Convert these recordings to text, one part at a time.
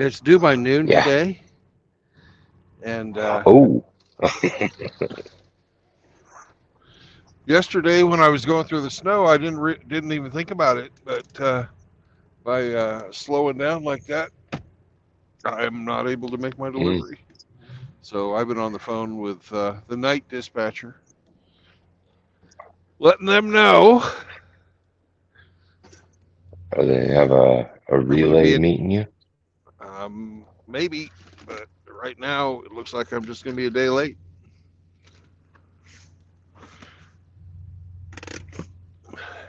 It's due by noon Yeah. today, and Oh. yesterday when I was going through the snow, I didn't even think about it. But by slowing down like that, I'm not able to make my Mm. delivery. So I've been on the phone with the night dispatcher, letting them know Or they have a I'm going to be relay a meeting you? maybe, but right now it looks like I'm just going to be a day late.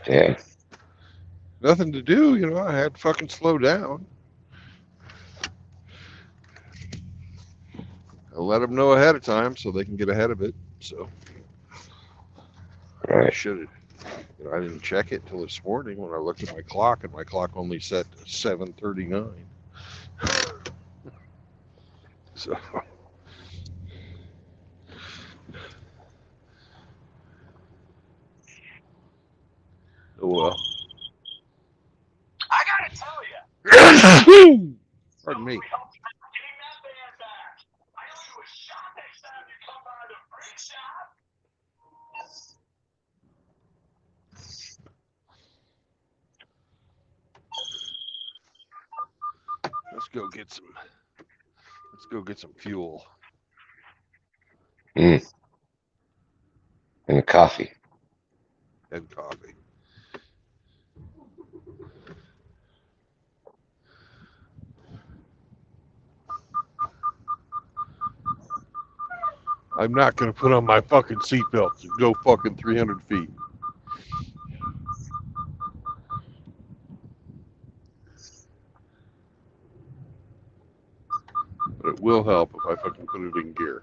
Damn. Nothing to do, you know. I had to fucking slow down. I let them know ahead of time so they can get ahead of it. So I Right. should have. You know, I didn't check it till this morning when I looked at my clock, and my clock only said 7:39. So, oh well. I gotta tell you, Pardon me. getting that band back. I owe you a shot next time you come by the freak shop. Let's go get some. Let's go get some fuel Mm. And a coffee. and coffee. I'm not gonna put on my fucking seatbelt and go fucking 300 feet. But it will help if I fucking put it in gear.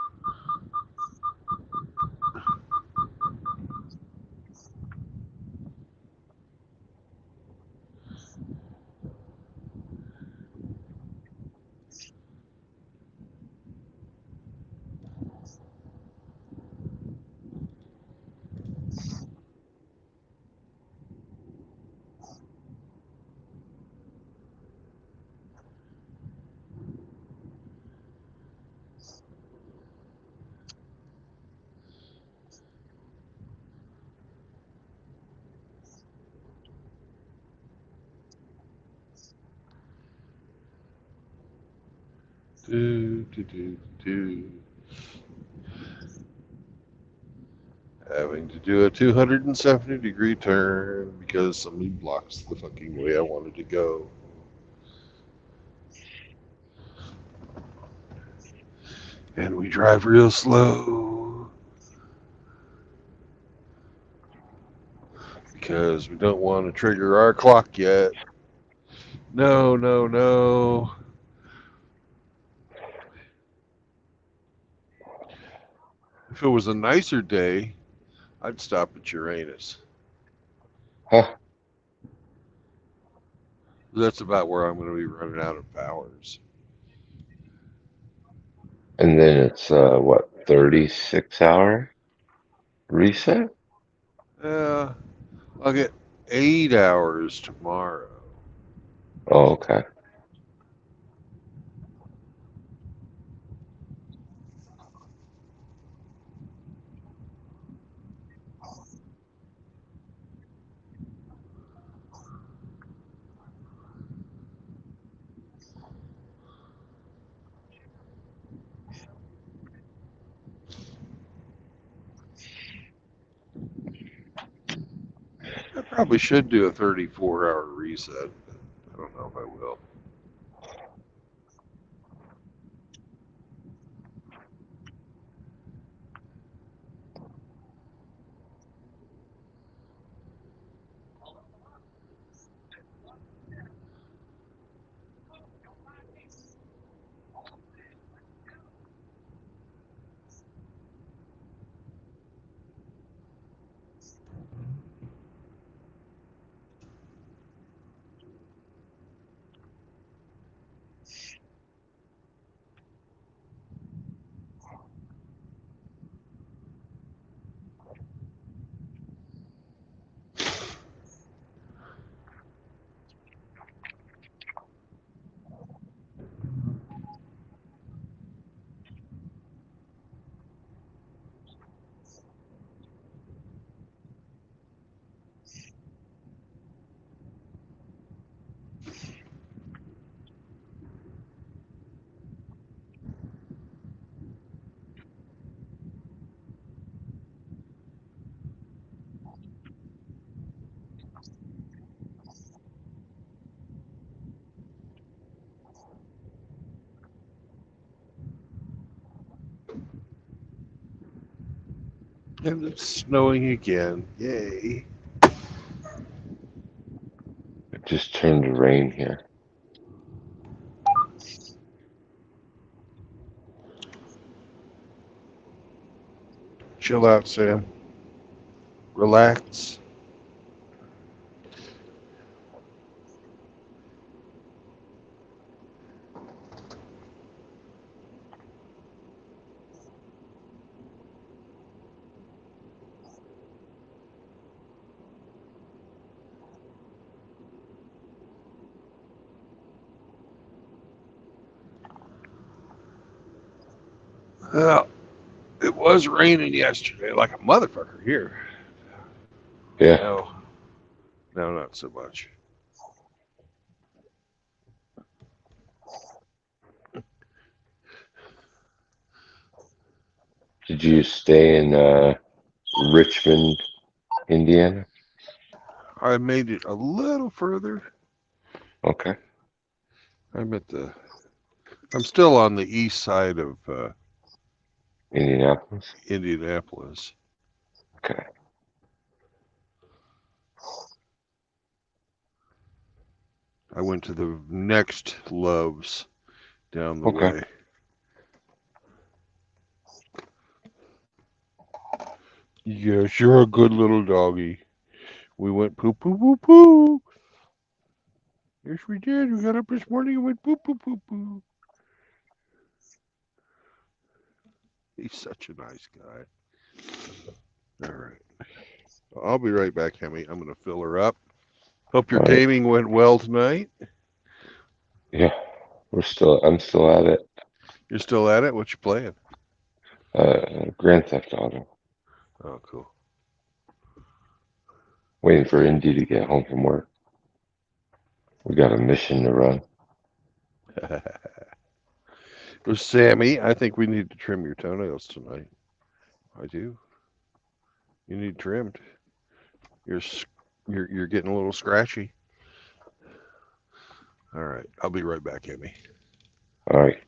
Do, do, do, do. Having to do a 270-degree turn because somebody blocks the fucking way I wanted to go. And we drive real slow because we don't want to trigger our clock yet. No, no, no. If it was a nicer day, I'd stop at Uranus. Huh. That's about where I'm going to be running out of hours. And then it's what, 36-hour reset? Yeah, I'll get 8 hours tomorrow. Oh, okay. I probably should do a 34-hour reset, but I don't know if I will. And it's snowing again. Yay. It just turned to rain here. Chill out, Sam. Relax. Well, it was raining yesterday like a motherfucker here. Yeah. No, no, not so much. Did you stay in Richmond, Indiana? I made it a little further. Okay. I'm at the. I'm still on the east side of Indianapolis. Indianapolis. Okay. I went to the next Loves down the Okay. way. Yes, you're a good little doggy. We went poo poo poo poo. Yes, we did. We got up this morning and went poo poo poo poo. He's such a nice guy. All right. I'll be right back, Hemi. I'm going to fill her up. Hope your All right. gaming went well tonight. Yeah. I'm still at it. You're still at it? What you playing? Grand Theft Auto. Oh, cool. Waiting for Indy to get home from work. We got a mission to run. Well, Sammy, I think we need to trim your toenails tonight. I do. You need trimmed. You're you're getting a little scratchy. All right. I'll be right back, Hemi. All right.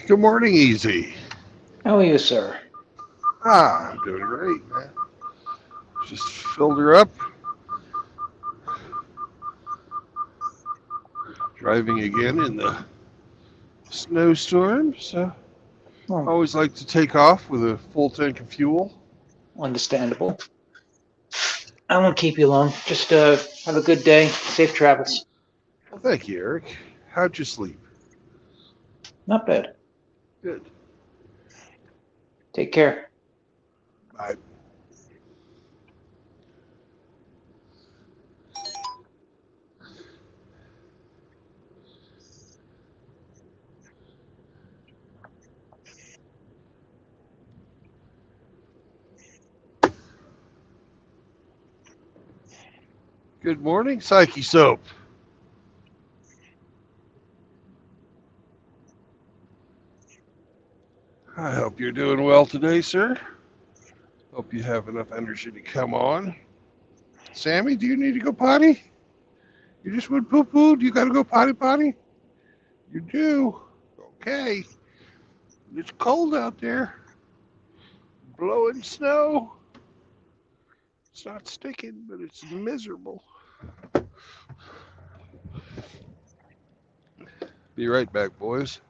Good morning, Easy. How are you, sir? I'm doing great, man. Just filled her up. Driving again in the snowstorm, so I Oh, always like to take off with a full tank of fuel. understandable. I won't keep you long. Just have a good day. Safe travels. Well, thank you, Eric. How'd you sleep? Not bad. Good. Take care. Bye. Good morning, Psyche Soap. I hope you're doing well today, sir. Hope you have enough energy to come on. Sammy, do you need to go potty? You just went poo poo? Do you got to go potty potty? You do. Okay. It's cold out there. Blowing snow. It's not sticking, but it's miserable. Be right back, boys.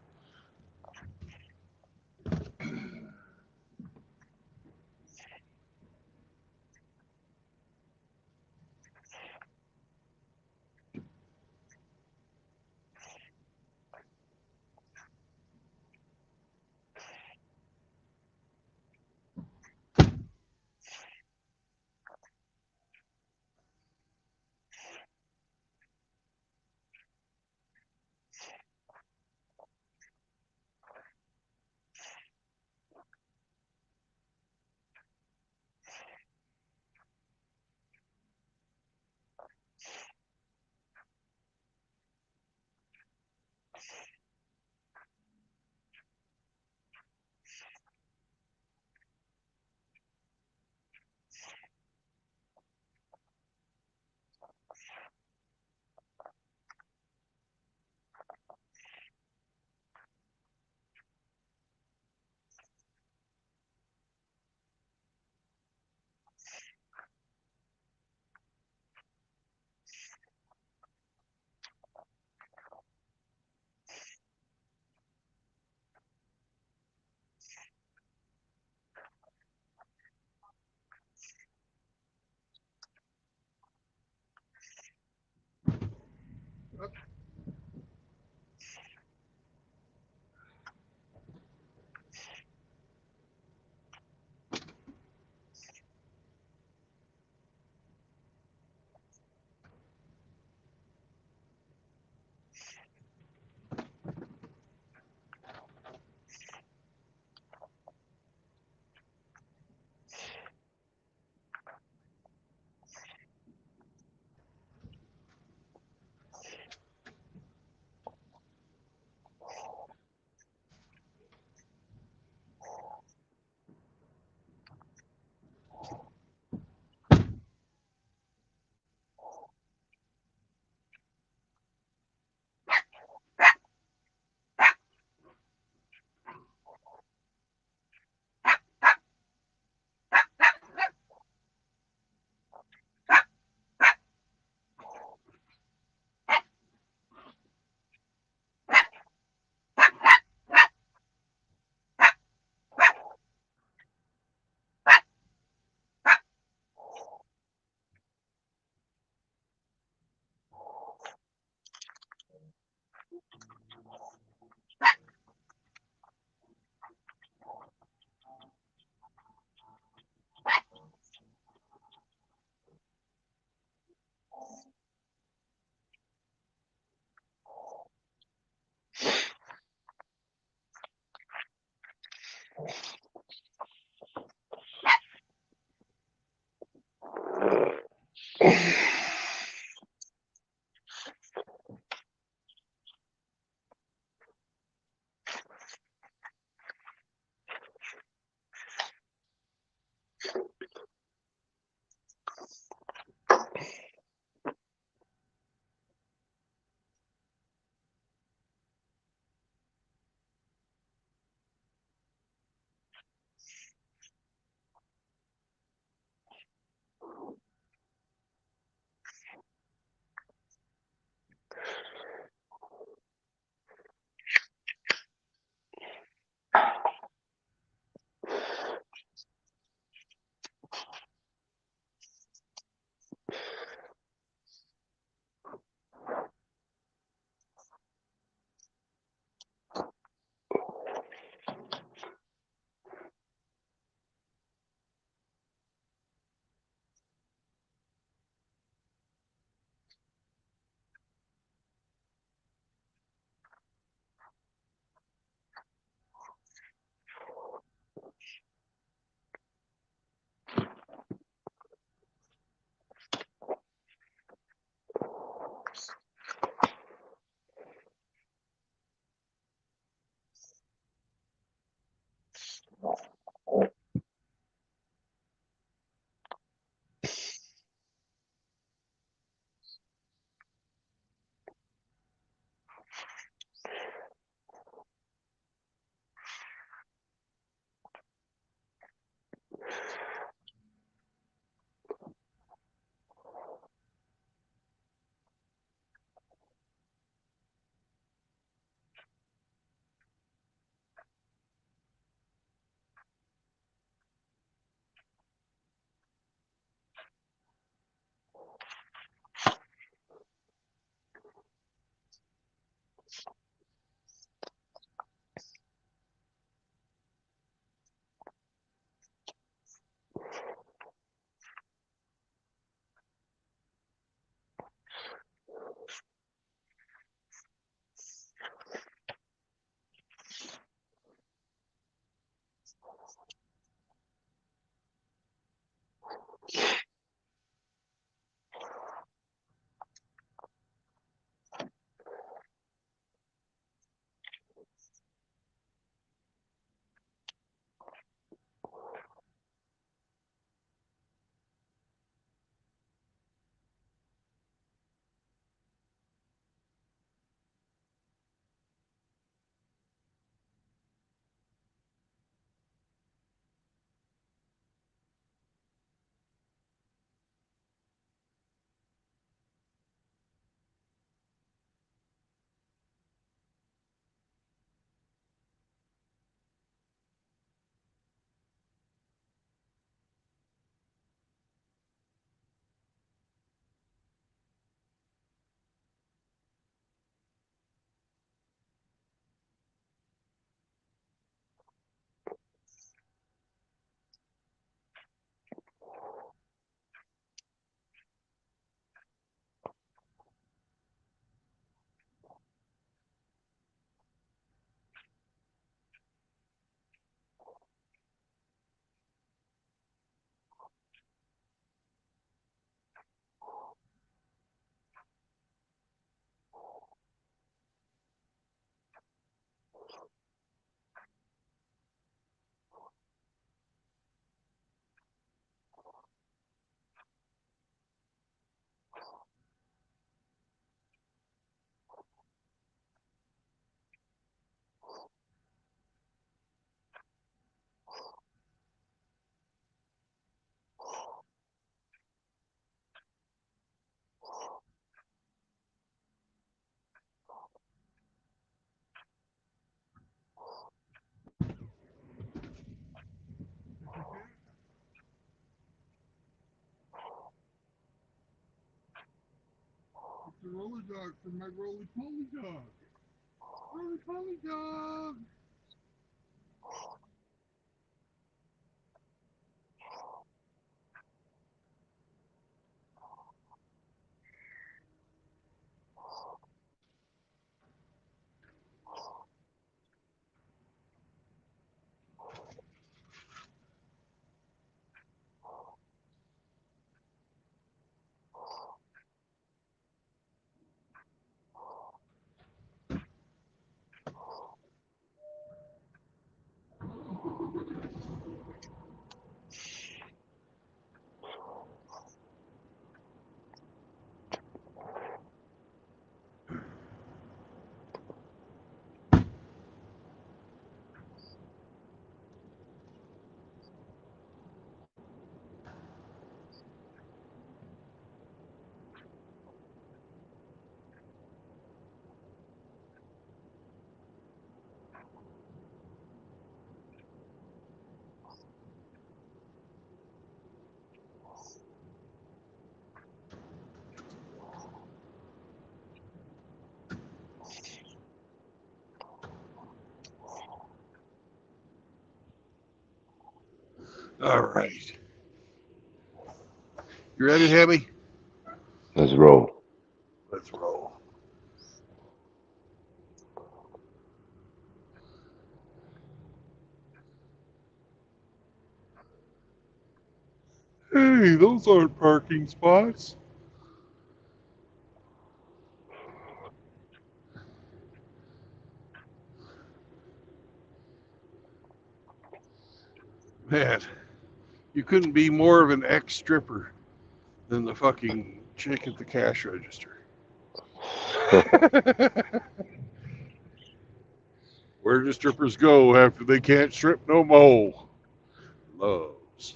The roller dog for my roly poly dog. Roly poly dog. All right. You ready, Hammy? Let's roll. Let's roll. Hey, those aren't parking spots. Man, you couldn't be more of an ex-stripper than the fucking chick at the cash register. Where do strippers go after they can't strip no more? Loves.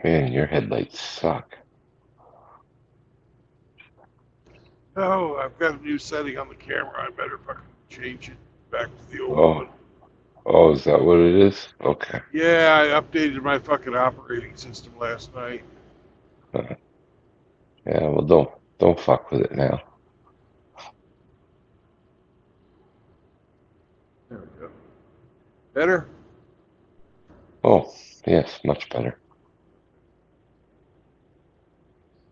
Man, your headlights suck. Oh, I've got a new setting on the camera. I better fucking change it back to the old Oh, one. Oh, is that what it is? Okay. Yeah, I updated my fucking operating system last night. Uh, yeah, well, don't fuck with it now. There we go. Better? Oh, yes, much better.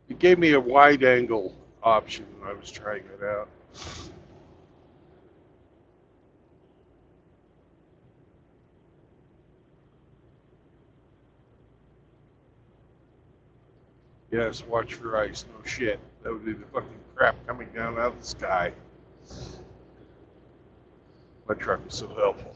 It gave me a wide angle option when I was trying it out. Yes, watch for ice. No shit. That would be the fucking crap coming down out of the sky. My truck is so helpful.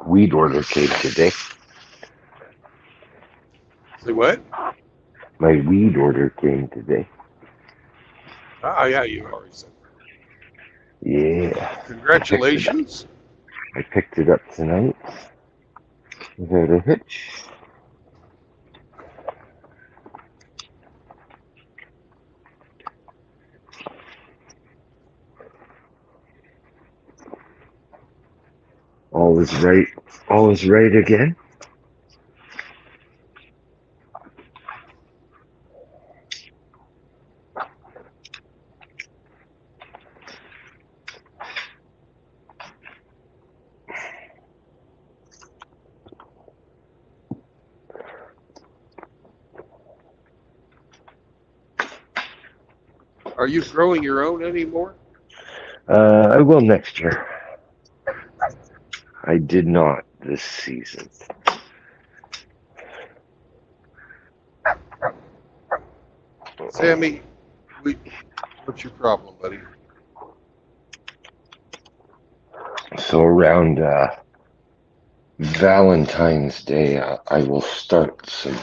Weed order came today. Say what? My weed order came today. Oh, yeah, you already said. Yeah. Congratulations. I picked it up tonight without a hitch. All is right. All is right again. Are you growing your own anymore? I will next year. I did not this season. Sammy, what's your problem, buddy? So around Valentine's Day, I will start some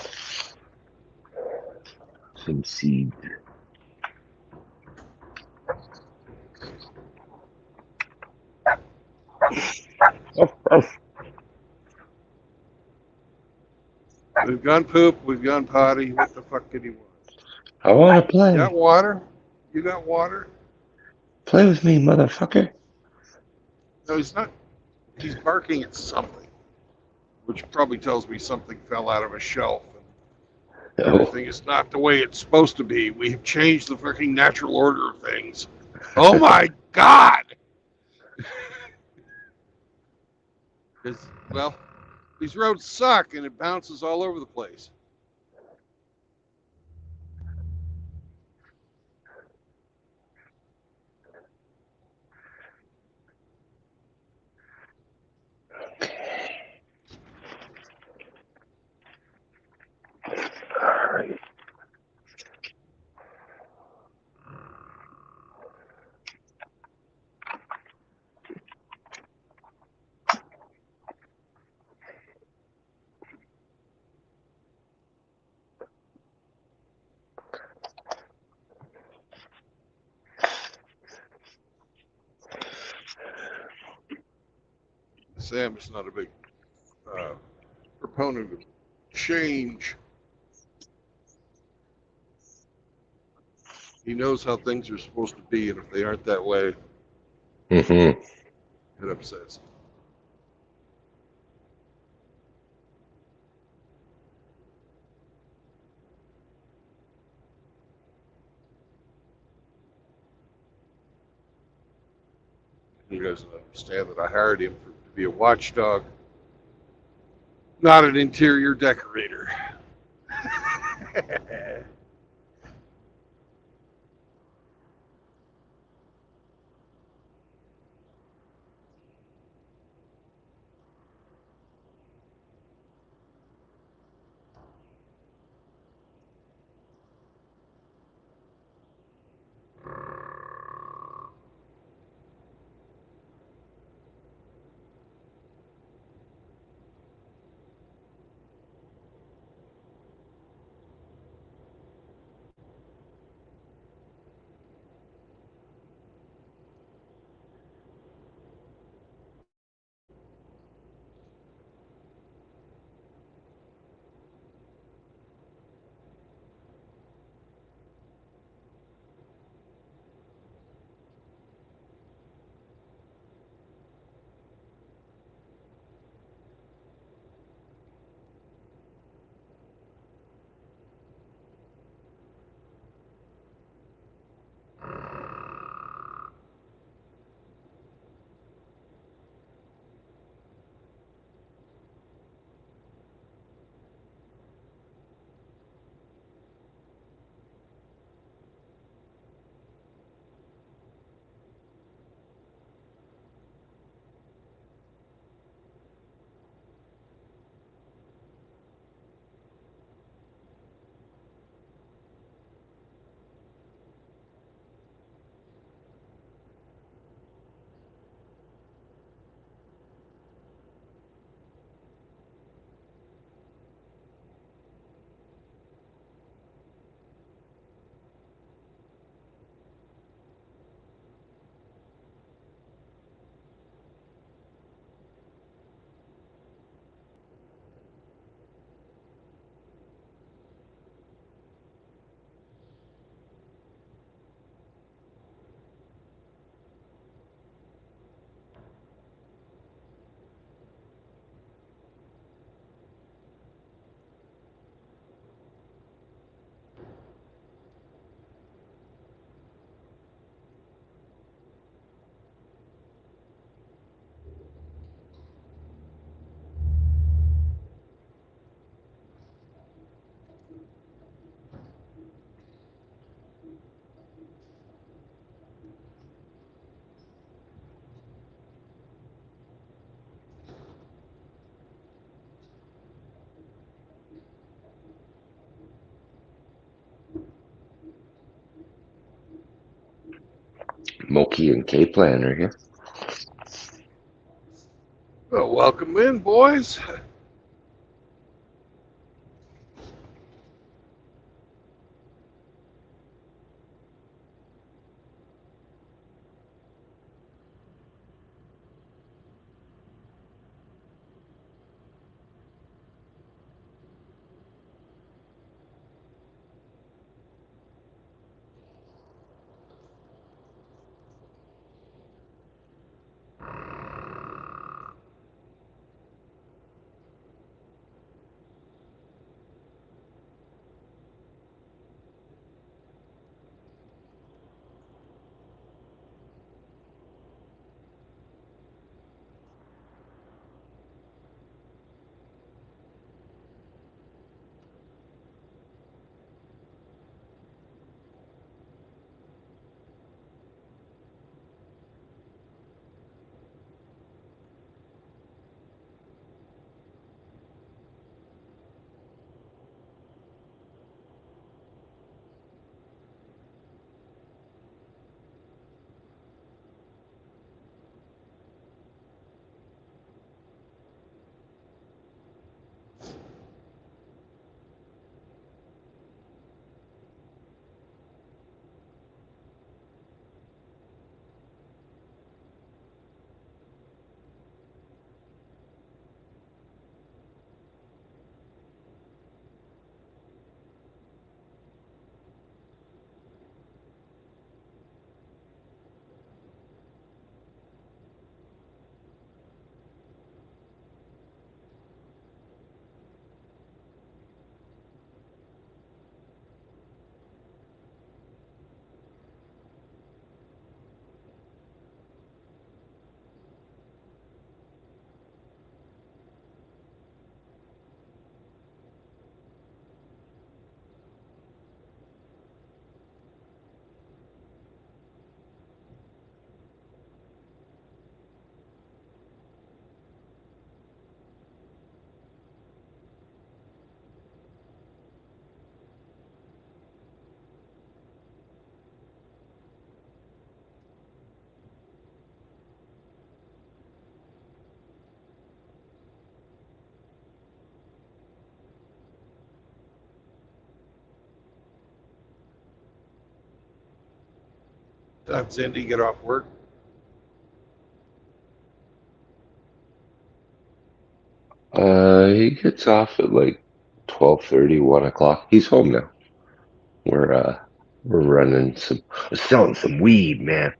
seed. We've gone poop, we've gone potty. What the fuck did he want? I want to You play. got water? You got water? Play with me, motherfucker. No, he's not. He's barking at something, which probably tells me something fell out of a shelf and Oh, everything is not the way it's supposed to be. We've changed the fucking natural order of things. Oh my God! Well, these roads suck and it bounces all over the place. all right. Sam's not a big proponent of change. He knows how things are supposed to be, and if they aren't that way, Mm-hmm. it upsets him. He doesn't understand that I hired him to be a watchdog, not an interior decorator. Moki and K-Plan are here. Well, welcome in, boys. Time Cindy get off work. He gets off at like 12:30, 1 o'clock. He's home now. We're running selling some weed, man.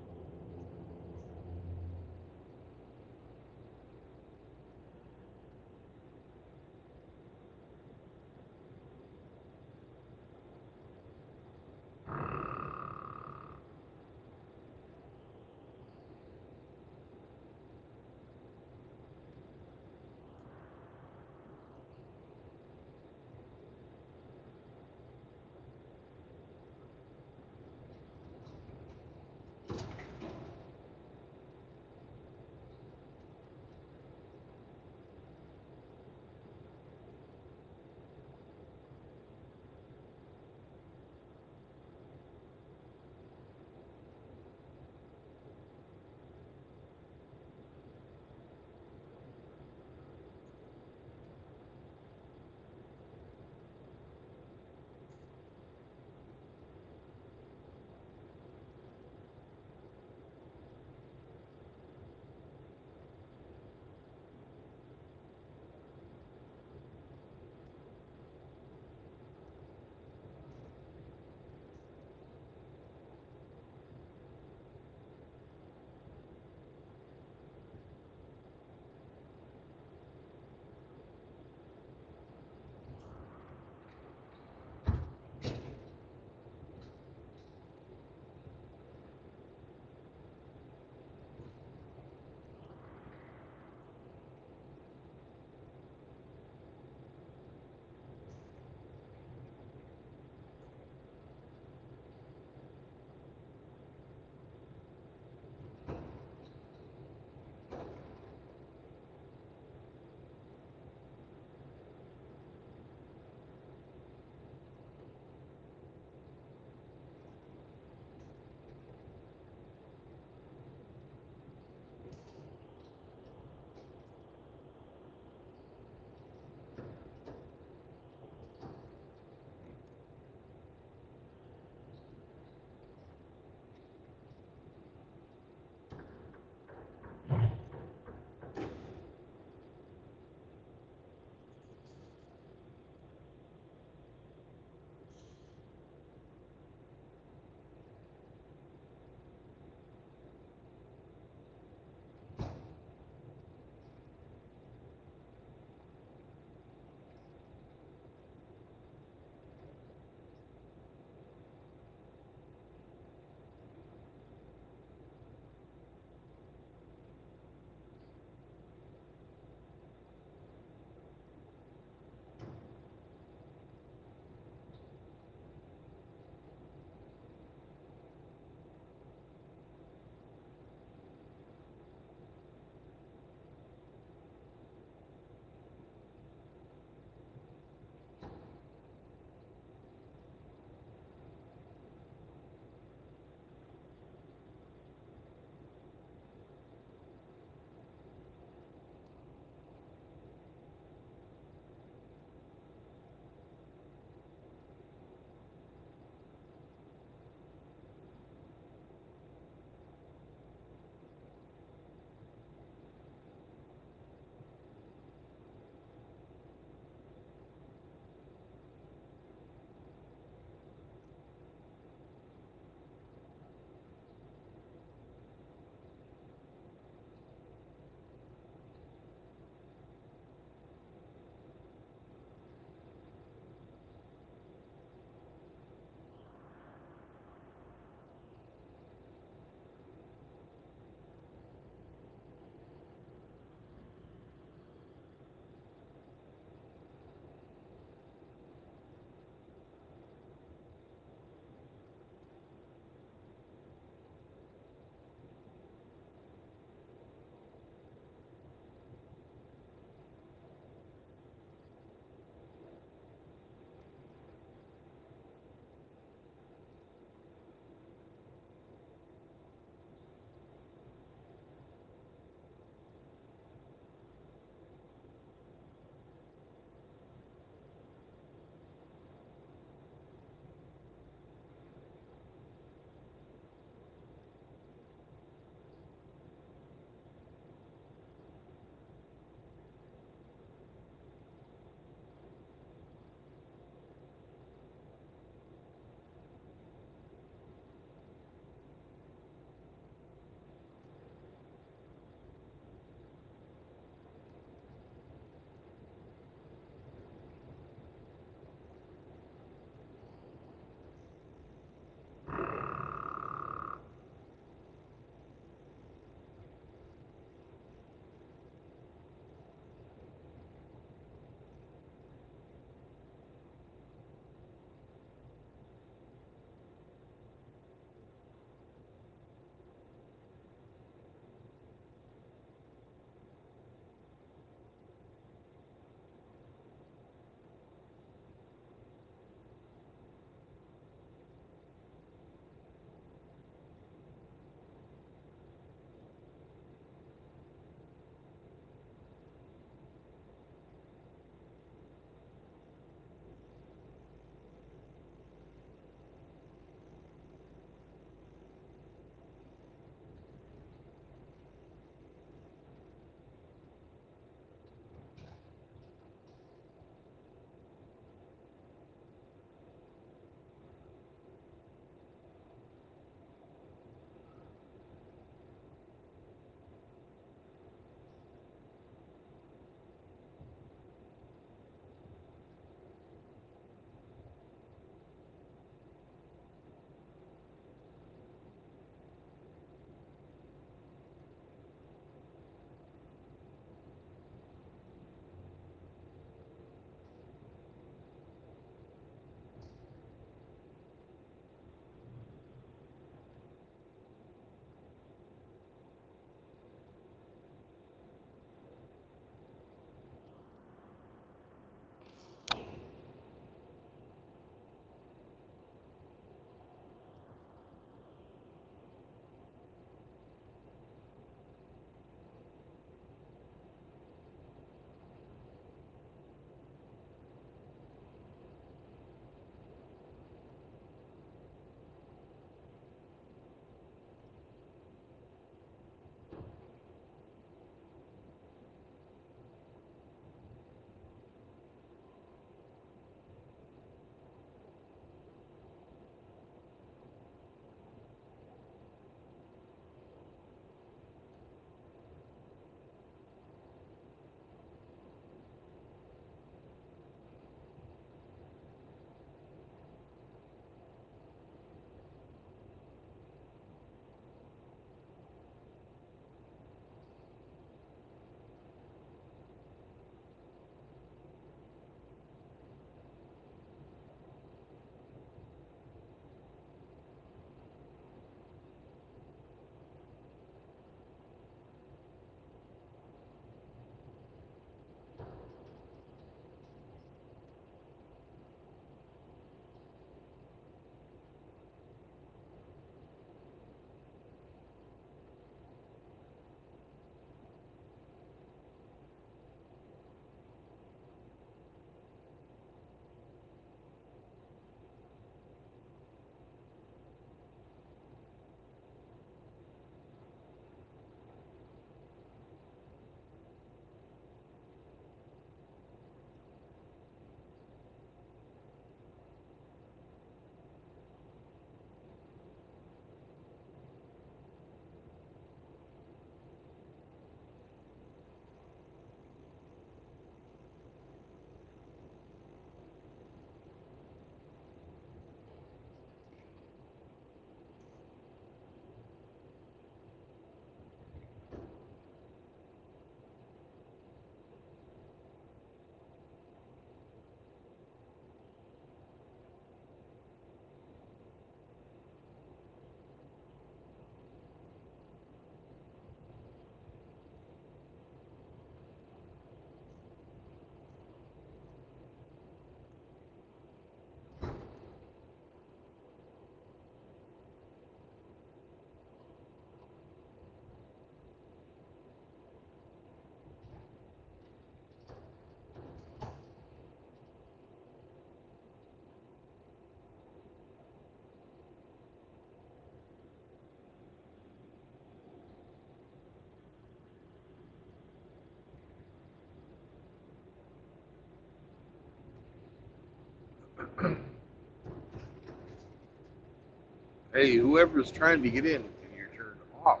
Hey, whoever's trying to get in, can you turn off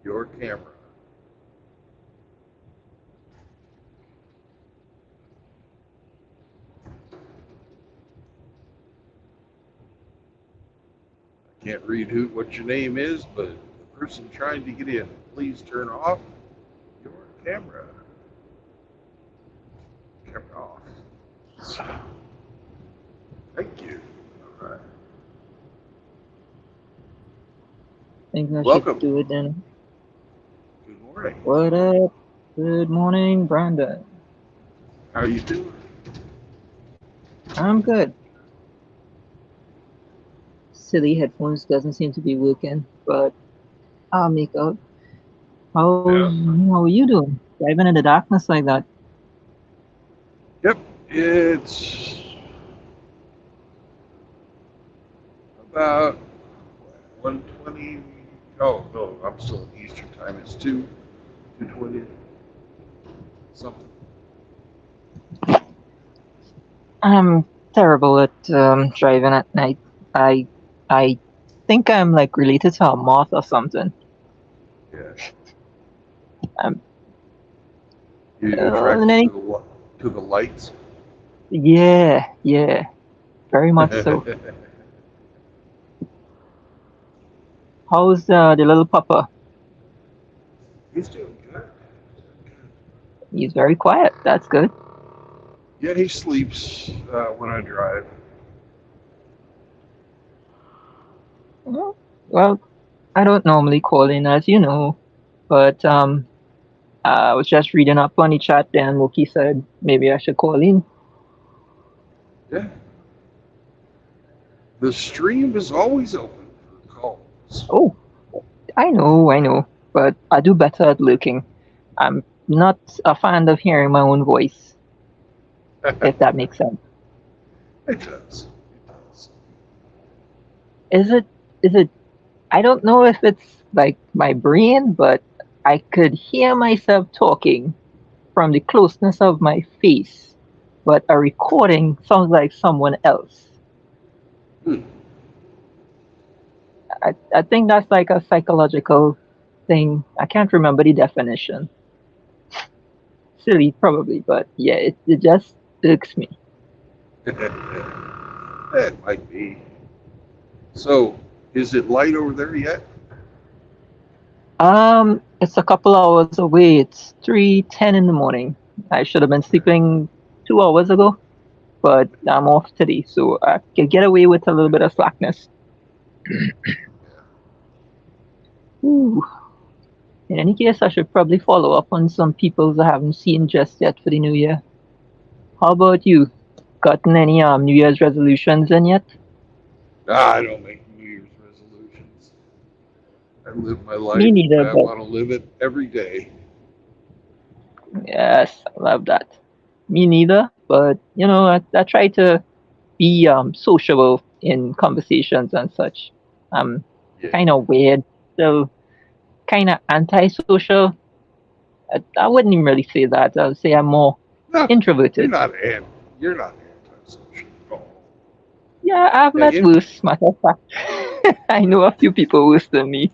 your camera? I can't read what your name is, but the person trying to get in, please turn off your camera. Camera off. Thank you. All right. Think I Welcome. should do it then. Good morning. What up? Good morning, Brandon. How you doing? I'm good. Silly headphones doesn't seem to be working, but I'll make out. How are you doing? Driving in the darkness like that? Yep, it's about 1:20. Oh no, I'm still in Eastern time. It's 2:20 something. I'm terrible at driving at night. I think I'm like related to a moth or something. Yeah. Um, You and attracted then, to the lights. yeah, very much so. How's the little pupper? He's doing good. He's very quiet. That's good. Yeah, he sleeps when I drive. Well, I don't normally call in, as you know, but I was just reading up on the chat there, and Wookie said maybe I should call in. Yeah. The stream is always open for calls. Oh, I know, but I do better at looking. I'm not a fan of hearing my own voice, if that makes sense. It does. It does. Is it? I don't know if it's like my brain, but I could hear myself talking from the closeness of my face, but a recording sounds like someone else. Hmm. I think that's like a psychological thing. I can't remember the definition. Silly, probably, but yeah, it just irks me. It might be. So, is it light over there yet? It's a couple hours away. It's 3:10 in the morning. I should have been sleeping 2 hours ago, but I'm off today, so I can get away with a little bit of slackness. Ooh. In any case, I should probably follow up on some people I haven't seen just yet for the new year. How about you? Gotten any New Year's resolutions in yet? I don't make New Year's resolutions. I live my life Me the neither, way I but want to live it every day. yes, I love that. Me neither, but I try to be sociable in conversations and such. I'm Yeah. kind of weird, still kind of antisocial. I wouldn't even really say that. I would say I'm more No, you're introverted. not you're not antisocial at all. Yeah, I've Yeah, met worse, matter of fact. I know a few people worse than me.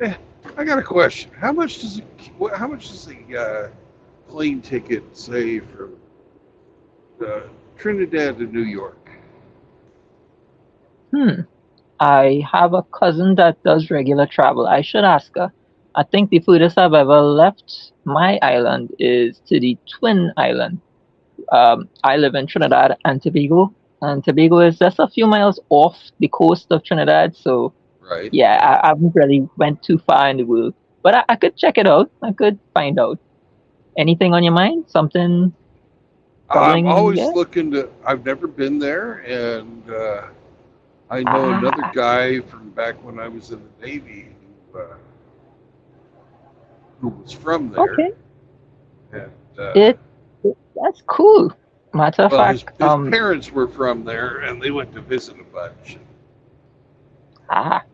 yeah. I got a question. How much does a plane ticket say from Trinidad to New York? I have a cousin that does regular travel. I should ask her. I think the furthest I've ever left my island is to the Twin Island. I live in Trinidad and Tobago, and Tobago is just a few miles off the coast of Trinidad. So Right. yeah, I haven't really went too far in the world, but I could check it out. I could find out. Anything on your mind? Something I'm troubling? always Yeah. looking to. I've never been there, and I know another Ah, guy from back when I was in the Navy who was from there, okay. and It that's cool. Matter of well, his fact, his parents were from there, and they went to visit a bunch.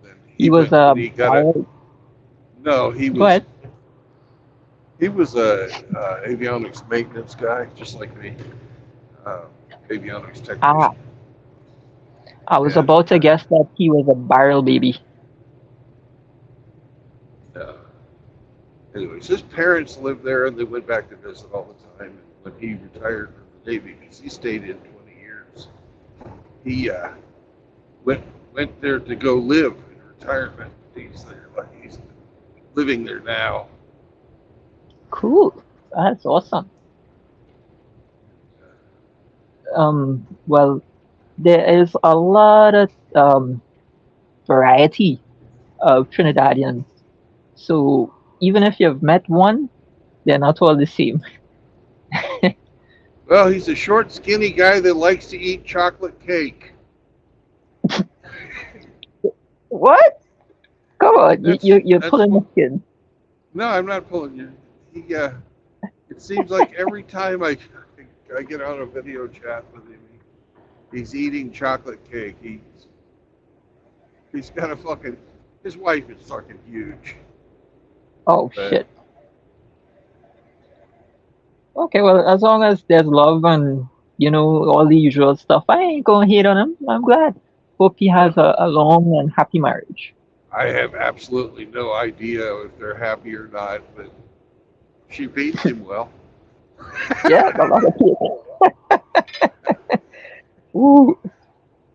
Then he he was went a and he got a no. Go ahead. He was a avionics maintenance guy, just like me. avionics technician. Ah, I was And about to guess that he was a barrel baby. uh, anyways, his parents lived there, and they went back to visit all the time. And when he retired from the Navy, because he stayed in 20 years, he went went there to go live in retirement. He's there, like he's living there now. Cool. That's awesome. Well, there is a lot of variety of Trinidadians. So even if you've met one, they're not all the same. Well, he's a short, skinny guy that likes to eat chocolate cake. What? Come on, That's you're that's pulling what. the skin. No, I'm not pulling you. He it seems like every time I get on a video chat with him, he's eating chocolate cake. He's got a fucking. His wife is fucking huge. Oh But shit. Okay, well, as long as there's love and all the usual stuff, I ain't gonna hate on him. I'm glad. Hope he has a long and happy marriage. I have absolutely no idea if they're happy or not, but she feeds him well. Yeah, a lot of cake. Ooh,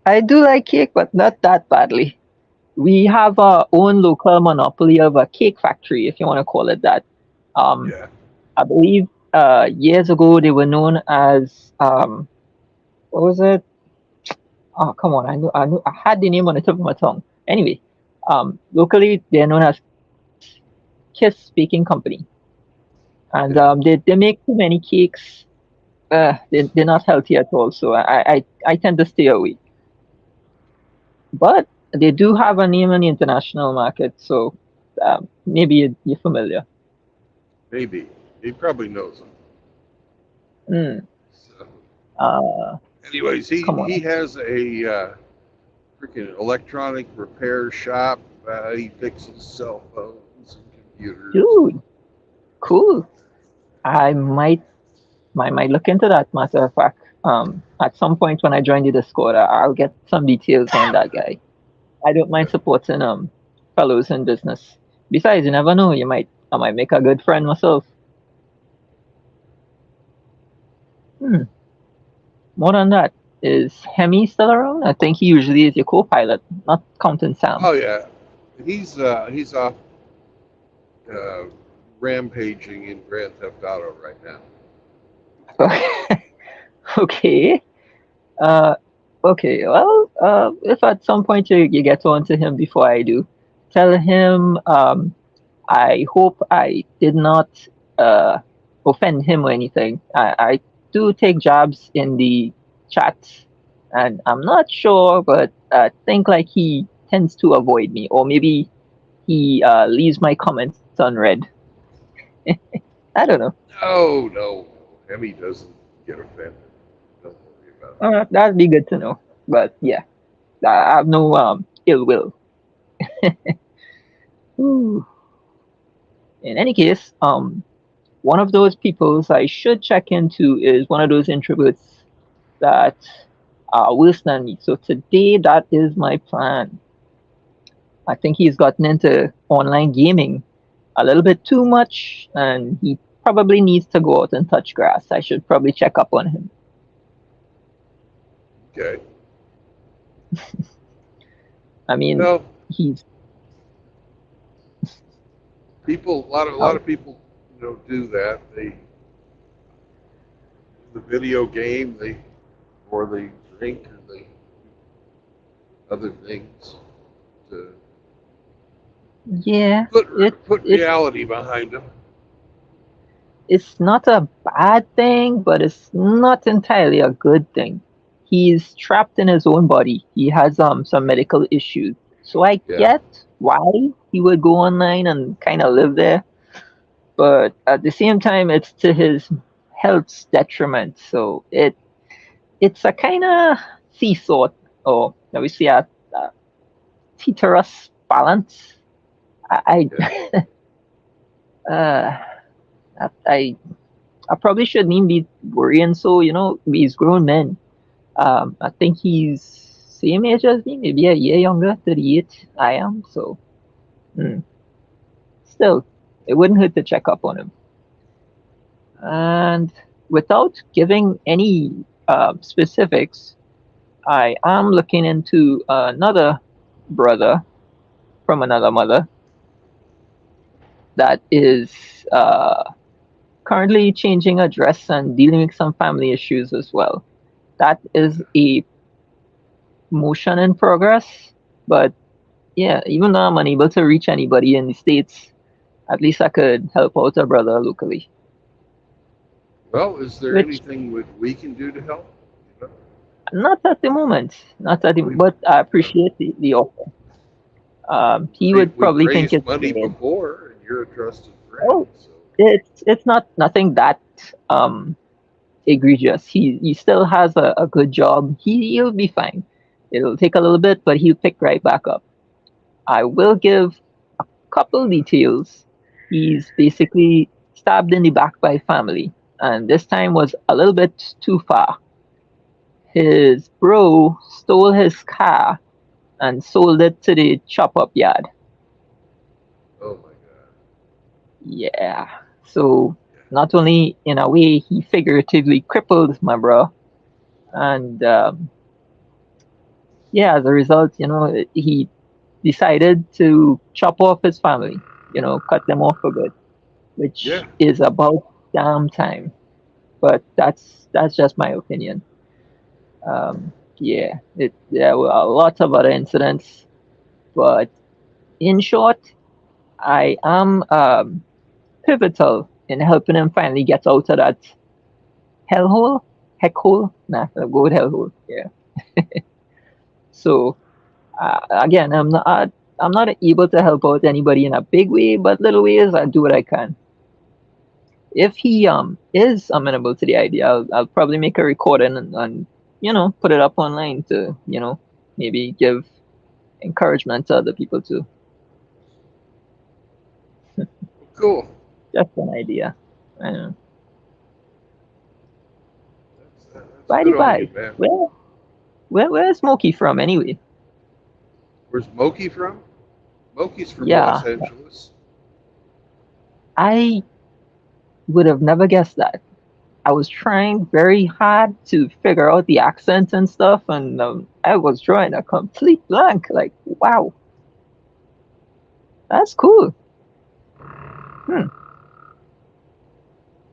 I do like cake, but not that badly. We have our own local monopoly of a cake factory, if you want to call it that. Um, Yeah. I believe years ago they were known as what was it? Oh, come on, I knew, I had the name on the tip of my tongue. Anyway, locally they're known as Kiss Baking Company, and Yeah. they make too many cakes. They're not healthy at all, so I tend to stay away. But they do have a name in the international market, so maybe you're familiar. Maybe. He probably knows him. Mm, So, uh, anyways, come he on, has a freaking electronic repair shop. He fixes cell phones and computers. dude, cool. I might look into that. Matter of fact, at some point when I join the Discord, I'll get some details on that guy. I don't mind supporting fellows in business. Besides, you never know. I might make a good friend myself. Hmm. More than that, is Hemi still around? I think he usually is your co-pilot, not counting Sam. Oh yeah, he's off uh, rampaging in Grand Theft Auto right now. Okay. Uh, okay. Well, if at some point you get on to him before I do, tell him I hope I did not uh, offend him or anything. I do take jabs in the chats, and I'm not sure, but I think like he tends to avoid me, or maybe he leaves my comments unread. I don't know. No, no, Emmy doesn't get offended. Don't worry about That'd be good to know. But yeah, I have no ill will. Ooh. In any case, one of those peoples I should check into is one of those introverts that are worse than me. So today, that is my plan. I think he's gotten into online gaming a little bit too much, and he probably needs to go out and touch grass. I should probably check up on him. it. Okay. I mean, No, he's a lot oh, of people, do that. The video game, or they drink, or they do other things to yeah. put It reality behind them. it's not a bad thing, but it's not entirely a good thing. He's trapped in his own body. He has some medical issues. So I Yeah. get why he would go online and kind of live there, but at the same time it's to his health's detriment. So it's a kind of seesaw, or obviously a teeterous balance. I Yeah. I, uh, I I probably shouldn't even be worrying. So he's grown men. I think he's same age as me, maybe a year younger, 38. I am. So mm, still, it wouldn't hurt to check up on him. And without giving any specifics, I am looking into another brother from another mother that is currently changing address and dealing with some family issues as well. That is a motion in progress, but yeah, even though I'm unable to reach anybody in the States, at least I could help out a brother locally. Well, is there Which anything we can do to help? You know, not at the moment, not at the but I appreciate the offer. He would we've probably think raised it's money weird. before, and you're a trusted friend. Oh, So it's not nothing that um egregious. He still has a good job. He'll be fine. It'll take a little bit, but he'll pick right back up. I will give a couple details. He's basically stabbed in the back by family, and this time was a little bit too far. His bro stole his car and sold it to the chop up yard. oh my God. Yeah. So not only in a way he figuratively crippled my bro, and yeah, as a result, he decided to chop off his family. Cut them off for good, which Yeah. is about damn time. But that's just my opinion. Yeah, there were a lot of other incidents, but in short, I am pivotal in helping him finally get out of that hellhole, heck hole. Nah, I'll go with hellhole. Yeah. So again, I'm not able to help out anybody in a big way, but little ways I do what I can. If he is amenable to the idea, I'll probably make a recording and put it up online to maybe give encouragement to other people too. Cool. Just an idea. I know. That's By the good on you, by, man. where's Smokey from anyway? Where's Moki from? Moki's from Yeah, Los Angeles. I would have never guessed that. I was trying very hard to figure out the accent and stuff, and I was drawing a complete blank. Like, wow, that's cool. Hmm.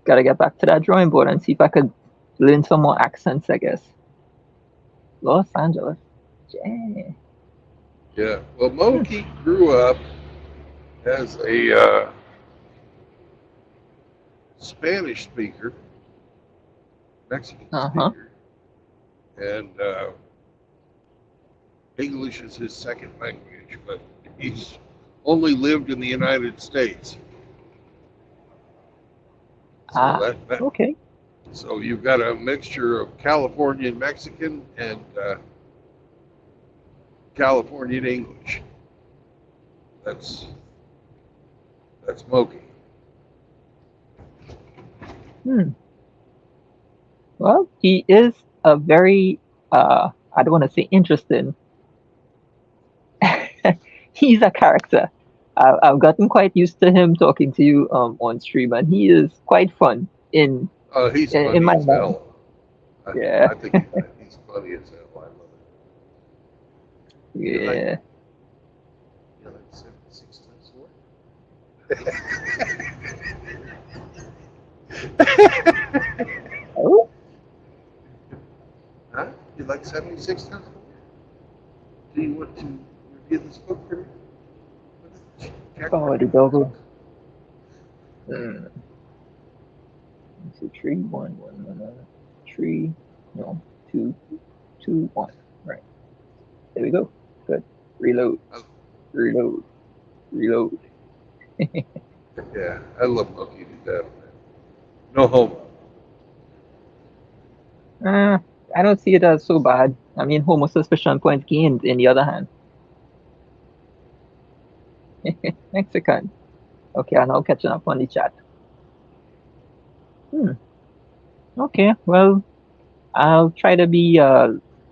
Gotta get back to that drawing board and see if I could learn some more accents, I guess. Los Angeles. Yeah. Yeah. Well, Moki grew up as a Spanish speaker, Mexican Uh-huh. speaker, and English is his second language, but he's only lived in the United States. So Ah, that okay. so you've got a mixture of Californian Mexican and Californian English. That's Moki. Hmm. Well, he is a very, I don't want to say interesting. He's a character. I've gotten quite used to him talking to you on stream, and he is quite fun He's in funny my as mind. hell. I, Yeah, I think he's funny as hell. I love it. yeah. You like 76 times 4? Oh, Huh? You like 76 times 4? Do you want to review this book for me? oh, the doggo. Hmm. It's a tree, one, tree. No, two, two, one. Right. There we go. Good. Reload, reload, reload. Yeah, I love Monkey to death, man. No homo. I don't see it as so bad. I mean, homo suspicion points gained, in the other hand. Mexican. Okay, I'm now catching up on the chat. Hmm. Okay. Well, I'll try to be.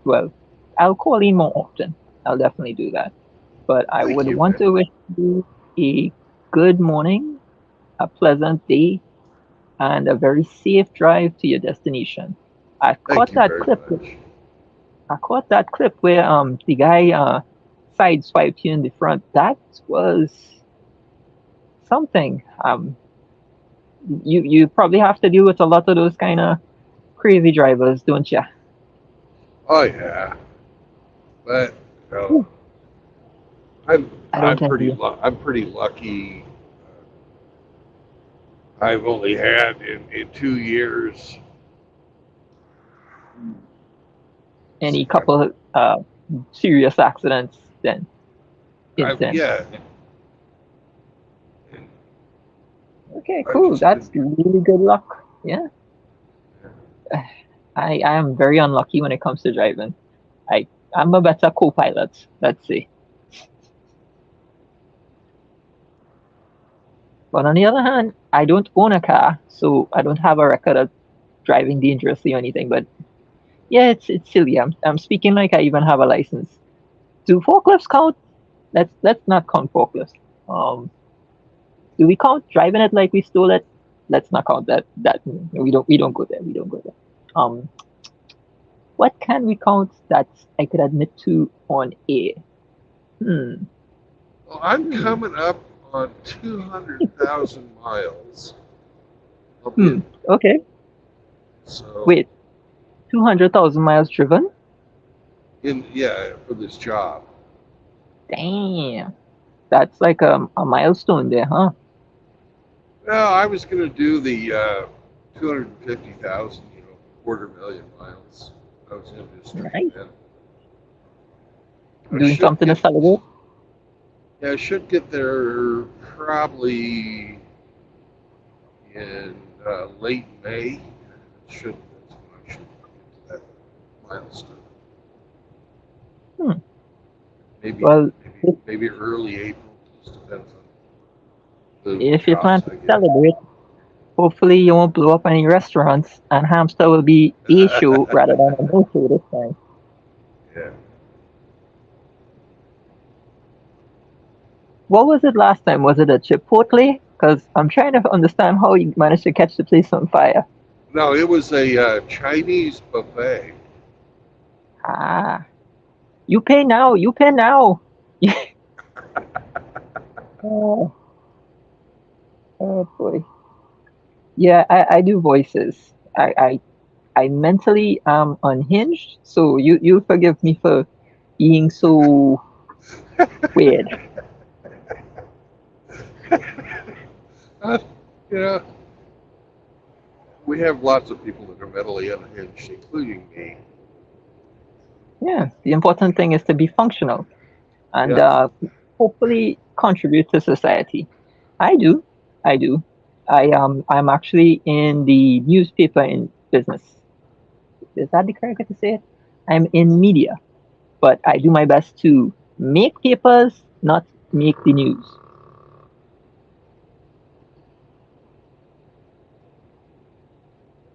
Well, I'll call in more often. I'll definitely do that. But I Thank would you, want man. to wish you a good morning, a pleasant day, and a very safe drive to your destination. I Thank caught you that very clip. much. I caught that clip where the guy sideswiped you in the front. That was something. You probably have to deal with a lot of those kind of crazy drivers, don't you? Oh yeah, but you know, I'm I don't envy you. I'm pretty lucky. I've only had in 2 years. Any couple serious accidents then incidents. Yeah, Okay, I've cool. just That's been. really good luck. Yeah. I am very unlucky when it comes to driving. I'm a better co-pilot, let's say. But on the other hand, I don't own a car, so I don't have a record of driving dangerously or anything. But yeah, it's silly. I'm speaking like I even have a license. Do forklifts count? Let's not count forklifts. Um, do we count driving it like we stole it? Let's not count that. We don't go there. We don't go there. Um, what can we count that I could admit to on air? Hmm. Well, I'm Hmm. coming up on 200,000 miles. I'll be Hmm. Okay. so Wait. 200,000 miles driven? yeah, for this job. Damn. That's like a milestone there, huh? Well, I was going to do the 250,000, 250,000 miles. I was going to just do Nice. that. I Doing should something to get, celebrate? yeah, I should get there probably in late May. Should That's when I should get to that milestone. Hmm. Maybe Well, maybe early April. Just depends on the if you plan jobs to I get. celebrate, hopefully you won't blow up any restaurants and Hamster will be a show rather than a no show this time. Yeah. What was it last time? Was it a Chipotle? Because I'm trying to understand how you managed to catch the place on fire. No, it was a Chinese buffet. Ah, you pay now. You pay now. Oh, oh boy. Yeah, I do voices. I mentally am unhinged, so you forgive me for being so weird. uh, you know, we have lots of people that are mentally unhinged, including me. Yeah, the important thing is to be functional and Yeah. hopefully contribute to society. I do, I do. I'm actually in the newspaper in business. Is that the correct way to say it? I'm in media, but I do my best to make papers, not make the news.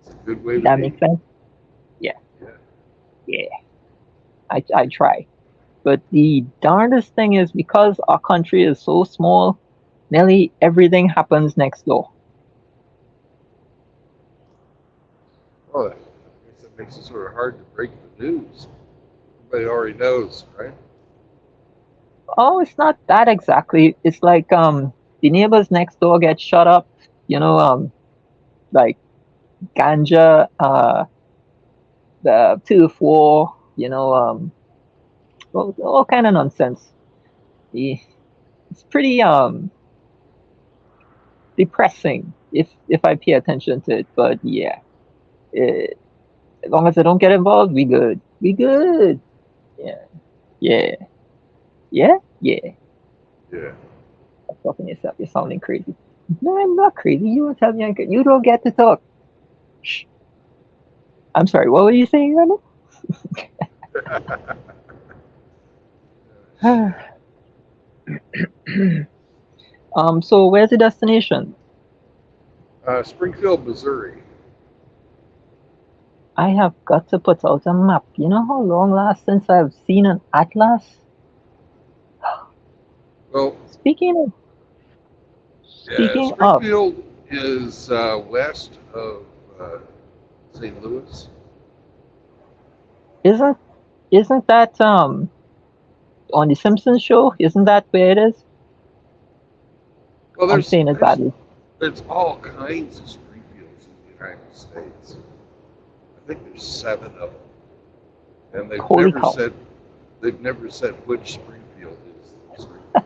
It's a good way to That be. makes sense? Yeah, Yeah. yeah. I try. But the darndest thing is because our country is so small, nearly everything happens next door. Oh, I guess that makes it sort of hard to break the news. Everybody already knows, right? Oh, it's not that exactly. It's like the neighbors next door get shut up, you know, like ganja, the turf war, all kind of nonsense. Eh, It's pretty depressing if I pay attention to it. But yeah, eh, as long as I don't get involved, we good. We good. Yeah, yeah, yeah. Yeah. Stop talking yourself. You're sounding crazy. No, I'm not crazy. You don't tell me I'm crazy. You don't get to talk. Shh. I'm sorry. What were you saying, Remy? So where's the destination? Springfield, Missouri. I have got to put out a map. You know how long last since I've seen an atlas? Well, Speaking of yeah, speaking of, Springfield is west of St. Louis. isn't isn't that on the Simpsons show? Isn't that where it is? Well, I'm saying it badly. there's all kinds of Springfields in the United States. I think there's 7 of them, and Holy cow. they've never said which Springfield is Springfield.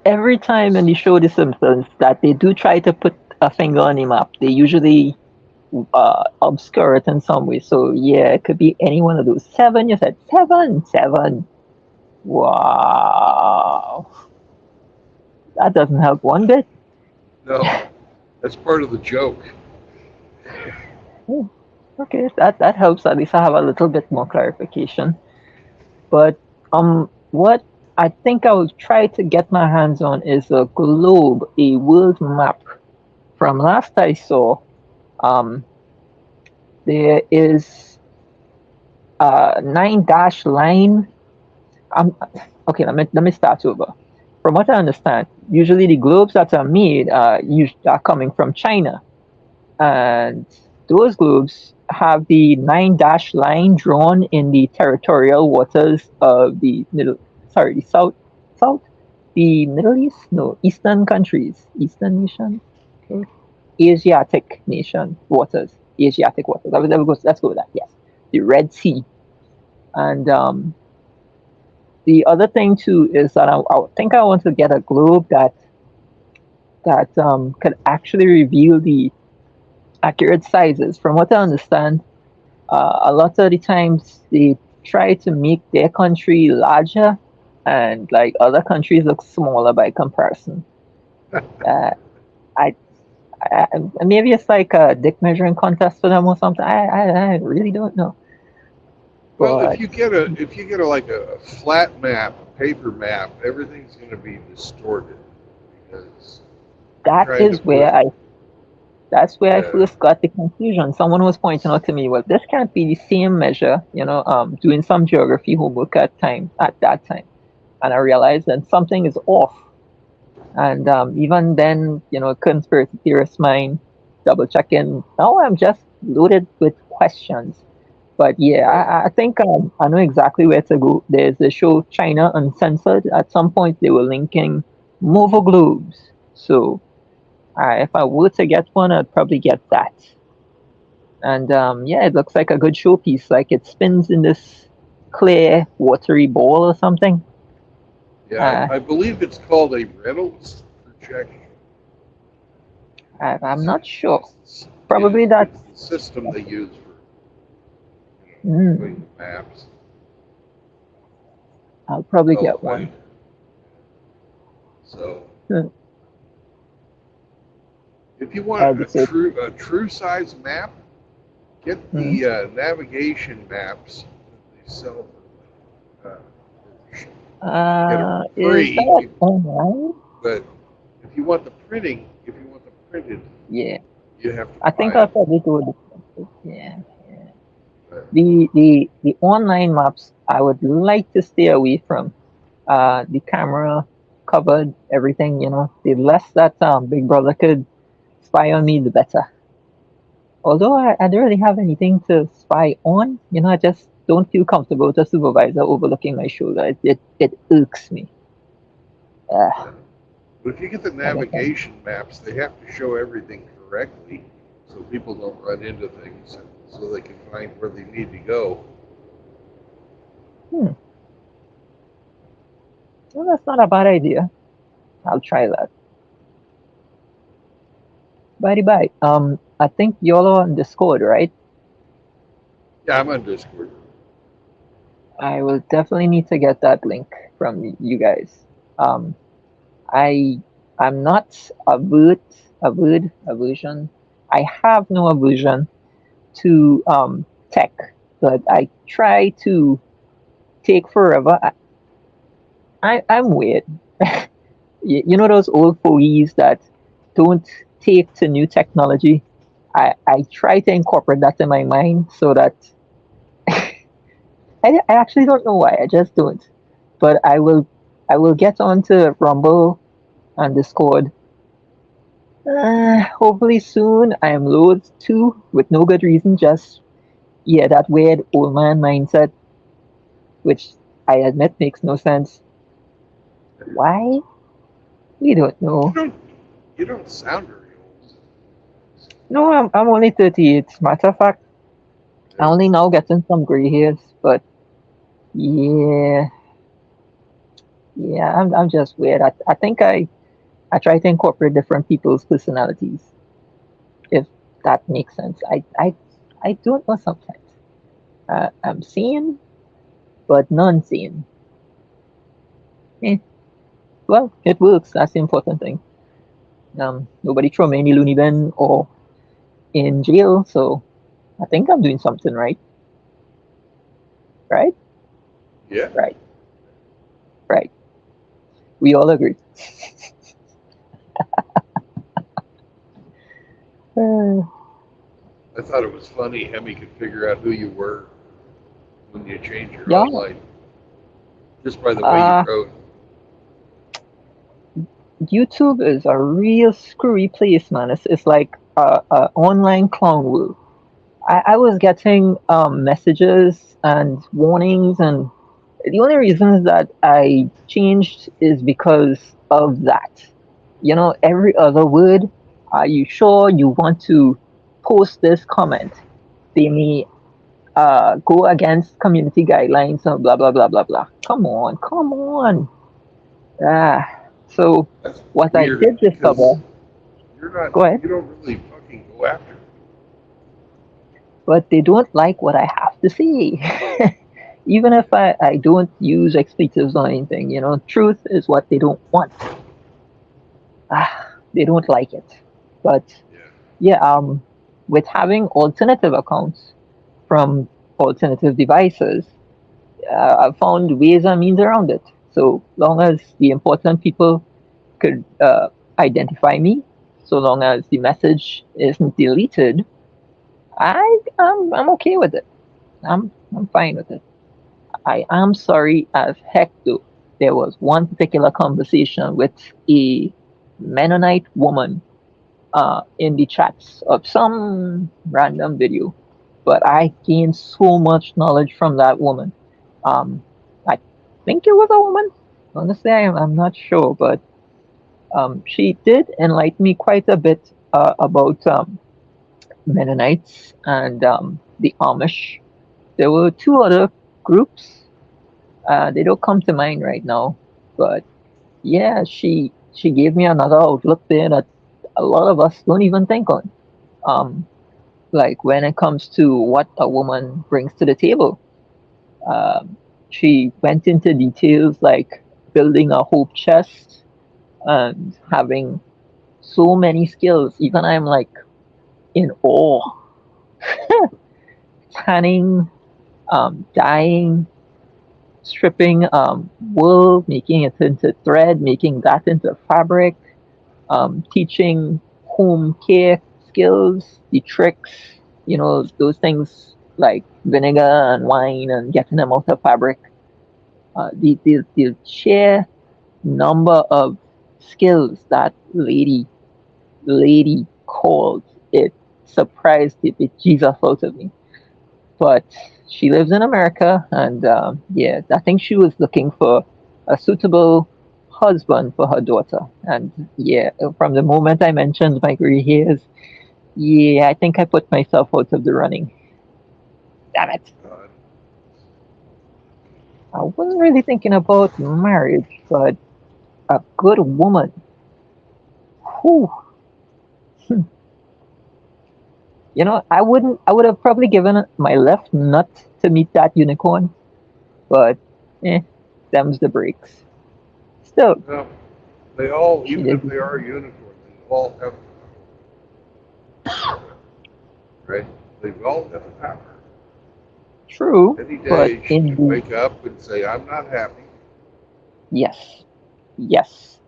Every time in the show The Simpsons that they do try to put a finger on the map, they usually obscure it in some way. So yeah, it could be any one of those. 7, you said 7, 7. Wow. That doesn't help one bit. No, that's part of the joke. Hmm, okay, that helps. At least I have a little bit more clarification. But what I think I will try to get my hands on is a globe, a world map. From last I saw, um, there is a 9 dash line. Okay. Let me start over. From what I understand, usually the globes that are made are coming from China, and those globes have the 9 dash line drawn in the territorial waters of the the south, the Middle East, no, Eastern countries, Eastern nation, okay, Asiatic nation waters, Asiatic waters. Let's go with that. Yes, the Red Sea, and the other thing too is that I think I want to get a globe that could actually reveal the accurate sizes. From what I understand, a lot of the times they try to make their country larger, and like other countries look smaller by comparison. Uh, I, maybe it's like a dick measuring contest for them or something. I really don't know. Well, But if you get like a flat map, a paper map, everything's going to be distorted because you're that trying to is put that's where I yeah. first got the conclusion. Someone was pointing out to me, well, this can't be the same measure, doing some geography homework at that time. And I realized that something is off. And even then, conspiracy theorist mind, double checking. Now I'm just loaded with questions. But yeah, Well, I think I know exactly where to go. There's the show China Uncensored. At some point, they were linking mobile globes. So if I were to get one, I'd probably get that. And yeah, it looks like a good showpiece. Like it spins in this clear, watery ball or something. yeah, Uh, I believe it's called a Reynolds projection. I'm not sure. Yeah, Probably it's that's. the system they use for Mm, doing maps. I'll probably Oh, get one. so Hmm, if you want I'll be safe. a true size map, get Mm. the navigation maps that they sell for get them Is that free. online? But if you want the printed, Yeah, you have to I buy think I'll them. probably go with the. Yeah, yeah. But, The online maps I would like to stay away from. The camera covered everything. The less that Big Brother could spy on me, the better. Although I don't really have anything to spy on, I just don't feel comfortable with a supervisor overlooking my shoulder. It irks me. yeah. But if you get the Like I said. navigation maps, they have to show everything correctly, so people don't run into things, and so they can find where they need to go. Hmm. Well, that's not a bad idea. I'll try that. Bye bye. I think y'all are on Discord, right? Yeah, I'm on Discord. I will definitely need to get that link from you guys. Um, I I'm not aversion. I have no aversion to tech, but I try to take forever. I'm weird. You know those old fogies that don't take to new technology I try to incorporate that in my mind so that I actually don't know why. I just don't. But I will get onto Rumble and Discord. Hopefully soon. I am loath to, with no good reason, just yeah, that weird old man mindset, which I admit makes no sense. Why? We don't You know. don't you don't sound very old. No, I'm only 38. Matter of fact, I Yeah. only now getting some gray hairs, but yeah, yeah, I'm just weird. I think I try to incorporate different people's personalities, if that makes sense. I don't know sometimes. I'm seeing, but non-seeing. Eh, well, it works. That's the important thing. Nobody throw me any loony bin or in jail, so I think I'm doing something right. Right? Yeah. Right. Right. We all agree. Uh, I thought it was funny Hemi could figure out who you were when you changed your yeah. online just by the way you Uh, wrote. YouTube is a real screwy place, man. It's like a online clown world. I was getting messages and warnings, and the only reasons that I changed is because of that. Every other word, are you sure you want to post this comment? They may go against community guidelines and blah, blah, blah, blah, blah. Come on, come on. Ah, so That's what I weird did discover, because you're not go ahead, you don't really fucking go after it. but they don't like what I have to say. Even if I don't use expletives or anything, truth is what they don't want. They don't like it. But Yeah. yeah, with having alternative accounts from alternative devices, I've found ways and means around it. So long as the important people could identify me, so long as the message isn't deleted, I'm okay with it. I'm fine with it. I am sorry as heck though. There was one particular conversation with a Mennonite woman in the chats of some random video, but I gained so much knowledge from that woman. Um, I think it was a woman. Honestly, I'm not sure, but she did enlighten me quite a bit about Mennonites and the Amish. There were two other groups. They don't come to mind right now, but yeah, she gave me another outlook there that a lot of us don't even think on. Um, like when it comes to what a woman brings to the table. Um, she went into details like building a hope chest and having so many skills. Even I'm like in awe. Tanning, dyeing, stripping wool, making it into thread, making that into fabric, teaching home care skills, the tricks, those things like vinegar and wine and getting them out of fabric. The sheer number of skills that lady called it surprised the bejesus out of me. But she lives in America, and yeah, I think she was looking for a suitable husband for her daughter. And yeah, from the moment I mentioned my gray hairs, yeah, I think I put myself out of the running. Damn it. God. I wasn't really thinking about marriage, but a good woman. Whew. I would have probably given my left nut to meet that unicorn, but them's the breaks. Still, Well, they all, she even did. if they are unicorns, they all have right? They all have the power. True, Any but day she in can the wake up and say, I'm not happy. yes, yes,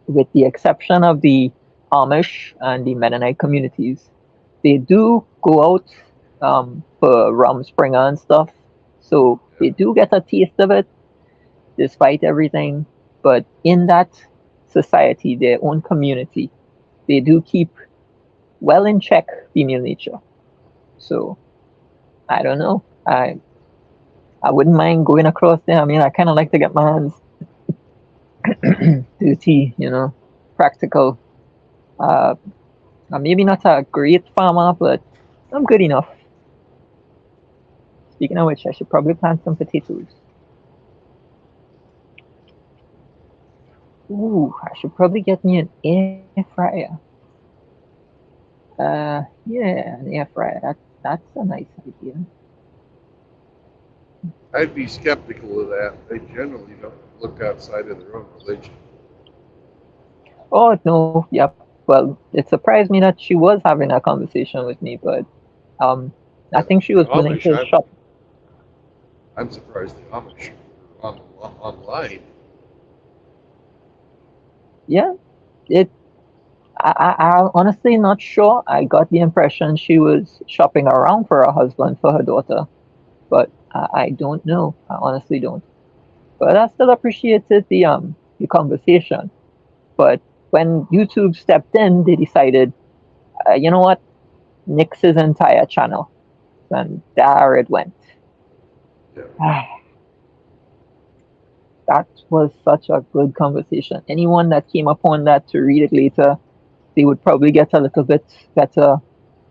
with the exception of the Amish and the Mennonite communities, they do go out for rum springer and stuff, so they do get a taste of it despite everything. But in that society, their own community, they do keep well in check female nature. So I don't know. I wouldn't mind going across there. I mean, I kind of like to get my hands dirty, practical. Uh, I'm maybe not a great farmer, but I'm good enough. Speaking of which, I should probably plant some potatoes. Ooh, I should probably get me an air fryer. Yeah, an air fryer. That's a nice idea. I'd be skeptical of that. They generally don't look outside of their own religion. Oh no, yep. Well, it surprised me that she was having a conversation with me, but um, I think she The was willing Amish, to shop. I'm surprised the Amish are online. Yeah, it. I'm honestly not sure. I got the impression she was shopping around for a husband for her daughter, but I don't know. I honestly don't. But I still appreciated the conversation. But when YouTube stepped in, they decided, you know what, nix his entire channel, and there it went. Yeah. That was such a good conversation. Anyone that came upon that to read it later, they would probably get a little bit better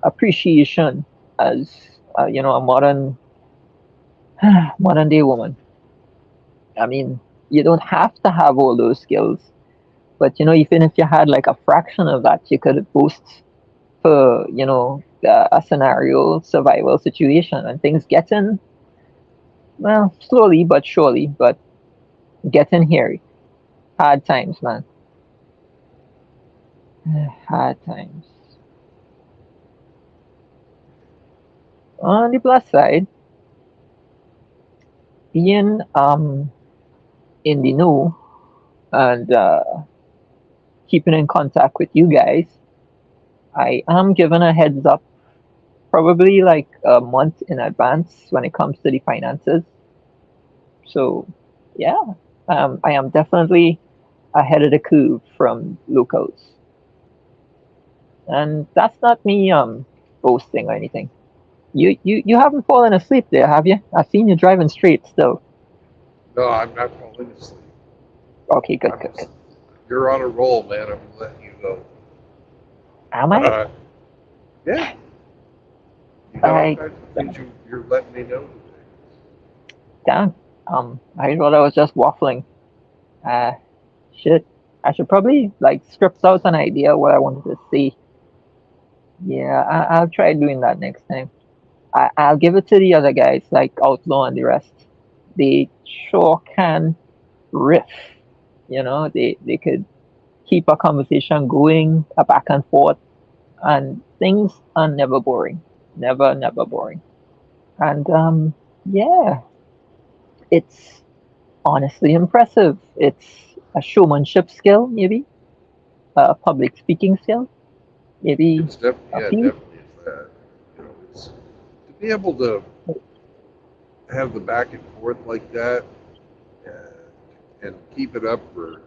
appreciation as a modern day woman. I mean, you don't have to have all those skills, but even if you had like a fraction of that, you could boast for a scenario survival situation and things getting, well, slowly but surely, but getting hairy. Hard times, man. Hard times. On the plus side, being in the know and keeping in contact with you guys, I am given a heads up probably like a month in advance when it comes to the finances. So, yeah, I am definitely ahead of the curve from locals. And that's not me boasting or anything. You haven't fallen asleep there, have you? I've seen you driving straight still. No, I'm not falling asleep. Okay, good, good, good. You're on a roll, man. I'm letting you go. Am I? Yeah. You got all I kinds of things you're letting me know today. damn. I thought I was just waffling. Uh, shit. I should probably like script out an idea what I wanted to say. Yeah, I'll try doing that next time. I'll give it to the other guys, like Outlaw and the rest. They sure can riff. They could keep a conversation going, a back and forth, and things are never boring. Never, never boring. And yeah, it's honestly impressive. It's a showmanship skill, maybe a public speaking skill, maybe It's definitely, a yeah, few. definitely is that. It's to be able to have the back and forth like that and keep it up for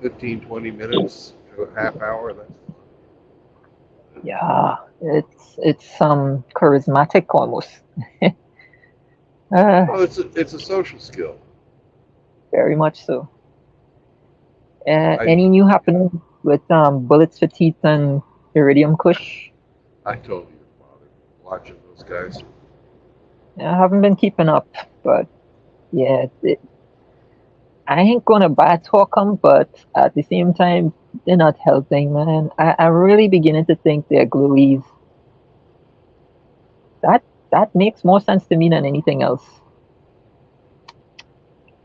15, 20 minutes to a half hour. That's Yeah, it's charismatic almost. uh, well, it's a social skill. Very much so. I Any new happening with Bullets for Teeth and Iridium Kush? I told your father watching those guys. I haven't been keeping up, but yeah, I ain't gonna bad talk them, but at the same time, they're not helping, man. I'm really beginning to think they're glueies. That that makes more sense to me than anything else.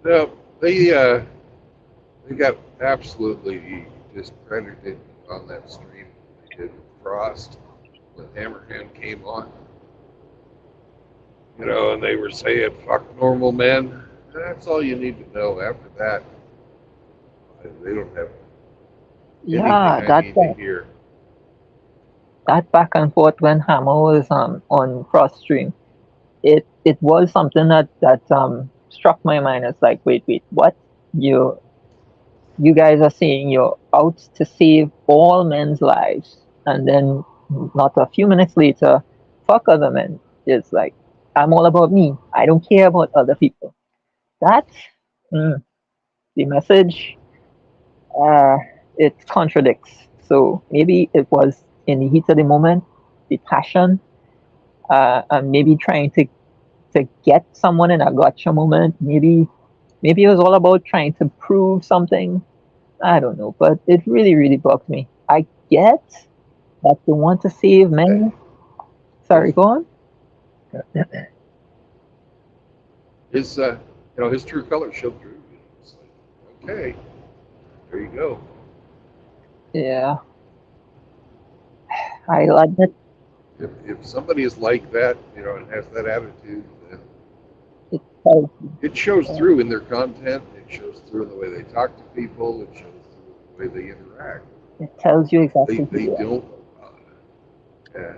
No, they got absolutely discredited on that stream they did with Frost when Hammerhand came on. And they were saying "fuck normal men." That's all you need to know. After that, they don't have anything Yeah, I need to hear. that back and forth when Hammer was on cross stream, it was something that struck my mind. It's like, wait, what? You guys are saying you're out to save all men's lives, and then not a few minutes later, fuck other men. It's like, I'm all about me. I don't care about other people. That mm, the message, uh, it contradicts. So maybe it was in the heat of the moment, the passion, and maybe trying to get someone in a gotcha moment. Maybe it was all about trying to prove something. I don't know, but it really bugged me. I get that they want to save men. Sorry, go on. His, his true colors showed through. It's like, okay, there you go. Yeah, I'll admit If somebody is like that, and has that attitude, then it tells you. it shows through in their content. It shows through in the way they talk to people. It shows through in the way they interact. It tells you They exactly who they you are. don't uh,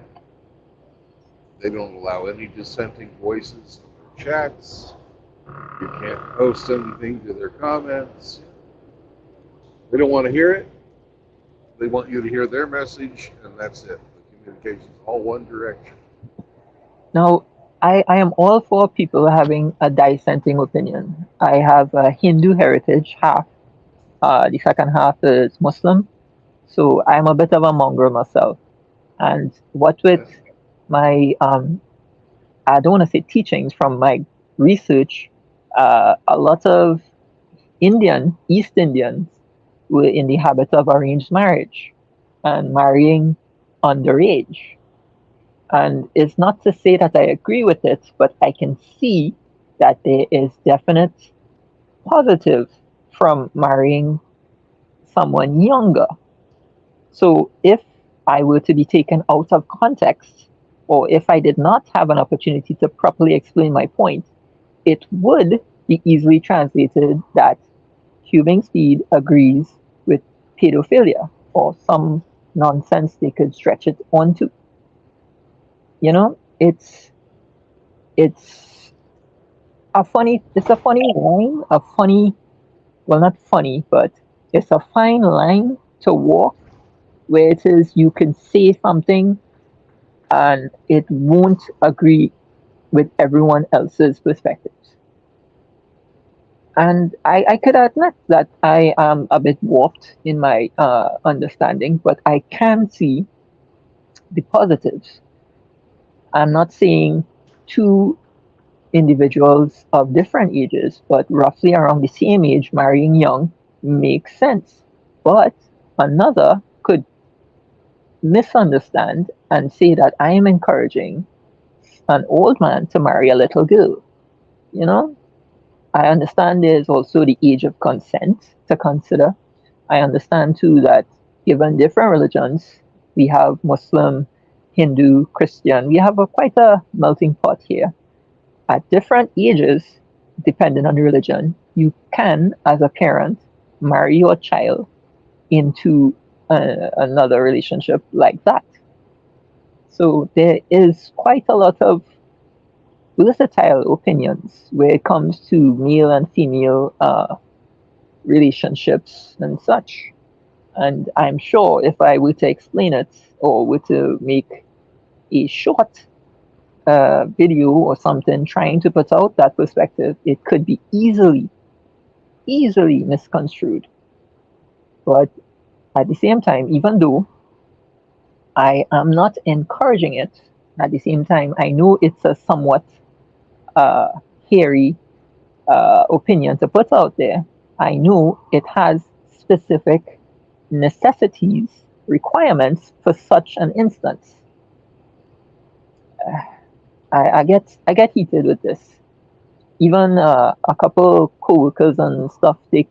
they don't allow any dissenting voices in their chats. You can't post anything to their comments. They don't want to hear it. They want you to hear their message, and that's it. The communication's all one direction. Now, I am all for people having a dissenting opinion. I have a Hindu heritage, half. The second half is Muslim. So I'm a bit of a mongrel myself. And what with Yes. my, I don't want to say teachings, from my research, a lot of East Indians were in the habit of arranged marriage and marrying underage. And it's not to say that I agree with it, but I can see that there is definite positive from marrying someone younger. So if I were to be taken out of context, or if I did not have an opportunity to properly explain my point, it would be easily translated that Cuban Speed agrees with pedophilia, or some nonsense they could stretch it onto. It's it's a funny line, a funny, well, not funny, but it's a fine line to walk, where it is you can say something and it won't agree with everyone else's perspectives. And I could admit that I am a bit warped in my understanding, but I can see the positives. I'm not saying two individuals of different ages, but roughly around the same age, marrying young makes sense. But another could misunderstand and say that I am encouraging an old man to marry a little girl. You know, I understand there's also the age of consent to consider. I understand too that given different religions, we have Muslim, Hindu, Christian, we have quite a melting pot here. At different ages, depending on the religion, you can, as a parent, marry your child into another relationship like that. So there is quite a lot of versatile opinions where it comes to male and female relationships and such. And I'm sure if I were to explain it, or were to make a short video or something trying to put out that perspective, it could be easily misconstrued. But at the same time, even though I am not encouraging it, at the same time, I know it's a somewhat uh, hairy opinion to put out there. I know it has specific necessities, requirements for such an instance. I get heated with this. Even a couple co-workers and stuff, they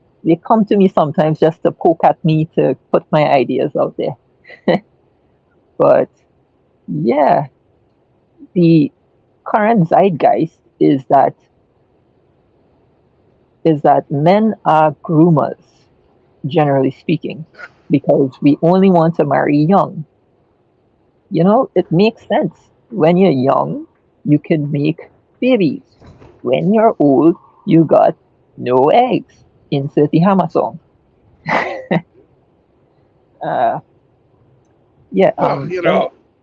come to me sometimes just to poke at me to put my ideas out there. But yeah, the current zeitgeist is that men are groomers, generally speaking, because we only want to marry young. It makes sense. When you're young, you can make babies. When you're old, you got no eggs. Insert the hammer song. Uh, yeah. Well, Then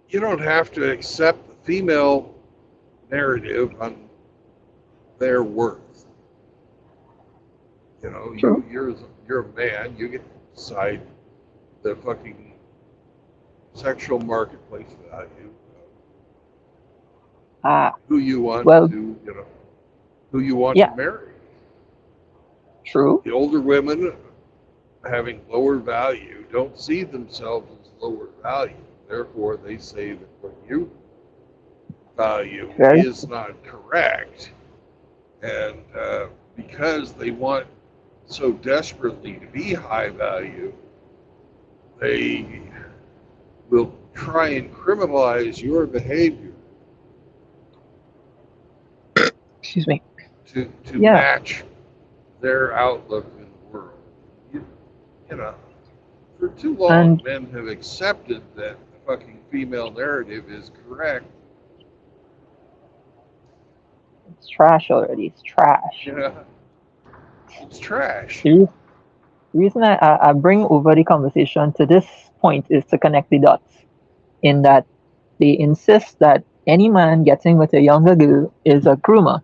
you don't have to accept the female narrative on their worth. true. You're a man. You get to decide the fucking sexual marketplace value, Ah, who you want well, to, who you want to yeah, marry. true. The older women having lower value don't see themselves as lower value. Therefore, they say that what you value Very is not correct. And because they want so desperately to be high value, they will try and criminalize your behavior Excuse me. to Yeah, match their outlook in the world. You, you know, for too long, and men have accepted that the fucking female narrative is correct. it's trash already. It's trash. You know, it's trash. The reason I bring over the conversation to this point is to connect the dots. In that they insist that any man getting with a younger girl is a groomer.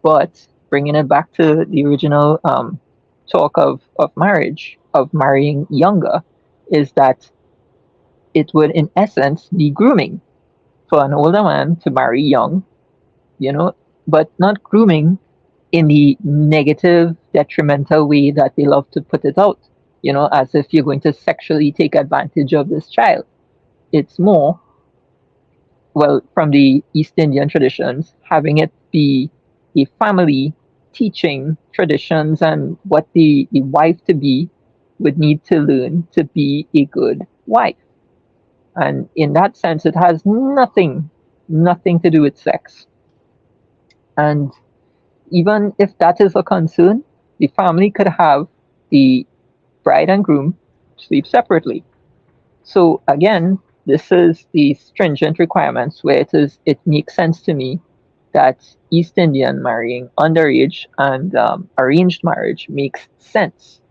But bringing it back to the original talk of marriage, of marrying younger, is that it would, in essence, be grooming for an older man to marry young, you know, but not grooming in the negative, detrimental way that they love to put it out, as if you're going to sexually take advantage of this child. It's more, well, from the East Indian traditions, having it be a family teaching traditions and what the wife to be would need to learn to be a good wife. And in that sense, it has nothing to do with sex. And even if that is a concern, the family could have the bride and groom sleep separately. So again, this is the stringent requirements where it makes sense to me that East Indian marrying underage and arranged marriage makes sense.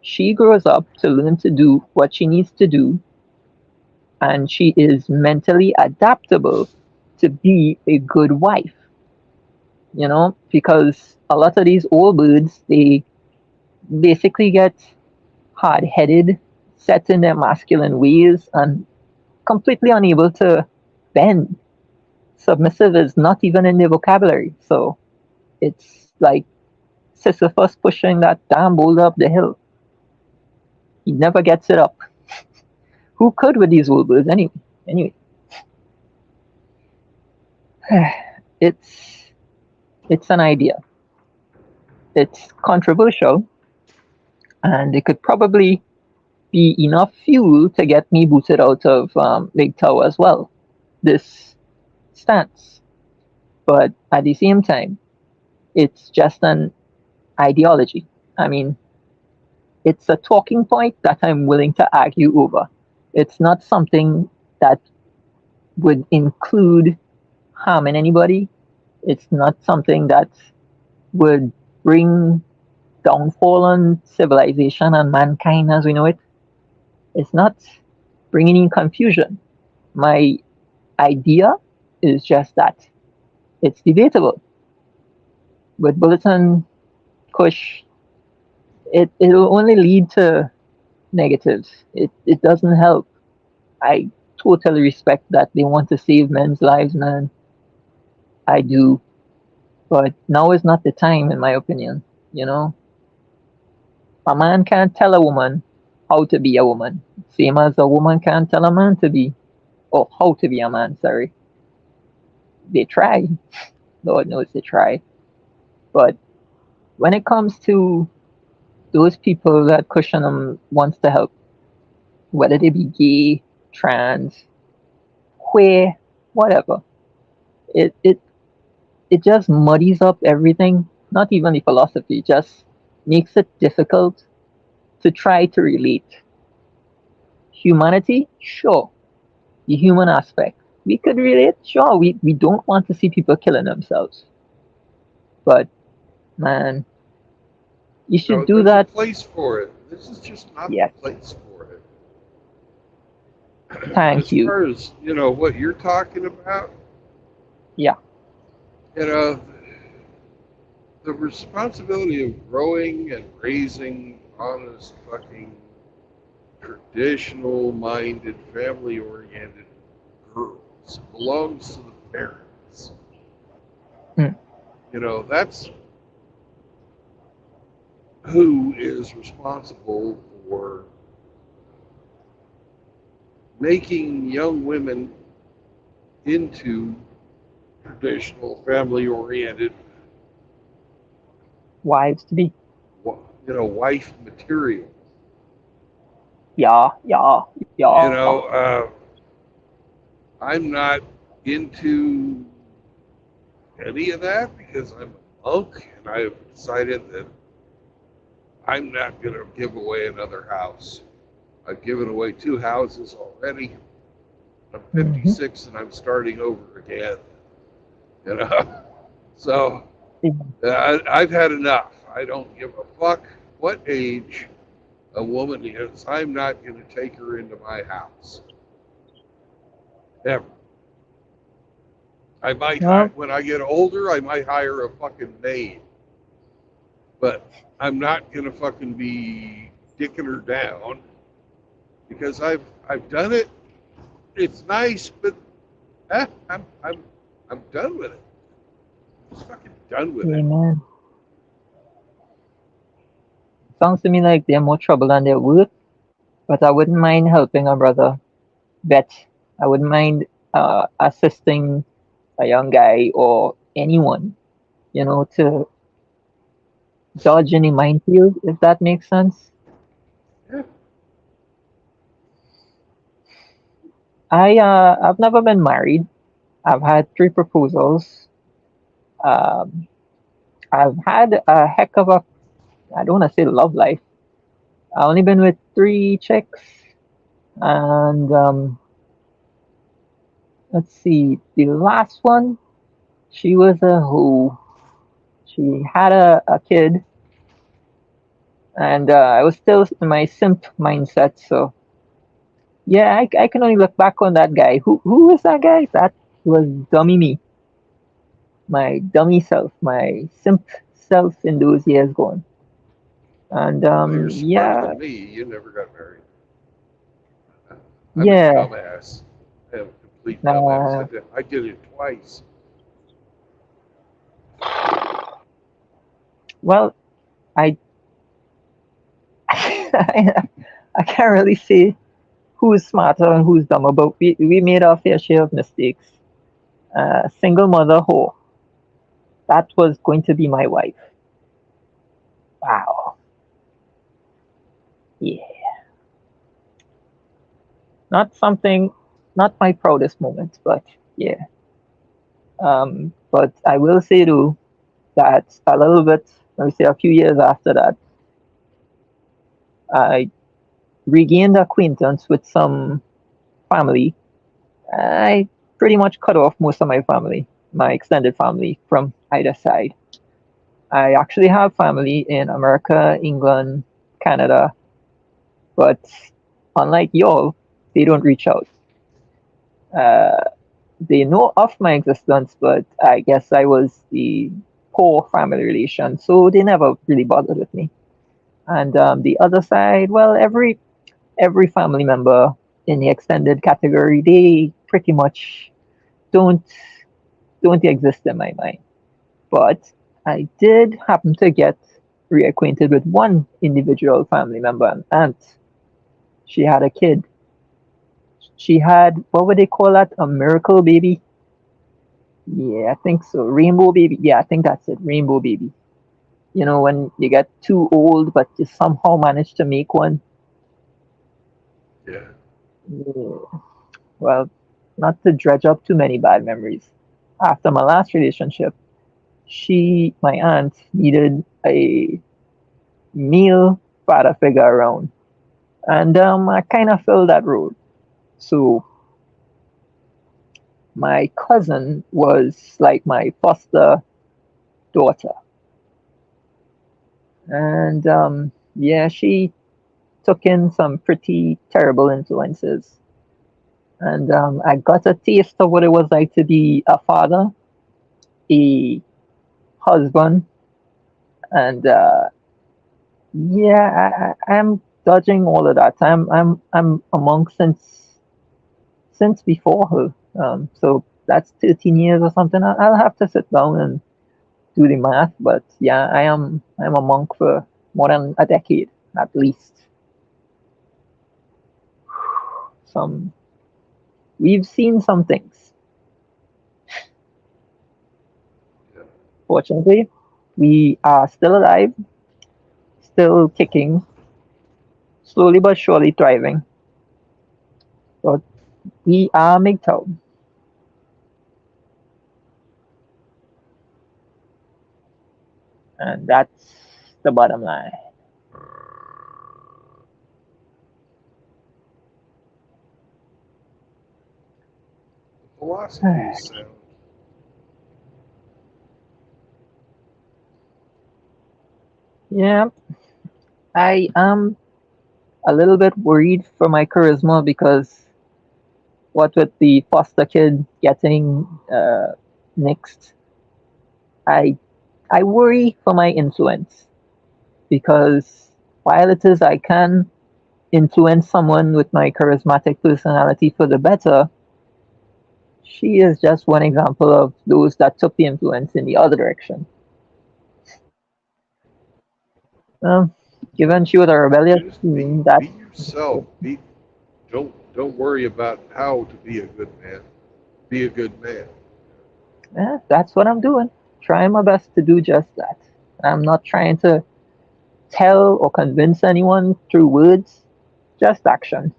She grows up to learn to do what she needs to do, and she is mentally adaptable to be a good wife. Because a lot of these old birds, they basically get hard headed, set in their masculine ways, and completely unable to bend. Submissive is not even in their vocabulary. So it's like Sisyphus pushing that damn boulder up the hill. He never gets it up. Who could with these wolves anyway? Anyway, it's it's an idea. It's controversial, and it could probably be enough fuel to get me booted out of MGTOW as well. This stance, but at the same time, it's just an ideology. I mean, it's a talking point that I'm willing to argue over. It's not something that would include harming anybody. It's not something that would bring downfall on civilization and mankind as we know it. It's not bringing in confusion. My idea is just that it's debatable. With Bulletin Kush, it'll only lead to negatives. It doesn't help. I totally respect that they want to save men's lives, man. I do. But now is not the time, in my opinion. You know, a man can't tell a woman how to be a woman. Same as a woman can't tell a man to be, or how to be a man, sorry. They try. Lord knows they try. But when it comes to those people that Cushionum wants to help, whether they be gay, trans, queer, whatever, it, it, it just muddies up everything. Not even the philosophy, just makes it difficult to try to relate. Humanity, sure. the human aspect. We could relate, sure. We don't want to see people killing themselves, but man, you should do There's a that. place for it. This is just not the Yes, place for it. thank As you. far as what you're talking about, Yeah, you know, the responsibility of growing and raising honest, fucking, traditional minded, family oriented girls belongs to the parents. mm, That's who is responsible for making young women into traditional family oriented, wives to be. wife material. Yeah, yeah, You yeah. know, I'm not into any of that because I'm a monk and I've decided that I'm not going to give away another house. I've given away 2 houses already. I'm Hmm. 56 and I'm starting over again. You know, so I've had enough. I don't give a fuck what age a woman is. I'm not going to take her into my house ever. I might Well, when I get older, I might hire a fucking maid, but I'm not going to fucking be dicking her down because I've done it. It's nice, but I'm done with it. I'm just fucking done with it. amen. Sounds to me like they're more trouble than they're worth, but I wouldn't mind helping a brother vet. I wouldn't mind assisting a young guy or anyone, to dodge any minefield, if that makes sense. Yeah. I've never been married. I've had 3 proposals. Um, I've had a heck of a, I don't want to say love life. I've only been with 3 chicks, and let's see, the last one, she was a who. She had a kid, and I was still in my simp mindset. So yeah, I can only look back on that guy. Who was that guy? That was dummy me, my dummy self, my simp self in those years gone. And Well, you're smarter yeah, than me. You never got married. I'm a yeah. dumbass. I am a complete dumbass. Uh, I did it twice. well, I I can't really say who's smarter and who's dumber, but we made our fair share of mistakes. Single mother whore. That was going to be my wife. Wow. Yeah. Not something, not my proudest moment, but yeah. But I will say though that a little bit, let me say a few years after that, I regained acquaintance with some family. I pretty much cut off most of my family, my extended family from either side. I actually have family in America, England, Canada, but unlike y'all, they don't reach out. Uh, they know of my existence, but I guess I was the poor family relation, so they never really bothered with me. And the other side, well, every family member in the extended category, they pretty much don't don't exist in my mind. But I did happen to get reacquainted with one individual family member, an aunt. She had a kid. She had, what would they call that? A miracle baby? Yeah, I think so. Rainbow baby. Yeah, I think that's it. Rainbow baby. When you get too old, but you somehow manage to make one. Yeah. Yeah. Well, not to dredge up too many bad memories. After my last relationship, my aunt, needed a male father figure around. And I kind of filled that role. So my cousin was like my foster daughter. And yeah, she took in some pretty terrible influences. And I got a taste of what it was like to be a father, a husband, and yeah, I'm dodging all of that. I'm a monk since before her. So that's 13 years or something. I'll have to sit down and do the math, but yeah, I'm a monk for more than a decade at least. Some we've seen some things. Yeah. Fortunately, we are still alive, still kicking, slowly but surely thriving. But we are MGTOW, and that's the bottom line. The philosophy is sound. Yeah, I am a little bit worried for my charisma because what with the foster kid getting next, I I worry for my influence because while it is I can influence someone with my charismatic personality for the better, she is just one example of those that took the influence in the other direction. Um, Given she was a rebellious You just teen, that be yourself. Don't worry about how to be a good man. Be a good man. that's what I'm doing. Trying my best to do just that. I'm not trying to tell or convince anyone through words, just action.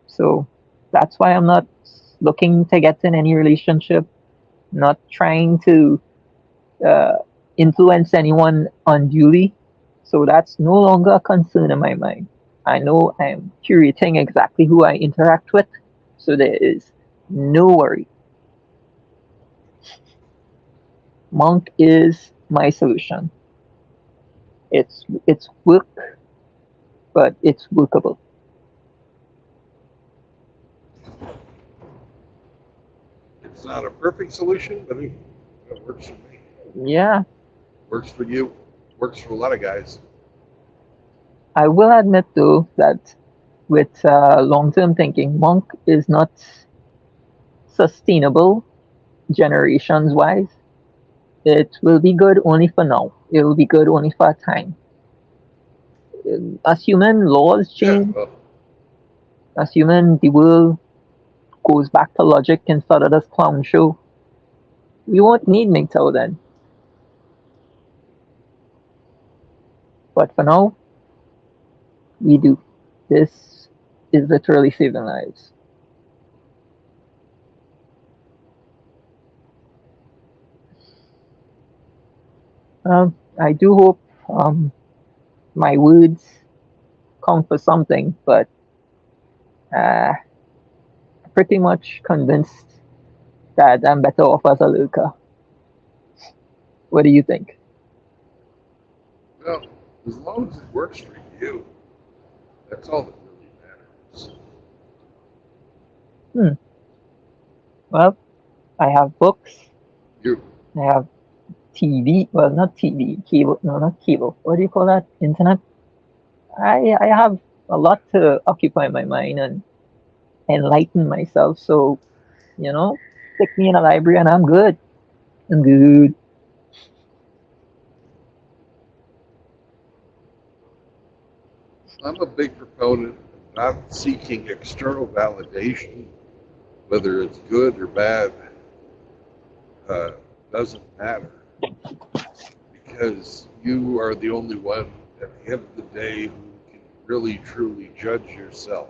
So that's why I'm not looking to get in any relationship, not trying to uh, influence anyone unduly. So that's no longer a concern in my mind. I know I'm curating exactly who I interact with, so there is no worry. Monk is my solution. It's work, but it's workable. It's not a perfect solution, but it works for me. Yeah, Works for you. Works for a lot of guys. I will admit though that with long-term thinking, Monk is not sustainable generations wise. It will be good only for now. It will be good only for a time. As human laws Yeah. change, Well, as human the world goes back to logic instead of this clown show, we won't need MGTOW then. But for now, we do. This is literally saving lives. I do hope my words count for something, but uh, pretty much convinced that I'm better off as a lurker. What do you think? well, as long as it works for you, that's all that really matters. Hmm. Well, I have books. You. I have TV. Well, not TV. Cable. No, not cable. What do you call that? Internet. I have a lot to occupy my mind and enlighten myself. So stick me in a library and I'm good. I'm good. I'm a big proponent of not seeking external validation, whether it's good or bad, uh, doesn't matter because you are the only one at the end of the day who can really truly judge yourself.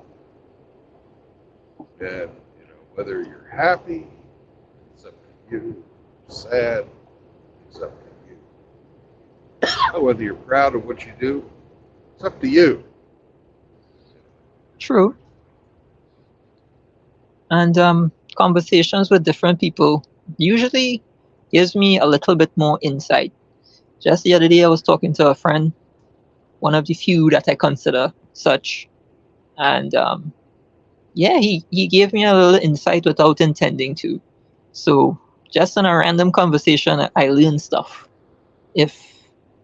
And whether you're happy, it's up to you. Sad, it's up to you. Whether you're proud of what you do, it's up to you. True. And conversations with different people usually gives me a little bit more insight. Just the other day, I was talking to a friend, one of the few that I consider such, and yeah, he gave me a little insight without intending to. So just in a random conversation, I learn stuff, if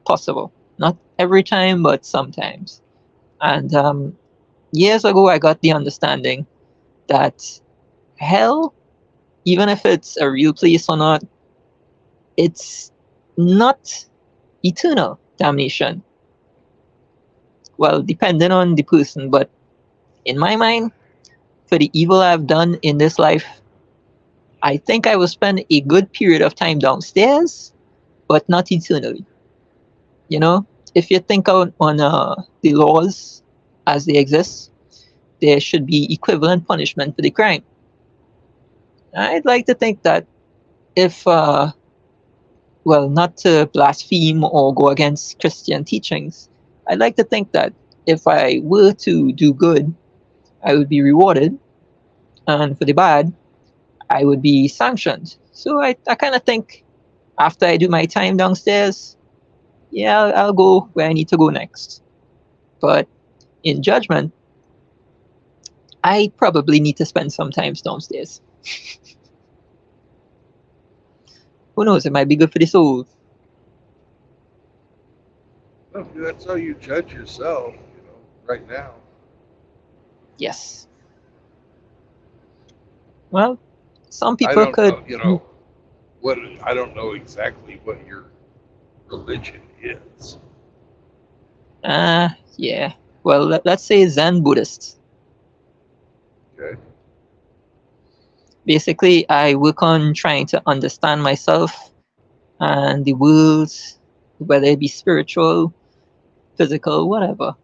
possible. Not every time, but sometimes. And years ago, I got the understanding that hell, even if it's a real place or not, it's not eternal damnation. Well, depending on the person, but in my mind, for the evil I've done in this life, I think I will spend a good period of time downstairs, but not eternally. You know, if you think on the laws as they exist, there should be equivalent punishment for the crime. I'd like to think that if, well, not to blaspheme or go against Christian teachings, I'd like to think that if I were to do good, I would be rewarded, and for the bad, I would be sanctioned. So I kind of think after I do my time downstairs, yeah, I'll go where I need to go next. But in judgment, I probably need to spend some time downstairs. Who knows? It might be good for the soul. Well, that's how you judge yourself, right now. Yes. Well, some I people don't could. know, I don't know exactly what your religion is. Yeah. Well, let's say Zen Buddhists. Okay. Basically, I work on trying to understand myself and the world, whether it be spiritual, physical, whatever.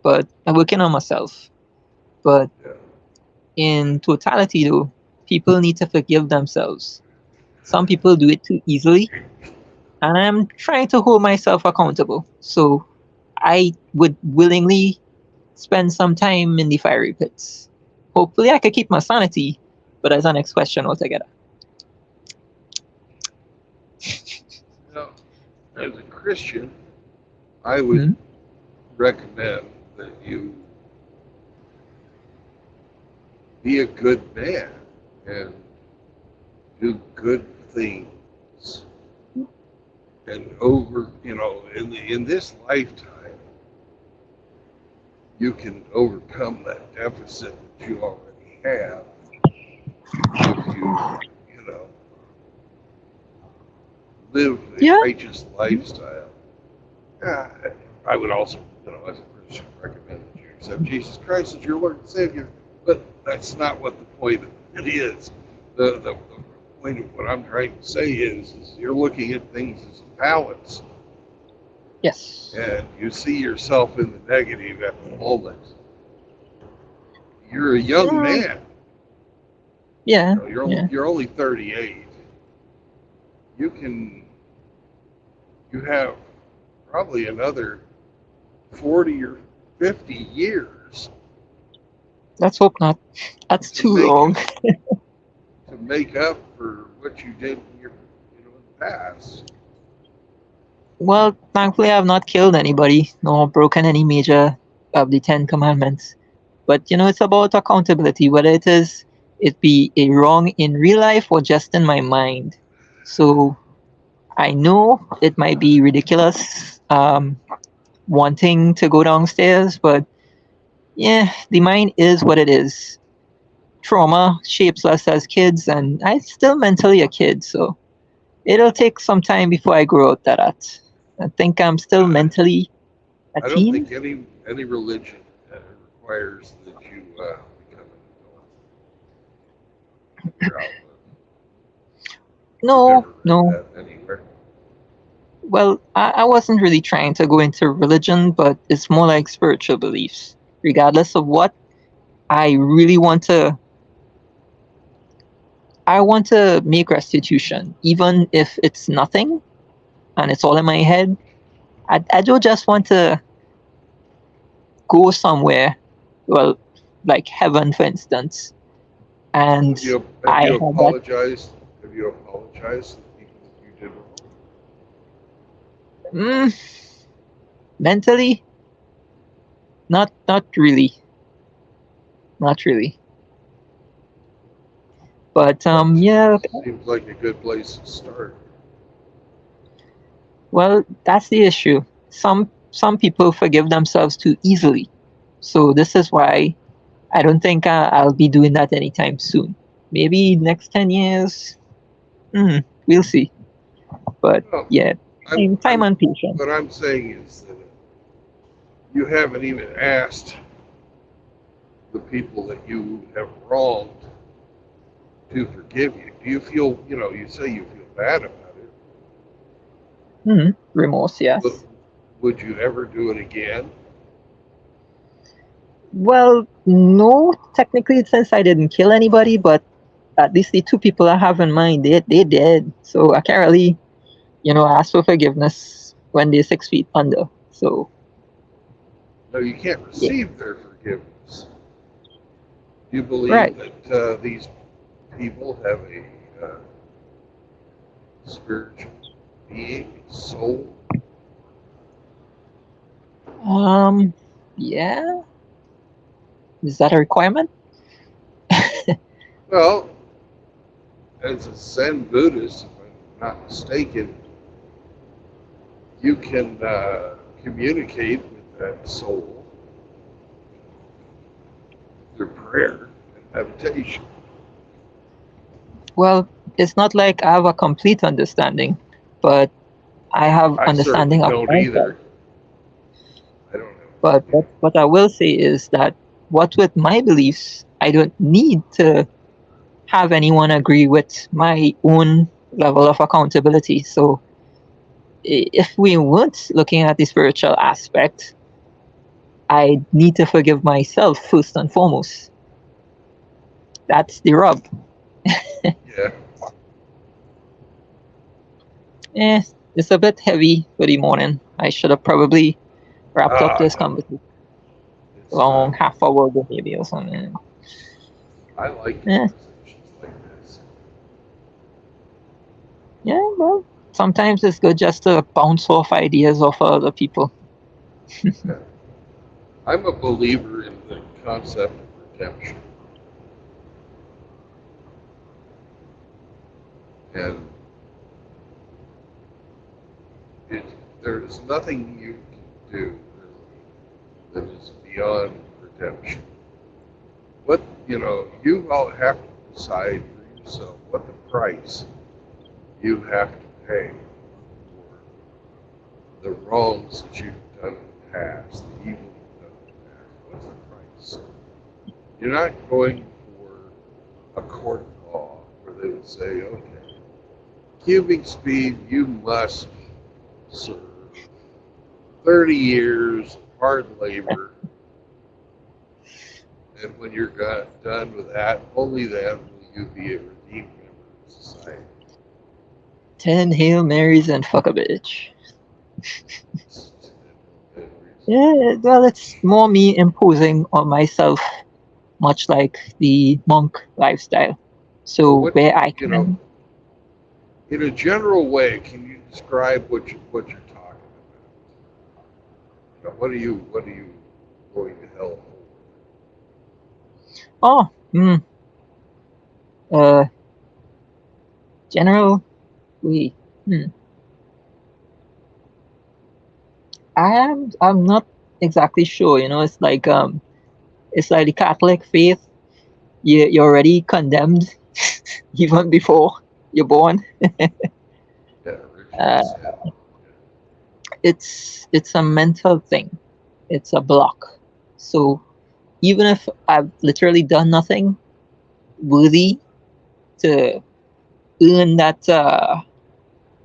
But I'm working on myself. But Yeah. in totality, though, people need to forgive themselves. Some people do it too easily, and I'm trying to hold myself accountable. So I would willingly spend some time in the fiery pits. Hopefully, I could keep my sanity, but that's the next question altogether. As a Christian, I would Mhm. recommend that you be a good man and do good things. And in this lifetime, you can overcome that deficit that you already have if you live a Yeah. righteous lifestyle. Yeah, I would also, as a Christian, recommend that you accept Jesus Christ as your Lord and Savior. But that's not what the point of it is. The point of what I'm trying to say is you're looking at things as a balance, Yes. and you see yourself in the negative at the moment. You're a young man. Yeah. You're only 38. You have probably another 40 or 50 years Let's hope not. That's to too make long. to make up for what you did in the past. Well, thankfully, I have not killed anybody nor broken any major of the 10 Commandments. But it's about accountability, whether it be a wrong in real life or just in my mind. So I know it might be ridiculous, wanting to go downstairs, but yeah, the mind is what it is. Trauma shapes us as kids, and I'm still mentally a kid, so it'll take some time before I grow out of that. I think I'm still mentally a I don't teen. think any religion requires that you become an adult. You're out. No, Never no. read that anywhere. Well, I wasn't really trying to go into religion, but it's more like spiritual beliefs. Regardless of what, I really I want to make restitution, even if it's nothing and it's all in my head. I don't just want to go somewhere, well, like heaven, for instance, And Have you I had that. apologized? Have you apologized to the people that you did wrong? Mentally, not really, not really. But yeah. Seems like a good place to start. Well, that's the issue. Some people forgive themselves too easily. So this is why I don't think I'll be doing that anytime soon. Maybe next 10 years. We'll see. But Well, yeah, time and patience. what I'm saying is that you haven't even asked the people that you have wronged to forgive you. Do you feel, you say you feel bad about it. Remorse, yes. But would you ever do it again? Well, no, technically, since I didn't kill anybody, but at least the two people I have in mind, they did. So I can't really, ask for forgiveness when they're 6 feet under. So No, you can't receive their forgiveness. You believe right. that these people have a spiritual being, soul? Yeah. Is that a requirement? Well, as a Zen Buddhist, if I'm not mistaken, you can communicate with that soul through prayer and meditation. Well, it's not like I have a complete understanding, but I have I understanding certainly of don't myself. either. I don't know. But what I will say is that what with my beliefs, I don't need to have anyone agree with my own level of accountability. So if we weren't looking at the spiritual aspect, I need to forgive myself first and foremost. That's the rub. Yeah. It's a bit heavy for the morning. I should have probably wrapped up this No, conversation it's long not. half hour ago maybe or something. I like Yeah. conversations like this. Yeah, well, sometimes it's good just to bounce off ideas of other people. Yeah. I'm a believer in the concept of redemption. And there is nothing you can do really that is beyond redemption. What you all have to decide for yourself what the price you have to pay for the wrongs that you've done in the past, the evil you've done in the past. What's the price? You're not going for a court of law where they would say, okay, Cubic Speed, you must serve 30 years of hard labor, and when you're done with that, only then will you be a redeemed member of society. 10 Hail Marys and fuck a bitch. Yeah, well, it's more me imposing on myself, much like the monk lifestyle. So where I can, in a general way, can you describe what you're talking about? What are you going to hell for? general, I'm not exactly sure. It's like the Catholic faith. You're already condemned even before you're born. It's a mental thing. It's a block. So even if I've literally done nothing worthy to earn that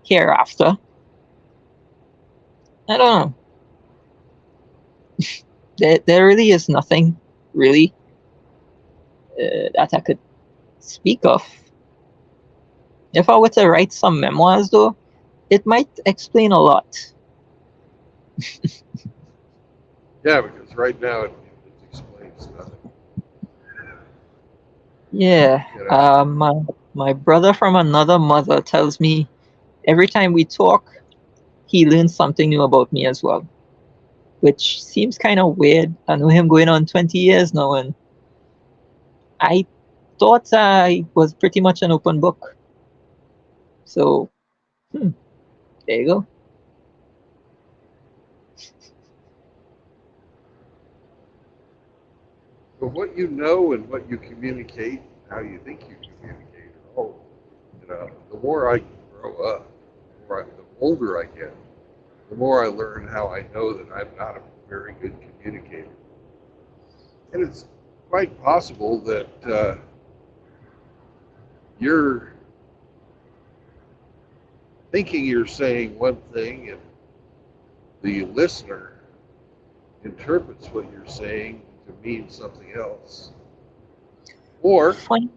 hereafter, I don't know. There really is nothing really that I could speak of. If I were to write some memoirs, though, it might explain a lot. Yeah, because right now it explains nothing. Yeah. You know, My brother from another mother tells me every time we talk, he learns something new about me as well, which seems kind of weird. I know him going on 20 years now, and I thought I was pretty much an open book. So, there you go. but what you know and what you communicate, how you think you communicate, are all, you know, the more I grow up, the older I get, the more I learn how I know that I'm not a very good communicator. And it's quite possible that you're thinking you're saying one thing and the listener interprets what you're saying to mean something else. Or Funny.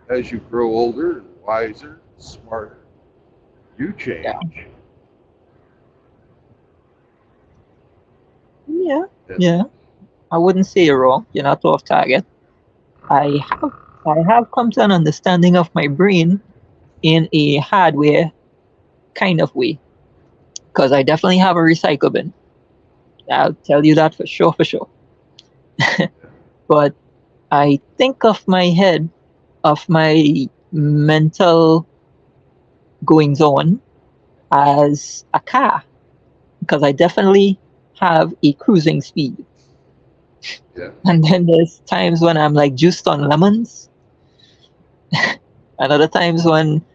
as you grow older and wiser, smarter, you Yeah. change. Yeah. And Yeah. I wouldn't say you're wrong. You're not off target. I have I have come to an understanding of my brain in a hardware kind of way, because I definitely have a recycle bin. I'll tell you that for sure, for sure. But I think of my head, of my mental goings on, as a car, because I definitely have a cruising speed. yeah, And then there's times when I'm like juiced on lemons, and other times when,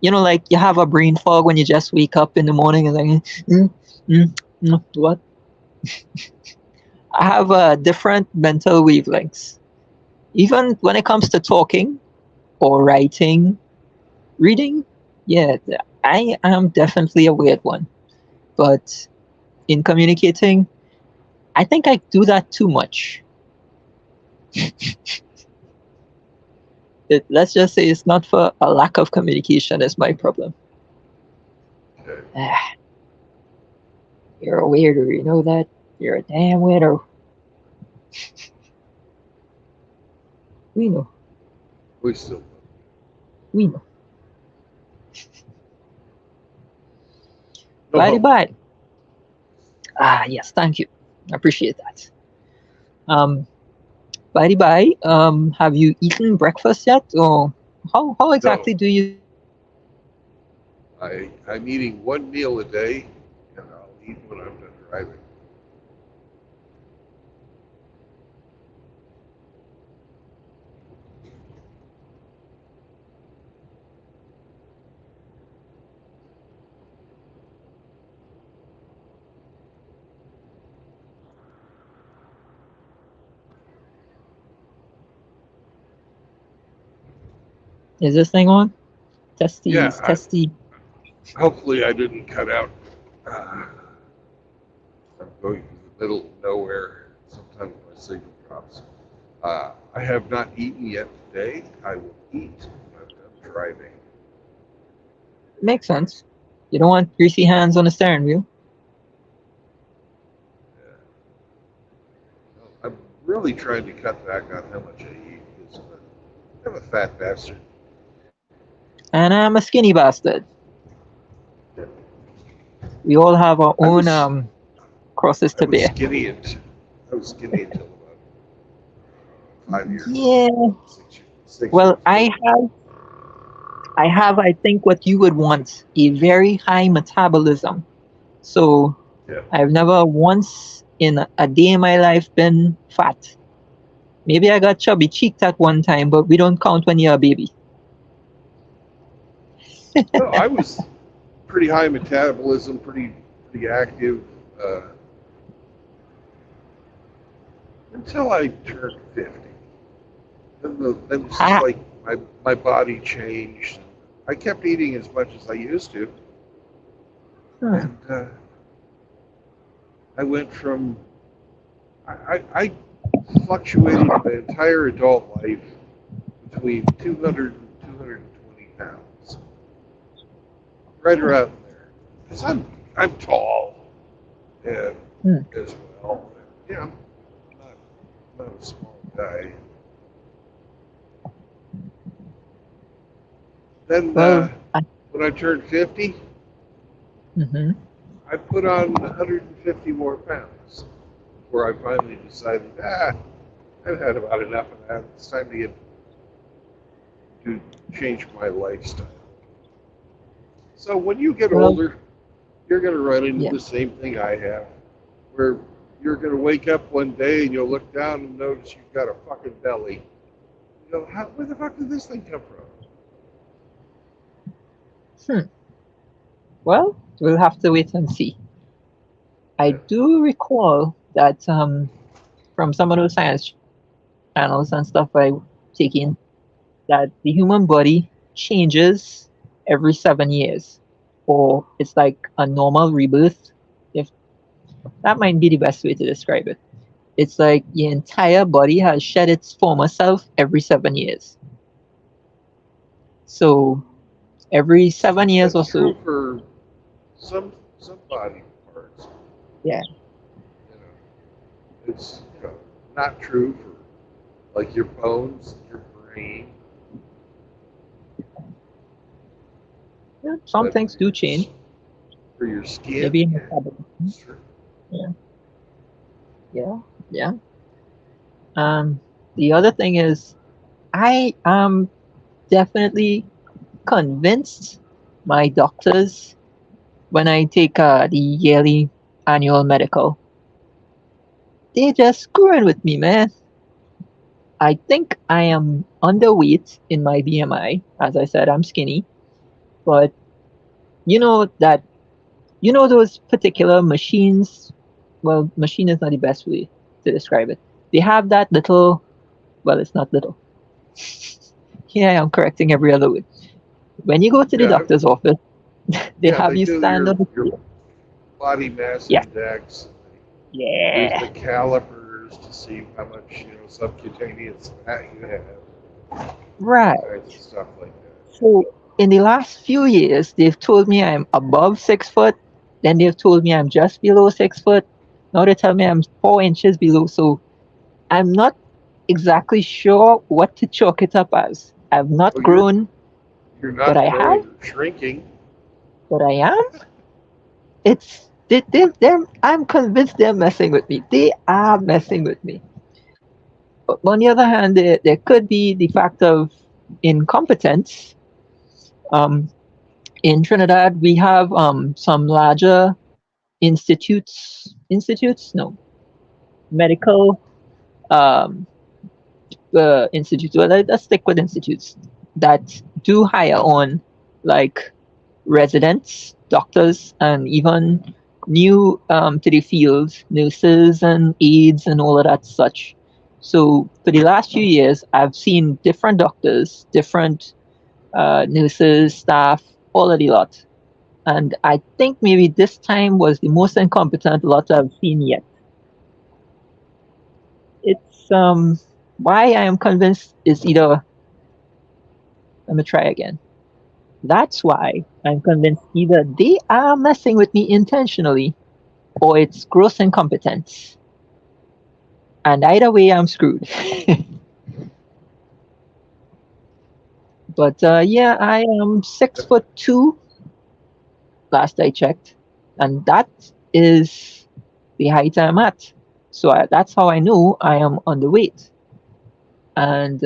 like you have a brain fog when you just wake up in the morning and like, what? I have different mental wavelengths. Even when it comes to talking or writing, reading, yeah, I am definitely a weird one. But in communicating, I think I do that too much. Let's just say it's not for a lack of communication is my problem. okay. Ah, you're a weirdo, you know that? You're a damn weirdo. We know, We still we know. no Bye hope. bye. Ah, yes, thank you. I appreciate that. Um, bye. Have you eaten breakfast yet, or how No, exactly do you? I'm eating one meal a day, and I'll eat when I'm done driving. Is this thing on? Yeah, Testes, testy. hopefully I didn't cut out. Uh, I'm going through the middle of nowhere. Sometimes my signal drops. I have not eaten yet today. I will eat when I'm done driving. Makes sense. You don't want greasy hands on the steering wheel. Yeah. Well, I'm really trying to cut back on how much I eat because I'm a fat bastard. And I'm a skinny bastard. Yeah. We all have our I own was crosses I to was bear. skinny I was skinny until about 5 years ago. Yeah. 6 years Well, ago. I think what you would want, a very high metabolism. So Yeah. I've never once in a day in my life been fat. Maybe I got chubby cheeked at one time, but we don't count when you're a baby. No, I was pretty high metabolism, pretty active until I turned 50. Then it's just Ha! like my body changed. I kept eating as much as I used to, Hmm. and I went from I fluctuated my entire adult life between 200 and 220 pounds, right around there. Because I'm tall, and Hmm. as well, you know, not a small guy. Then Well, when I turned 50, hmm I put on 150 more pounds before I finally decided, I've had about enough of that. It's time to change my lifestyle. So when you get well, older, you're going to run into yeah. the same thing I have, where you're going to wake up one day and you'll look down and notice you've got a fucking belly. You go, where the fuck did this thing come from? Hmm. Well, we'll have to wait and see. I Yeah. do recall that from some of those science channels and stuff I take in, that the human body changes every 7 years, or it's like a normal rebirth. If that might be the best way to describe it. It's like your entire body has shed its former self every 7 years. So every 7 years That's or true so, for some body parts. yeah. You know, it's not true for like your bones, your brain, Yeah, some but things do change. for your skin, Maybe yeah, metabolism. it's true. Yeah, yeah, yeah. The other thing is, I am definitely convinced my doctors when I take the yearly annual medical, they just screwing with me, man. I think I am underweight in my BMI. As I said, I'm skinny, but you know that those particular machines. Well, machine is not the best way to describe it. They have that little. Well, it's not little. Here I am correcting every other word. When you go to the Yeah, doctor's office, they yeah, have they you do stand on the your scale. body mass Yeah, index. They use yeah, the calipers to see how much subcutaneous fat you have, all right. kinds of stuff like that. So in the last few years, they've told me I'm above 6 foot. Then they've told me I'm just below 6 foot. Now they tell me I'm 4 inches below. So I'm not exactly sure what to chalk it up as. I've not Well, grown, you're but not I have, growing or shrinking. but I am. It's them. I'm convinced they're messing with me. They are messing with me. But on the other hand, there could be the fact of incompetence. Um, in Trinidad, we have some larger institutes, no, medical um, institutes. Well, let's stick with institutes that do hire on like residents, doctors, and even new to the field nurses and aides and all of that such. So for the last few years, I've seen different doctors, different nurses, staff, all of the lot. And I think maybe this time was the most incompetent lot I've seen yet. It's why I am convinced is either, let me try again. That's why I'm convinced either they are messing with me intentionally or it's gross incompetence. And either way, I'm screwed. But yeah, I am 6'2" last I checked, and that is the height I'm at. So that's how I know I am underweight. And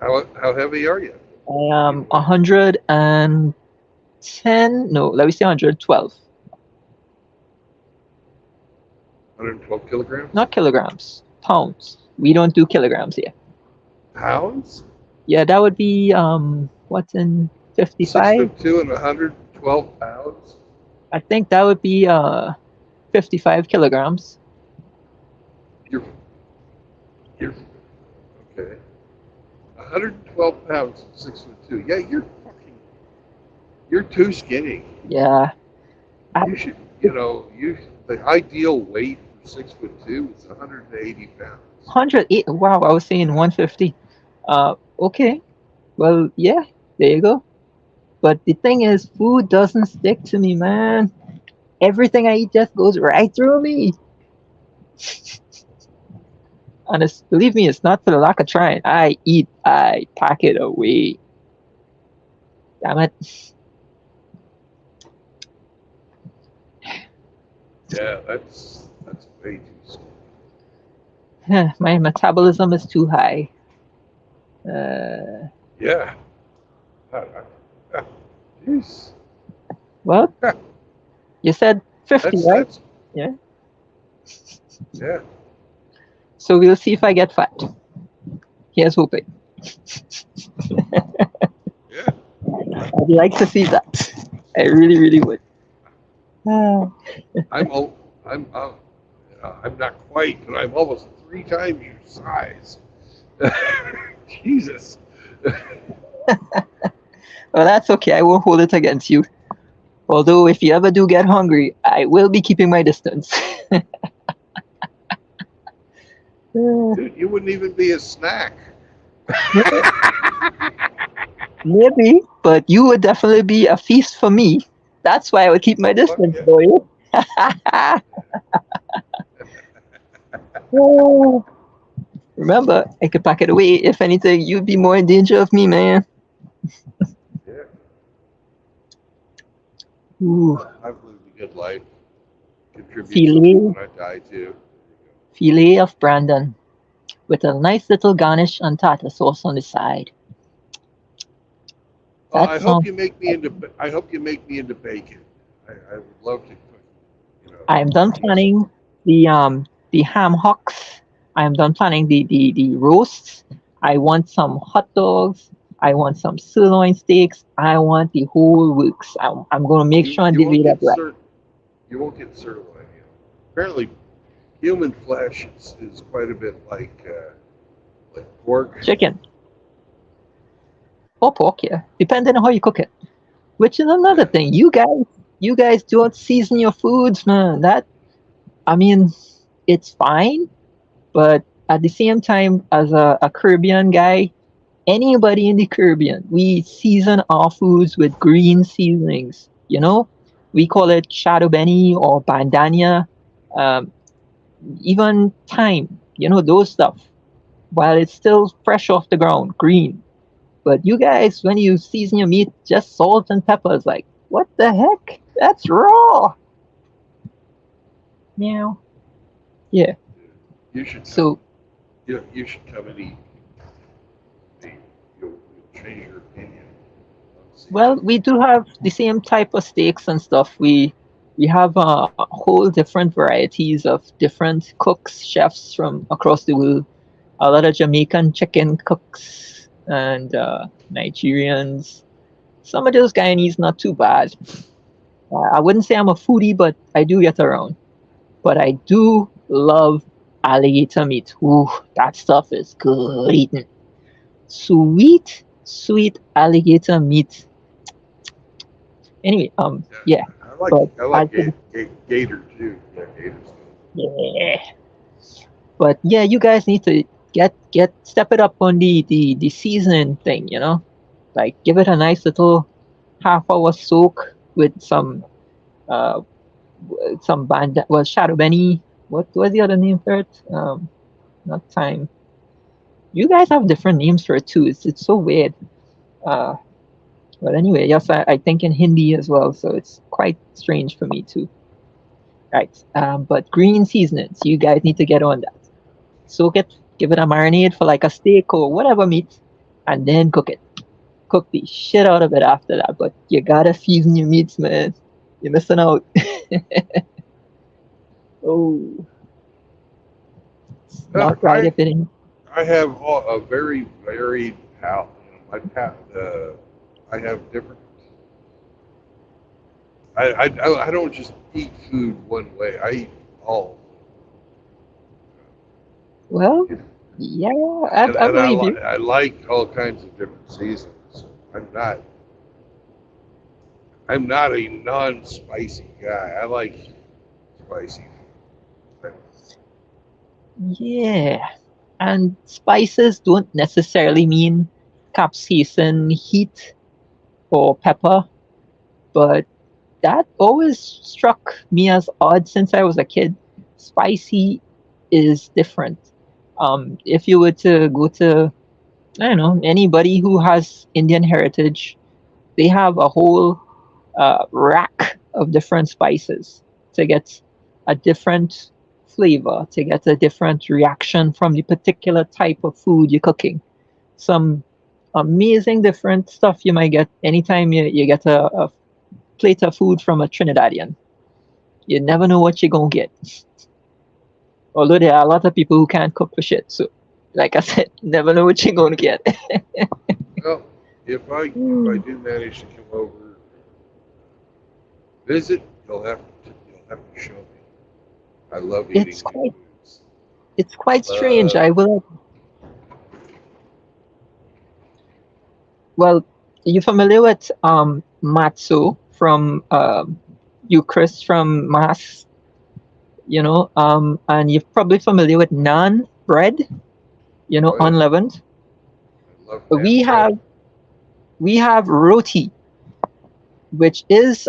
How heavy are you? I You am know, 110. No, let me say 112. 112 kilograms? Not kilograms, pounds. We don't do kilograms here. Pounds? Yeah, that would be what's in Six 55? foot two and 112 pounds? I think that would be 55 kilograms. You're you're okay. 112 pounds and 6 foot two. Yeah, you're too skinny. Yeah. I, You should the ideal weight for 6'2" is 180 pounds. 108. Wow, I was saying 150. Okay. Well, yeah, there you go. But the thing is, food doesn't stick to me, man. Everything I eat just goes right through me. And believe me, it's not for the lack of trying. I eat, I pack it away. Damn it. Yeah, that's way too slow. My metabolism is too high. Yeah. Jeez. Well, you said 50, right? That's Yeah. yeah. So we'll see if I get fat. Here's hoping. Yeah. I'd like to see that. I really, really would. Ah, I'm al- I'm not quite, but I'm almost 3 times your size. Jesus. well, that's okay. I won't hold it against you. Although, if you ever do get hungry, I will be keeping my distance. Dude, you wouldn't even be a snack. Maybe, but you would definitely be a feast for me. That's why I would keep my Fuck distance, yeah. boy. Oh, remember, I could pack it away. If anything, you'd be more in danger of me, man. Yeah. Ooh, I've lived a good life. Contribute filet, something when I die too. filet of Brandon with a nice little garnish and tartar sauce on the side. Oh, That I hope sounds. you make me into. I hope you make me into bacon. I would love to cook. You know, I am done eat some. planning the ham hocks. I am done planning the roasts. I want some hot dogs. I want some sirloin steaks. I want the whole works. I'm going to make sure and You won't divvy it up get right. You won't get sirloin. You know. Apparently, human flesh is quite a bit like pork. Chicken or pork, yeah, depending on how you cook it. Which is another Yeah. thing. You guys don't season your foods, man. That I mean, it's fine, but at the same time, as a Caribbean guy, anybody in the Caribbean, we season our foods with green seasonings. You know, we call it shadow benny or bandania, um, even thyme. You know those stuff. While it's still fresh off the ground, green. But you guys, when you season your meat, just salt and peppers. Like, what the heck? That's raw. Meow. Yeah. You should come. So, You should come and eat. You'll change your opinion. well, we do have the same type of steaks and stuff. We have a whole different varieties of different cooks, chefs from across the world. A lot of Jamaican chicken cooks and Nigerians. Some of those Guyanese not too bad. I wouldn't say I'm a foodie, but I do get around. But I do love alligator meat. Ooh, that stuff is good eating. Sweet, sweet alligator meat. Anyway, yeah. But I like as for the, gator too. Yeah, gators. yeah. But yeah, you guys need to get step it up on the seasoning thing. You know, like give it a nice little half-hour soak with uh some band. Well, shadow benny. What was the other name for it? Not thyme. You guys have different names for it too. It's so weird. Uh, but anyway, yes, I think in Hindi as well, so it's quite strange for me too. Right. But green seasonings, you guys need to get on that. Soak it, give it a marinade for like a steak or whatever meat, and then cook it. Cook the shit out of it after that. But you gotta season your meats, man. You're missing out. Oh, it's not right I if it ain't. I have a very varied palate. My palate. I have different. I don't just eat food one way. I eat all. Well, You know, yeah, I and believe you. I like all kinds of different seasons. I'm not I'm not a non-spicy guy. I like spicy food. Yeah. And spices don't necessarily mean capsaicin, heat, or pepper, but that always struck me as odd since I was a kid. Spicy is different. If you were to go to, I don't know, anybody who has Indian heritage, they have a whole rack of different spices to get a different flavor, to get a different reaction from the particular type of food you're cooking. Some amazing different stuff you might get anytime you get a plate of food from a Trinidadian. You never know what you're going to get. Although there are a lot of people who can't cook for shit. So, like I said, never know what you're going to get. Well, if I do manage to come over visit, you'll have to show me. I love eating It's new quite foods. it's quite strange. I will. Well, you familiar with matzo from Eucharist from Mass? You know, and you're probably familiar with naan bread. You know, Oh yeah, unleavened. I love We naan bread. have we have roti, which is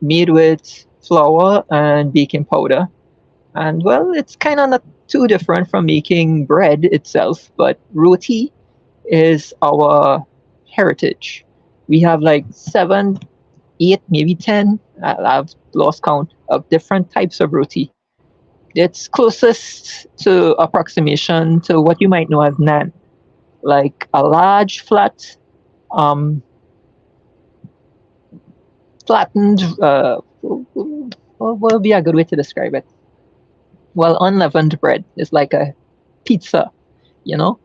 made with flour and baking powder. And well, it's kind of not too different from making bread itself, but roti is our heritage. We have like 7, 8, maybe 10, I've lost count, of different types of roti. It's closest to approximation to what you might know as naan, like a large, flat, um, flattened, what would be a good way to describe it? Well, unleavened bread is like a pizza, you know,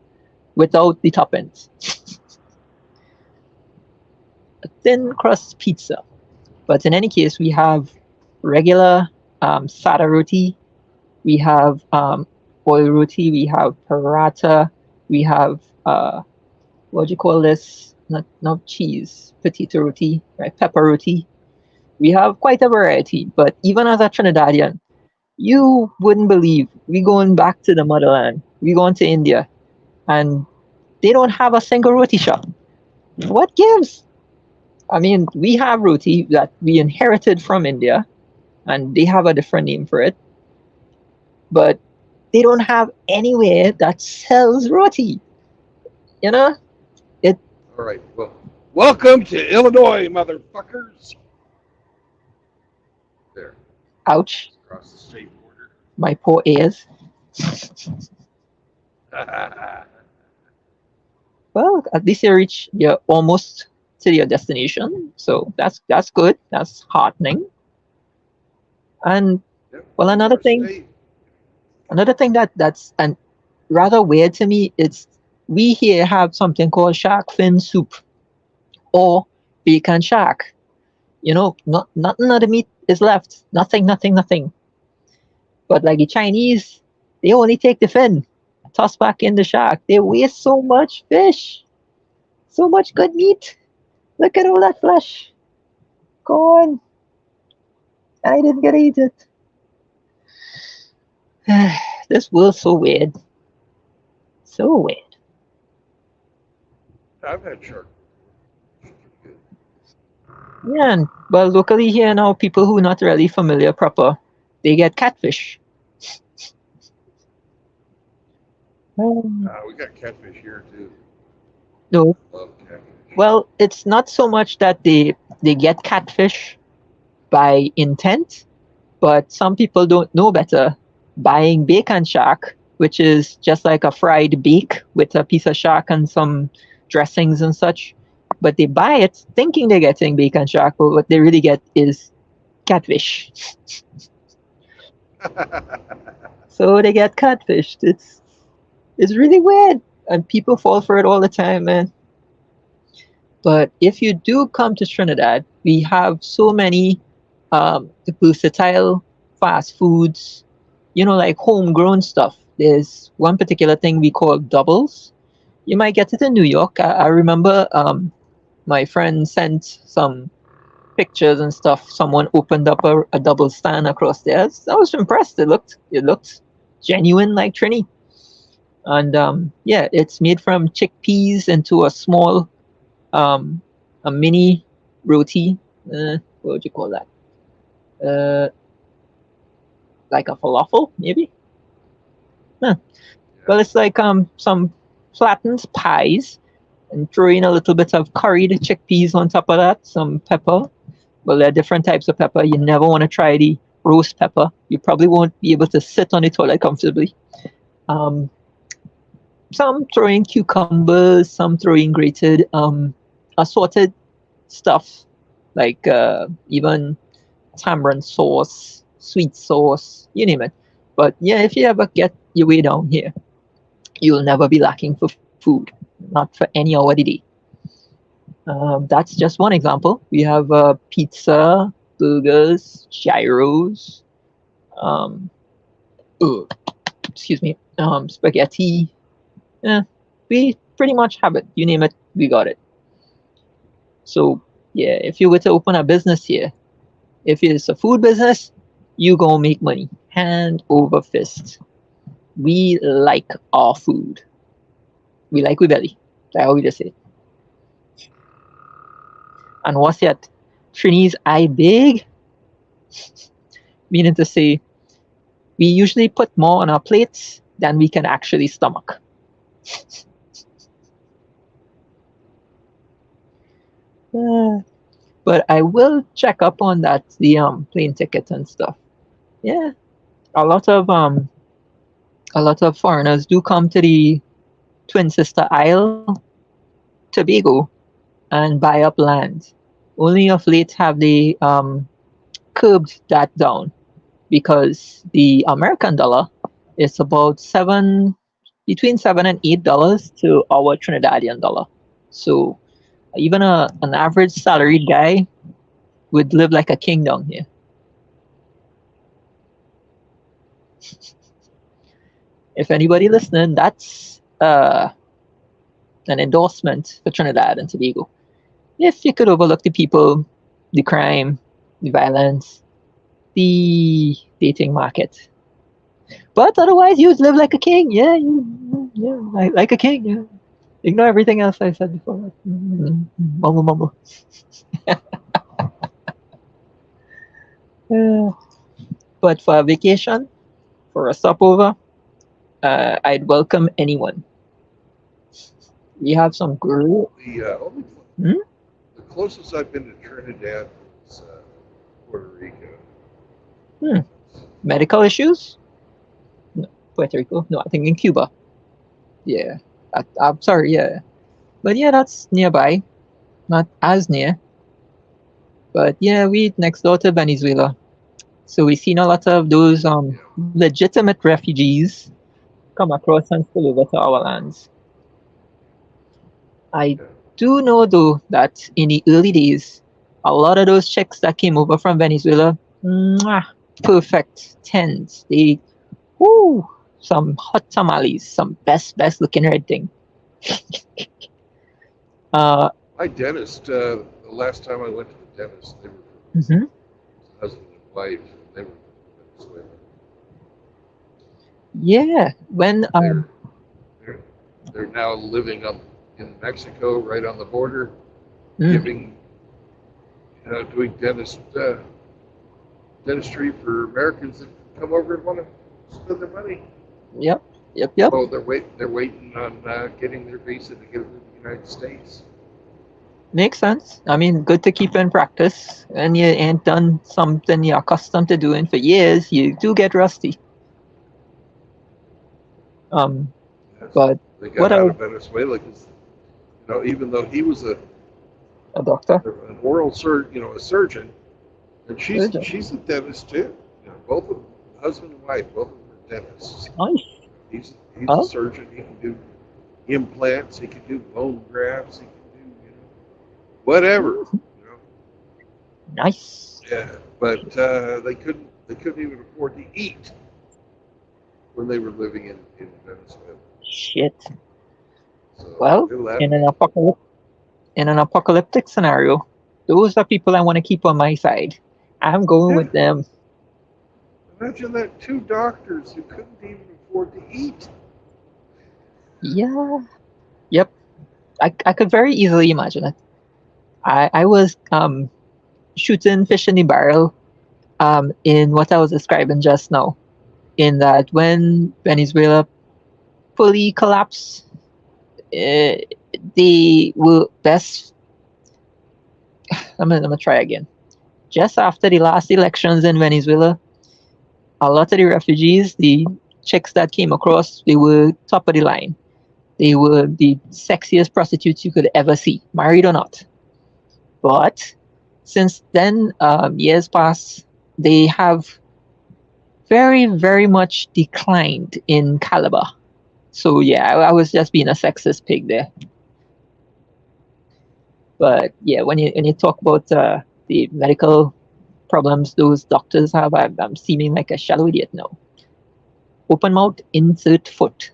without the toppings. A thin crust pizza. But in any case, we have regular sada roti, we have oil roti, we have paratha, we have what do you call this? Not cheese, potato roti, right? Pepper roti. We have quite a variety. But even as a Trinidadian, you wouldn't believe we going back to the motherland. We going to India, and they don't have a single roti shop. What gives? I mean, we have roti that we inherited from India, and they have a different name for it, but they don't have anywhere that sells roti. You know, it. All right, well, welcome to Illinois, motherfuckers. There, Ouch, across the state border. my poor ears. Well, at least you reach. You're almost to your destination, so that's good. That's heartening. And Yep, well, one more state. another thing that's and rather weird to me is we here have something called shark fin soup or bacon shark. You know, nothing of the meat is left. Nothing, nothing, nothing. But like the Chinese, they only take the fin, toss back in the shark. They waste so much fish, so much good meat. Look at all that flesh. Go on. I didn't get to eat it. This world's so weird. So weird. I've had shark. Good. Yeah, and well, locally here now, people who not really familiar proper, they get catfish. We got catfish here too. No, Love catfish. well, it's not so much that they get catfish by intent, but some people don't know better. Buying bacon shark, which is just like a fried bake with a piece of shark and some dressings and such, but they buy it thinking they're getting bacon shark, but what they really get is catfish. So they get catfished. It's really weird, and people fall for it all the time, man. But if you do come to Trinidad, we have so many versatile fast foods, you know, like homegrown stuff. There's one particular thing we call doubles. You might get it in New York. I remember my friend sent some pictures and stuff. Someone opened up a double stand across there. I was impressed. It looked genuine like Trini. And yeah, it's made from chickpeas into a small um, a mini roti. What would you call that? Uh, like a falafel, maybe. Huh. Well, it's like some flattened pies and throw in a little bit of curried chickpeas on top of that, some pepper. Well, there are different types of pepper. You never want to try the roast pepper. You probably won't be able to sit on the toilet comfortably. Some throw in cucumbers, some throw in grated assorted stuff like even tamarind sauce, sweet sauce, you name it. But yeah, if you ever get your way down here, you'll never be lacking for food, not for any hour of the day. That's just one example. We have pizza, burgers, gyros, um, uh, excuse me, spaghetti. Yeah, we pretty much have it. You name it, we got it. So yeah, if you were to open a business here, if it's a food business, you gonna make money hand over fist. We like our food. We like we belly. That's how we just say. And what's that? Trini's eye big, meaning to say we usually put more on our plates than we can actually stomach. But I will check up on that, the plane ticket and stuff. Yeah, a lot of foreigners do come to the Twin Sister Isle, Tobago, and buy up land. Only of late have they curbed that down because the American dollar is about between $7 and $8 to our Trinidadian dollar. So even an average salaried guy would live like a king down here. If anybody listening, that's an endorsement for Trinidad and Tobago. If you could overlook the people, the crime, the violence, the dating market, but otherwise you'd live like a king. Yeah, like a king. Yeah. Ignore everything else I said before. Mumble, mumble. But for a vacation, for a stopover, I'd welcome anyone. We have some great. The closest I've been to Trinidad was Puerto Rico. Medical issues? No, Puerto Rico? No, I think in Cuba. Yeah. I'm sorry, yeah. But yeah, that's nearby. Not as near. But yeah, we next door to Venezuela. So we've seen a lot of those legitimate refugees come across and spill over to our lands. I do know though that in the early days, a lot of those chicks that came over from Venezuela, perfect tens. They, some hot tamales, some best looking red thing. My dentist, the last time I went to the dentist, they were husband and wife. They were from Venezuela. Yeah, when they're now living up in Mexico, right on the border, doing dentistry for Americans that come over and want to spend their money. Yep. Oh, they're waiting on getting their visa to get into the United States. Makes sense. I mean, good to keep in practice. And you ain't done something you're accustomed to doing for years, you do get rusty. But they got out of Venezuela because, even though he was a doctor, an oral surgeon, a surgeon, and she's a dentist too. Both of them, husband and wife, both of them are dentists. Nice. He's a surgeon. He can do implants. He can do bone grafts. He can do whatever. Nice. Yeah, but they couldn't even afford to eat when they were living in Venezuela. Shit. So well, in an apocalyptic scenario, those are people I want to keep on my side. I'm going with them. Imagine that, 2 doctors who couldn't even afford to eat. Yeah. Yep. I could very easily imagine it. I was shooting fish in the barrel in what I was describing just now. In that when Venezuela fully collapsed they were best. I'm gonna try again. Just after the last elections in Venezuela, a lot of the refugees, the chicks that came across, they were top of the line. They were the sexiest prostitutes you could ever see, married or not. But since then, years pass, they have very, very much declined in caliber. So yeah, I was just being a sexist pig there. But yeah, when you talk about the medical problems those doctors have, I'm seeming like a shallow idiot now. Open mouth, insert foot.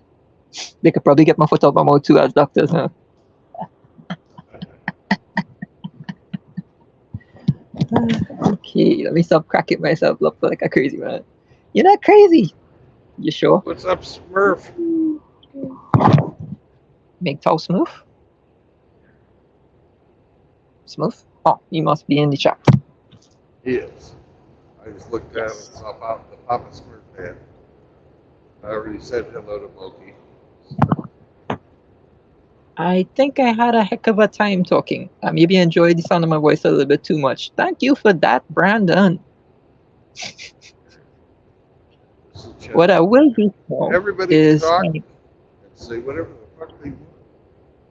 They could probably get my foot out my mouth too as doctors, huh? Okay, let me stop cracking myself up like a crazy man. You're not crazy. You sure? What's up, Smurf? MGTOW smooth? Smooth? Oh, you must be in the chat. He is. I just looked down and saw the Papa Smurf man. I already said hello to Moki. I think I had a heck of a time talking. Maybe I enjoyed the sound of my voice a little bit too much. Thank you for that, Brandon. What I will do now Everybody is, talk and say whatever the fuck they want.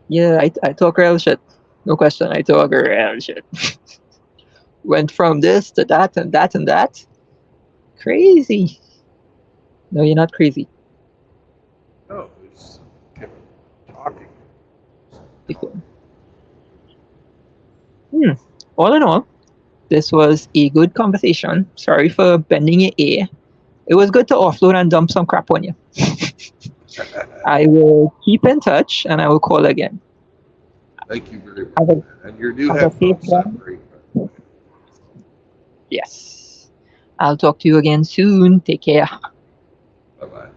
yeah, I talk real shit. No question, I talk real shit. Went from this to that and that and that. Crazy. No, you're not crazy. No, it's kept talking. All in all, this was a good conversation. Sorry for bending your ear. It was good to offload and dump some crap on you. I will keep in touch and I will call again. Thank you very Have much. a, And your new have a safe headphones sound one. great. By the way. Yes. I'll talk to you again soon. Take care. Bye-bye.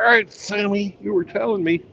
right, Sammy, you were telling me.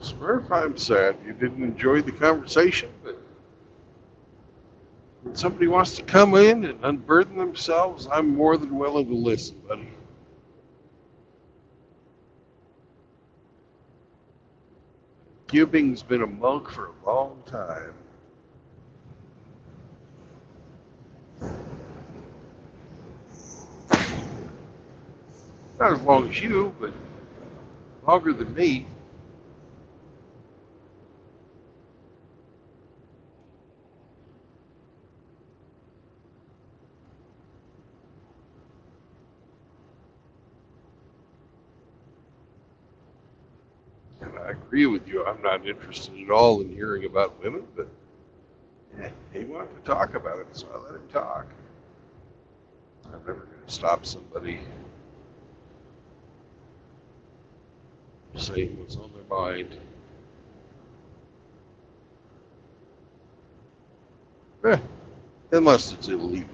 Smurf, I'm sad you didn't enjoy the conversation, but when somebody wants to come in and unburden themselves, I'm more than willing to listen, buddy. Cubing's been a monk for a long time. Not as long as you, but longer than me. And I agree with you. I'm not interested at all in hearing about women, but he wanted to talk about it, so I let him talk. I'm never going to stop somebody saying what's on their mind. Unless it's illegal.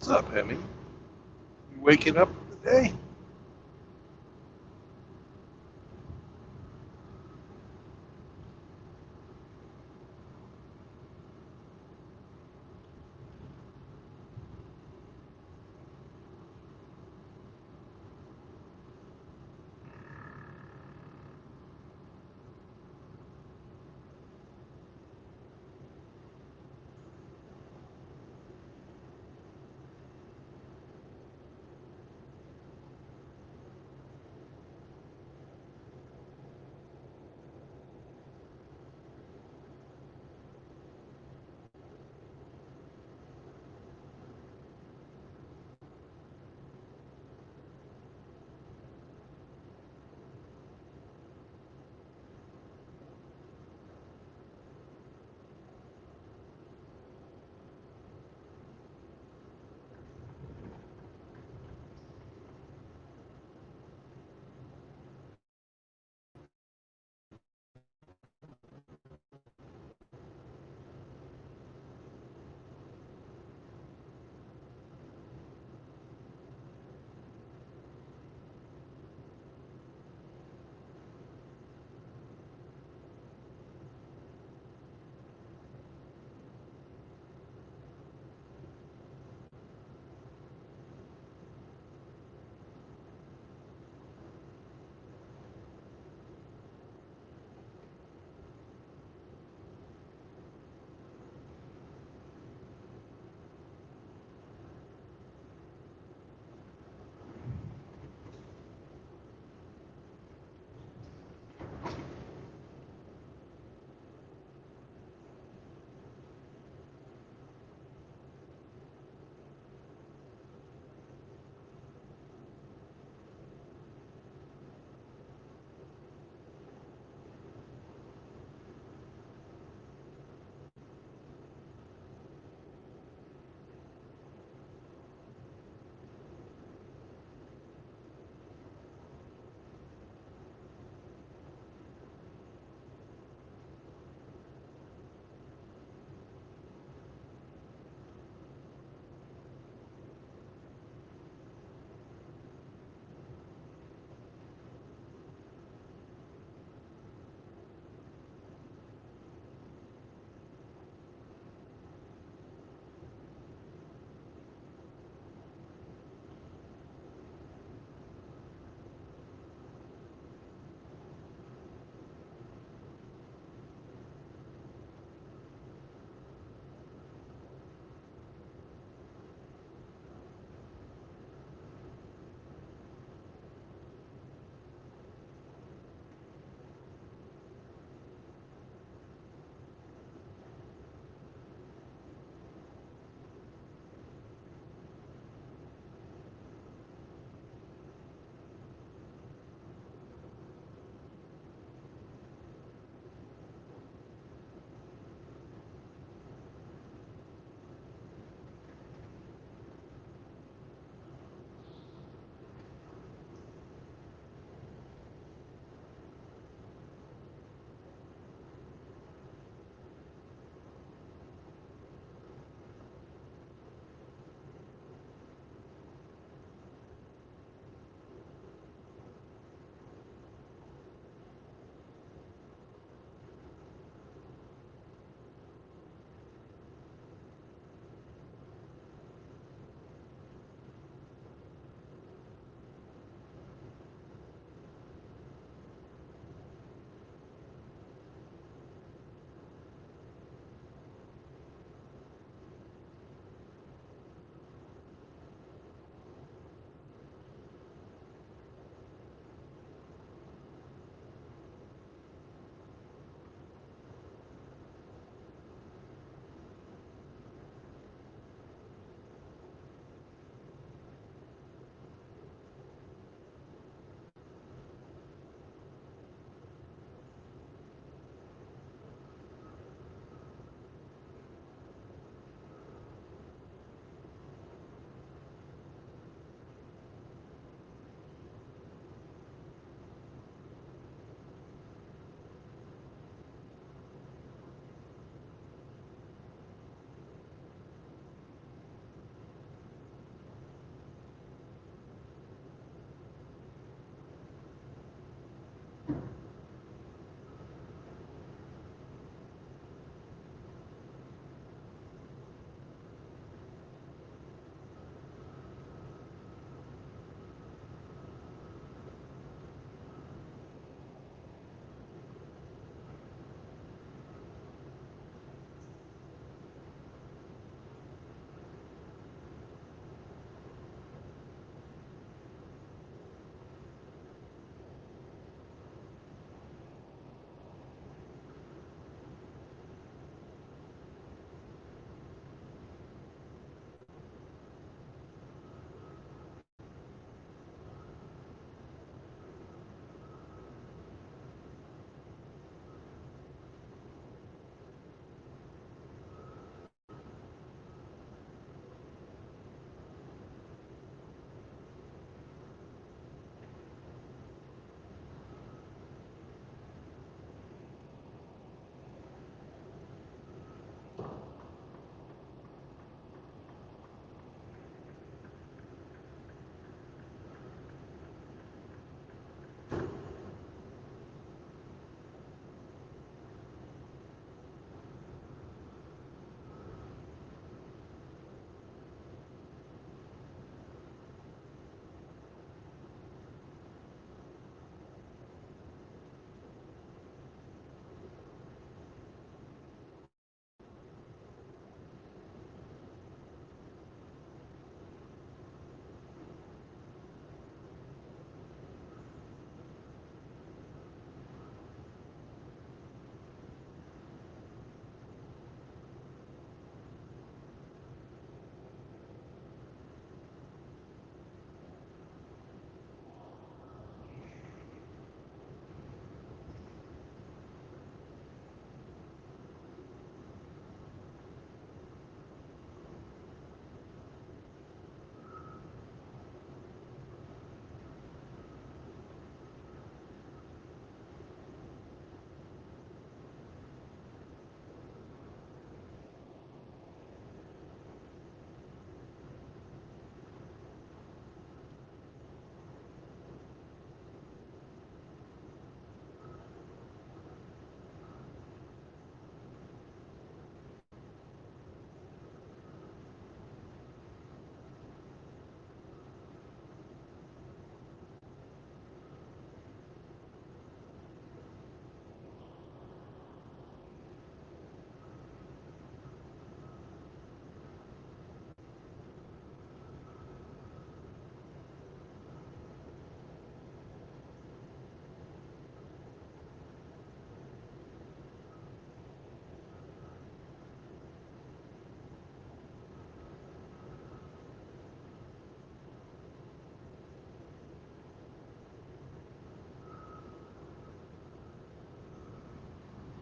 What's up, Henny? You waking up today?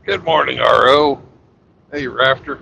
Good morning, RO. Hey, Rafter.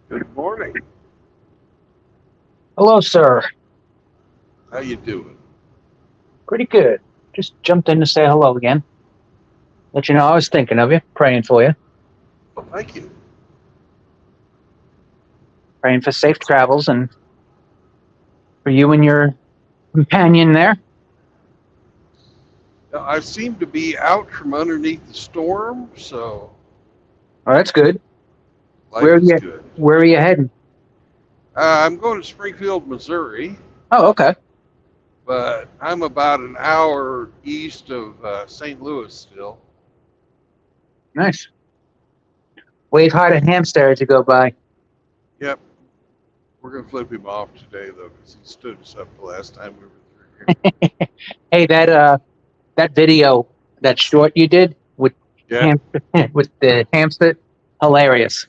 Good morning. Hello, sir. How you doing? Pretty good. Just jumped in to say hello again. Let you know I was thinking of you, praying for you, Well, thank you. praying for safe travels and for you and your companion there. Now, I seem to be out from underneath the storm, so Oh, that's good. life Where are is you? good. Where are you heading? I'm going to Springfield, Missouri, Oh, okay. but I'm about an hour east of St. Louis still. Nice. Wave hi to Hamster as you go by. Yep. We're going to flip him off today, though, because he stood us up the last time we were through here. Hey, that video, that short you did with Yeah. with the hamster, hilarious.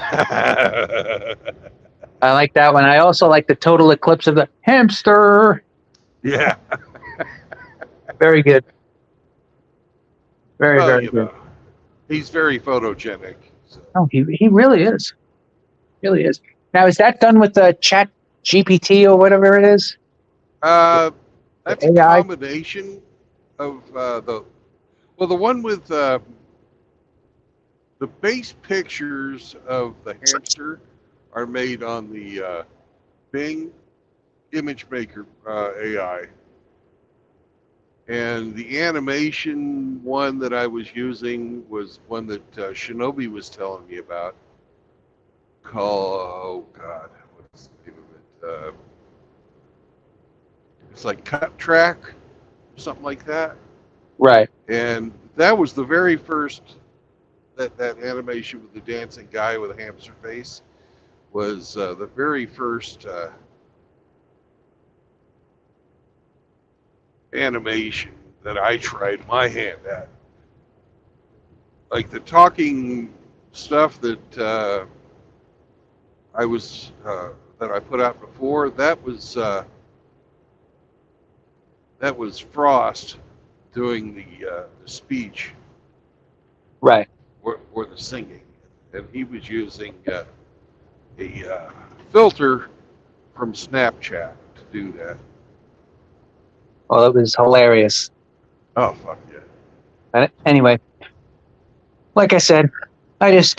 I like that one. I also like the total eclipse of the hamster. Yeah. Very good. Very, Well, very you good. know, he's very photogenic. So. Oh, he really is. Really is. Now, is that done with the Chat GPT or whatever it is? That's a AI? combination of the one with the base pictures of the hamster are made on the Bing image maker AI, and the animation one that I was using was one that Shinobi was telling me about. Called what's the name of it? It's like Cut Track, something like that. Right. And that was the very first that animation with the dancing guy with a hamster face was the very first animation that I tried my hand at. Like the talking stuff that I was that I put out before, that was Frost doing the speech Right. or the singing, and he was using a filter from Snapchat to do that. Well, it was hilarious. Oh fuck yeah! But anyway, like I said, I just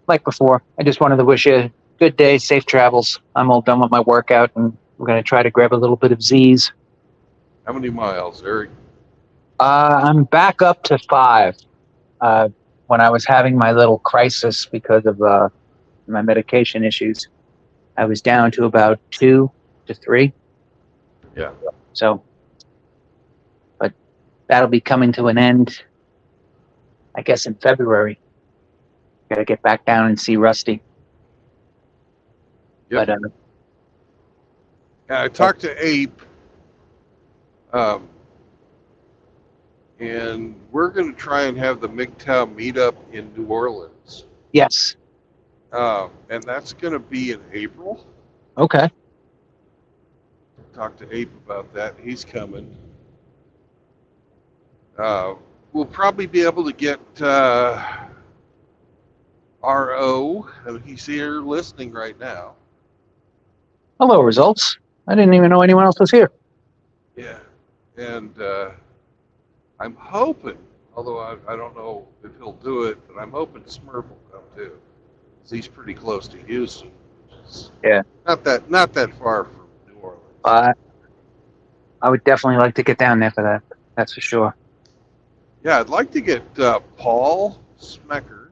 like before. I just wanted to wish you a good day, safe travels. I'm all done with my workout, and we're gonna try to grab a little bit of Z's. How many miles, Eric? I'm back up to 5. When I was having my little crisis because of my medication issues, I was down to about 2 to 3. Yeah. So, but that'll be coming to an end, I guess, in February. Got to get back down and see Rusty. Yep. But I talked to Ape, and we're going to try and have the MGTOW meetup in New Orleans, yes, and that's going to be in April. okay. Talked to Ape about that. He's coming. We'll probably be able to get RO, and he's here listening right now. Hello, results. I didn't even know anyone else was here. Yeah, and I'm hoping, although I don't know if he'll do it, but I'm hoping Smurf will come too. 'Cause he's pretty close to Houston. Yeah. Not that far from New Orleans. I would definitely like to get down there for that. That's for sure. Yeah, I'd like to get Paul Smecker,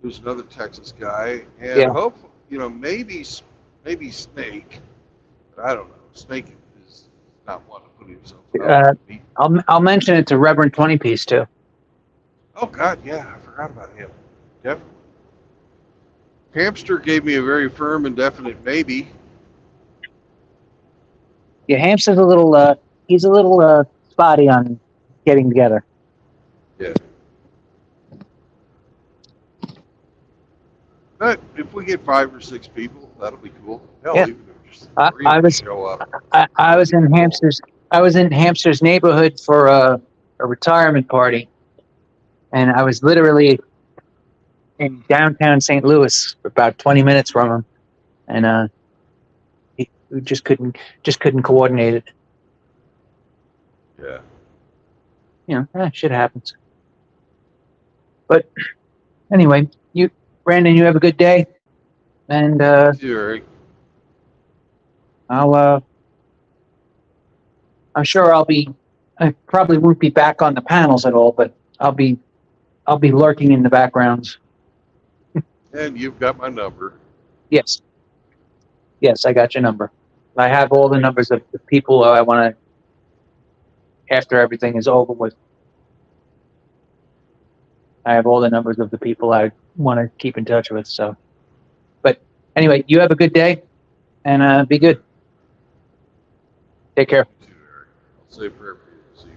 who's another Texas guy, and Yeah. hope maybe Snake, but I don't know. Snake is not one to put himself out. I'll mention it to Reverend 20 Piece too. Oh God, yeah, I forgot about him. Definitely. Hamster gave me a very firm and definite maybe. Yeah, Hamster's a little. He's a little spotty on getting together. Yeah. But if we get 5 or 6 people, that'll be cool. Hell, Yeah. even if just I 3 of us was- show up. I was in Hamster's. I was in Hamster's neighborhood for a retirement party, and I was literally in downtown St. Louis, about 20 minutes from him, and we just couldn't coordinate it. Yeah. Shit happens. But anyway, Brandon, you have a good day, and Eric. I'm sure I probably won't be back on the panels at all, but I'll be lurking in the backgrounds. And you've got my number. Yes, I got your number. I have all the numbers of the people I want to. After everything is over with, I have all the numbers of the people I want to keep in touch with. So, but anyway, you have a good day, and be good. Take care. You too, Eric. I'll say a prayer for you this evening.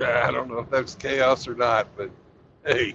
I don't know if that's chaos or not, but hey.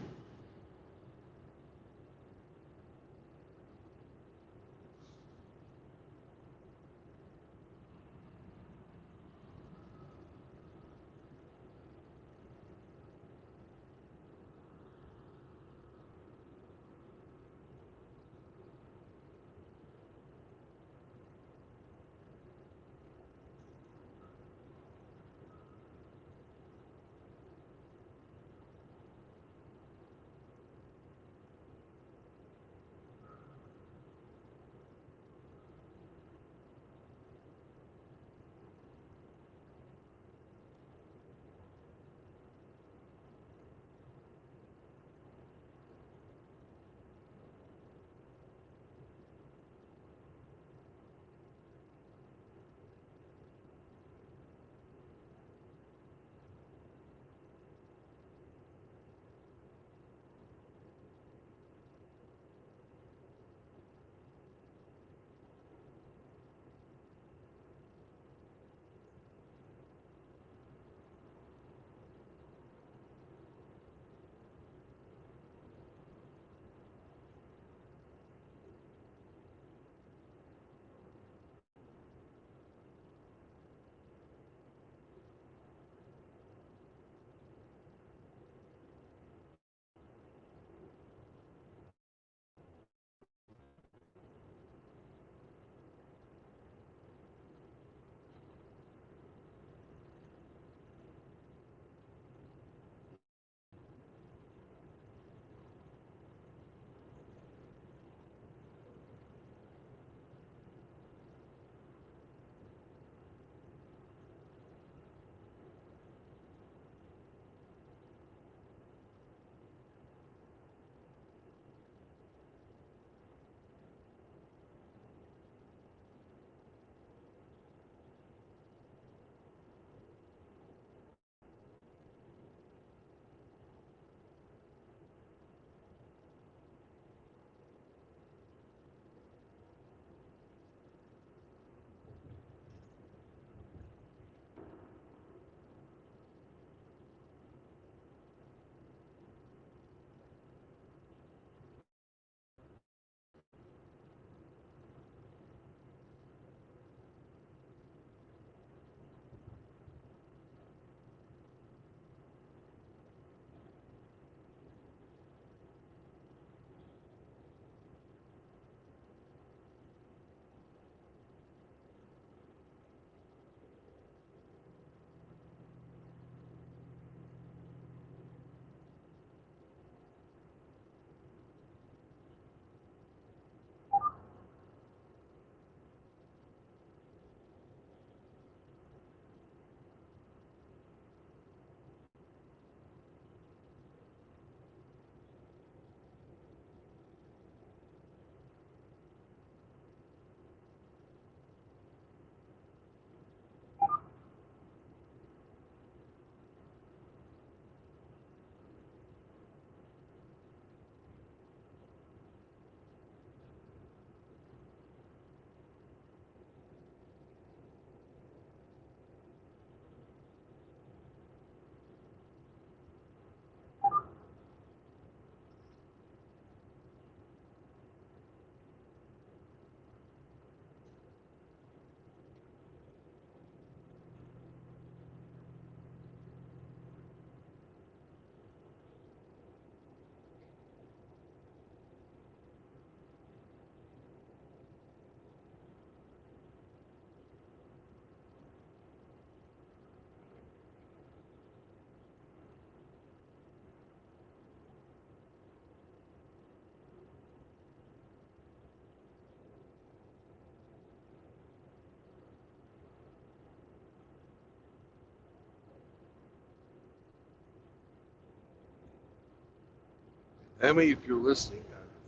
Emmy, if you're listening,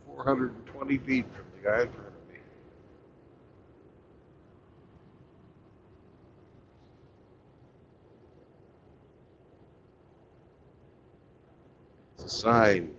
I'm 420 feet from the guy in front of me. It's a sign.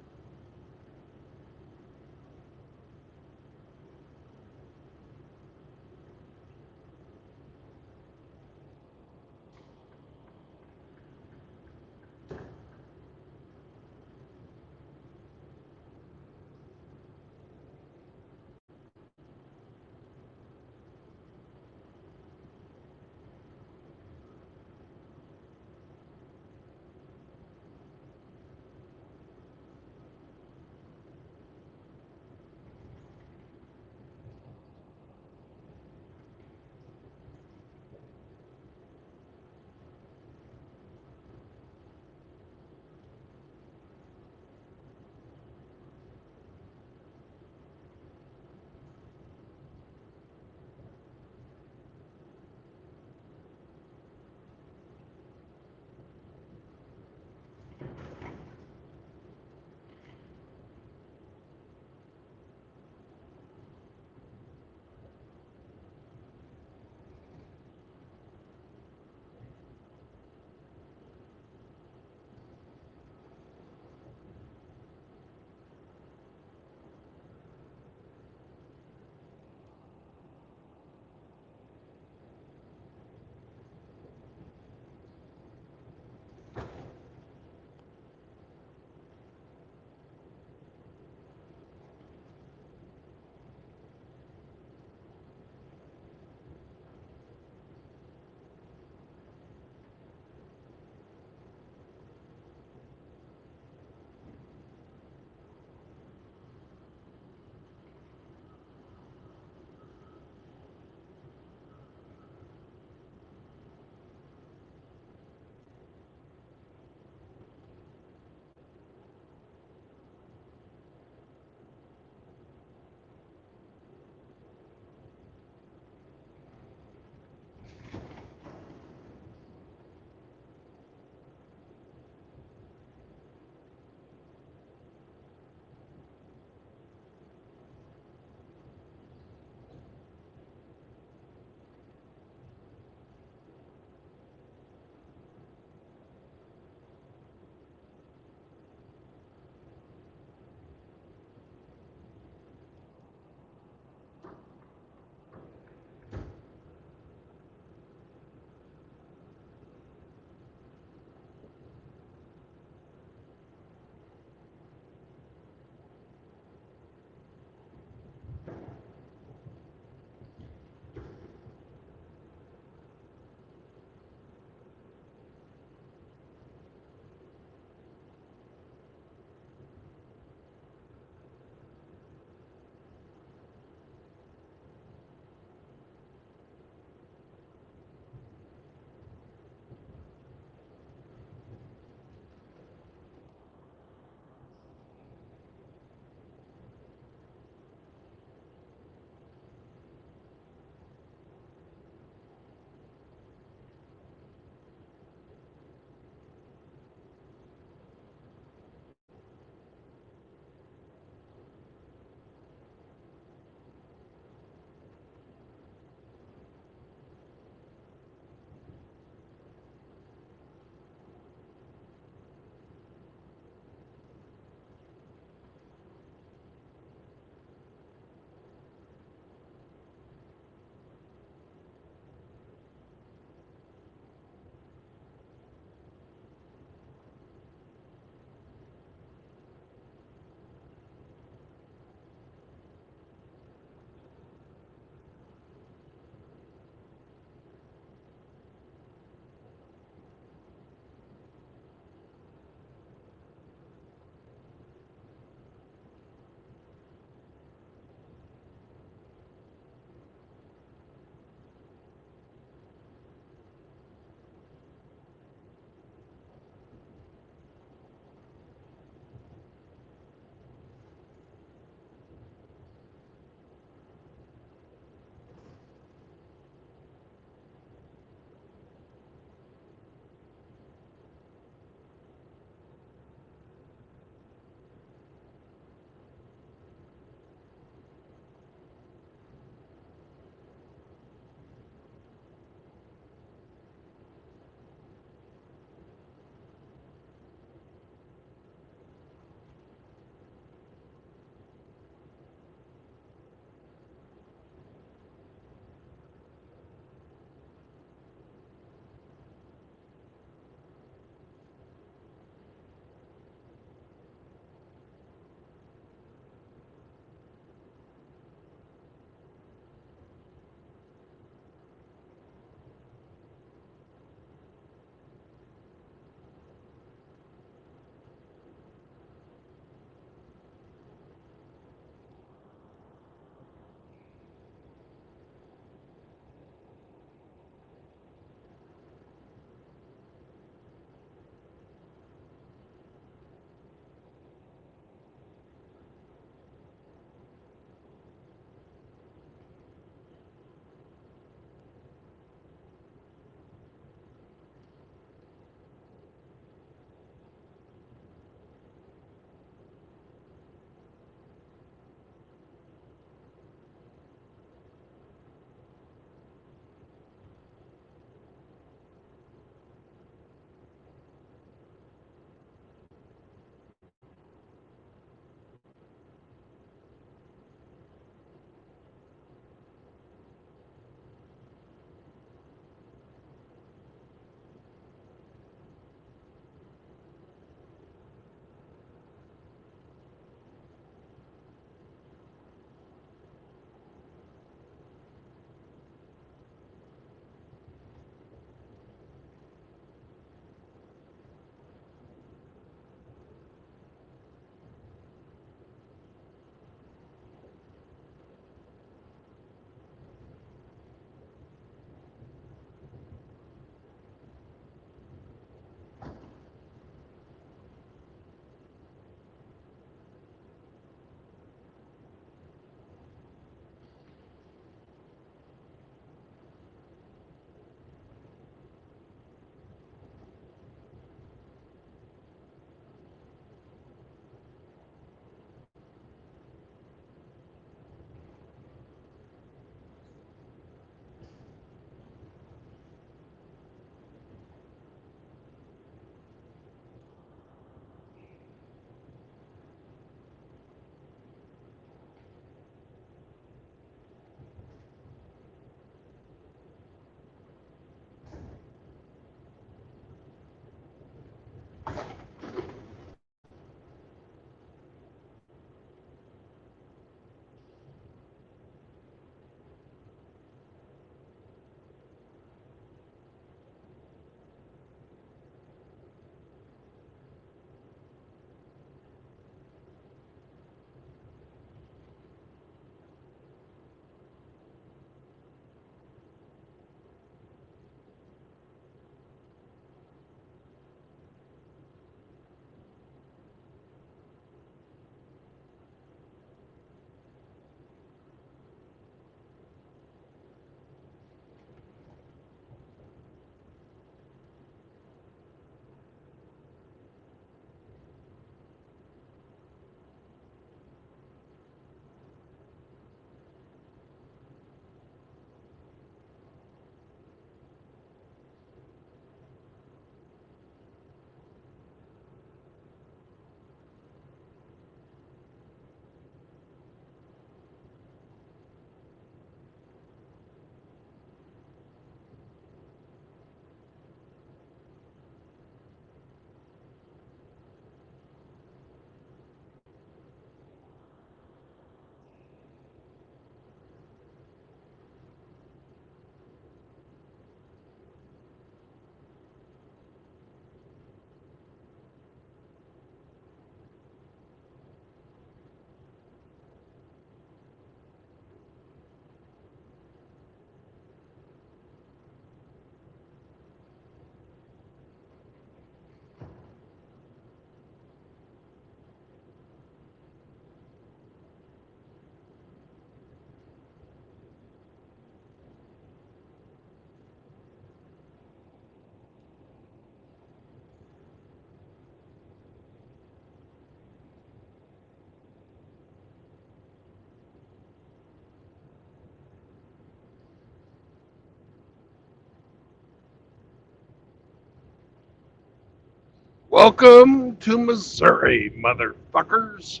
Welcome to Missouri, motherfuckers.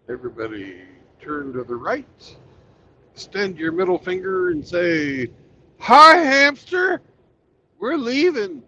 Everybody turn to the right. Extend your middle finger and say, "Hi, hamster. We're leaving."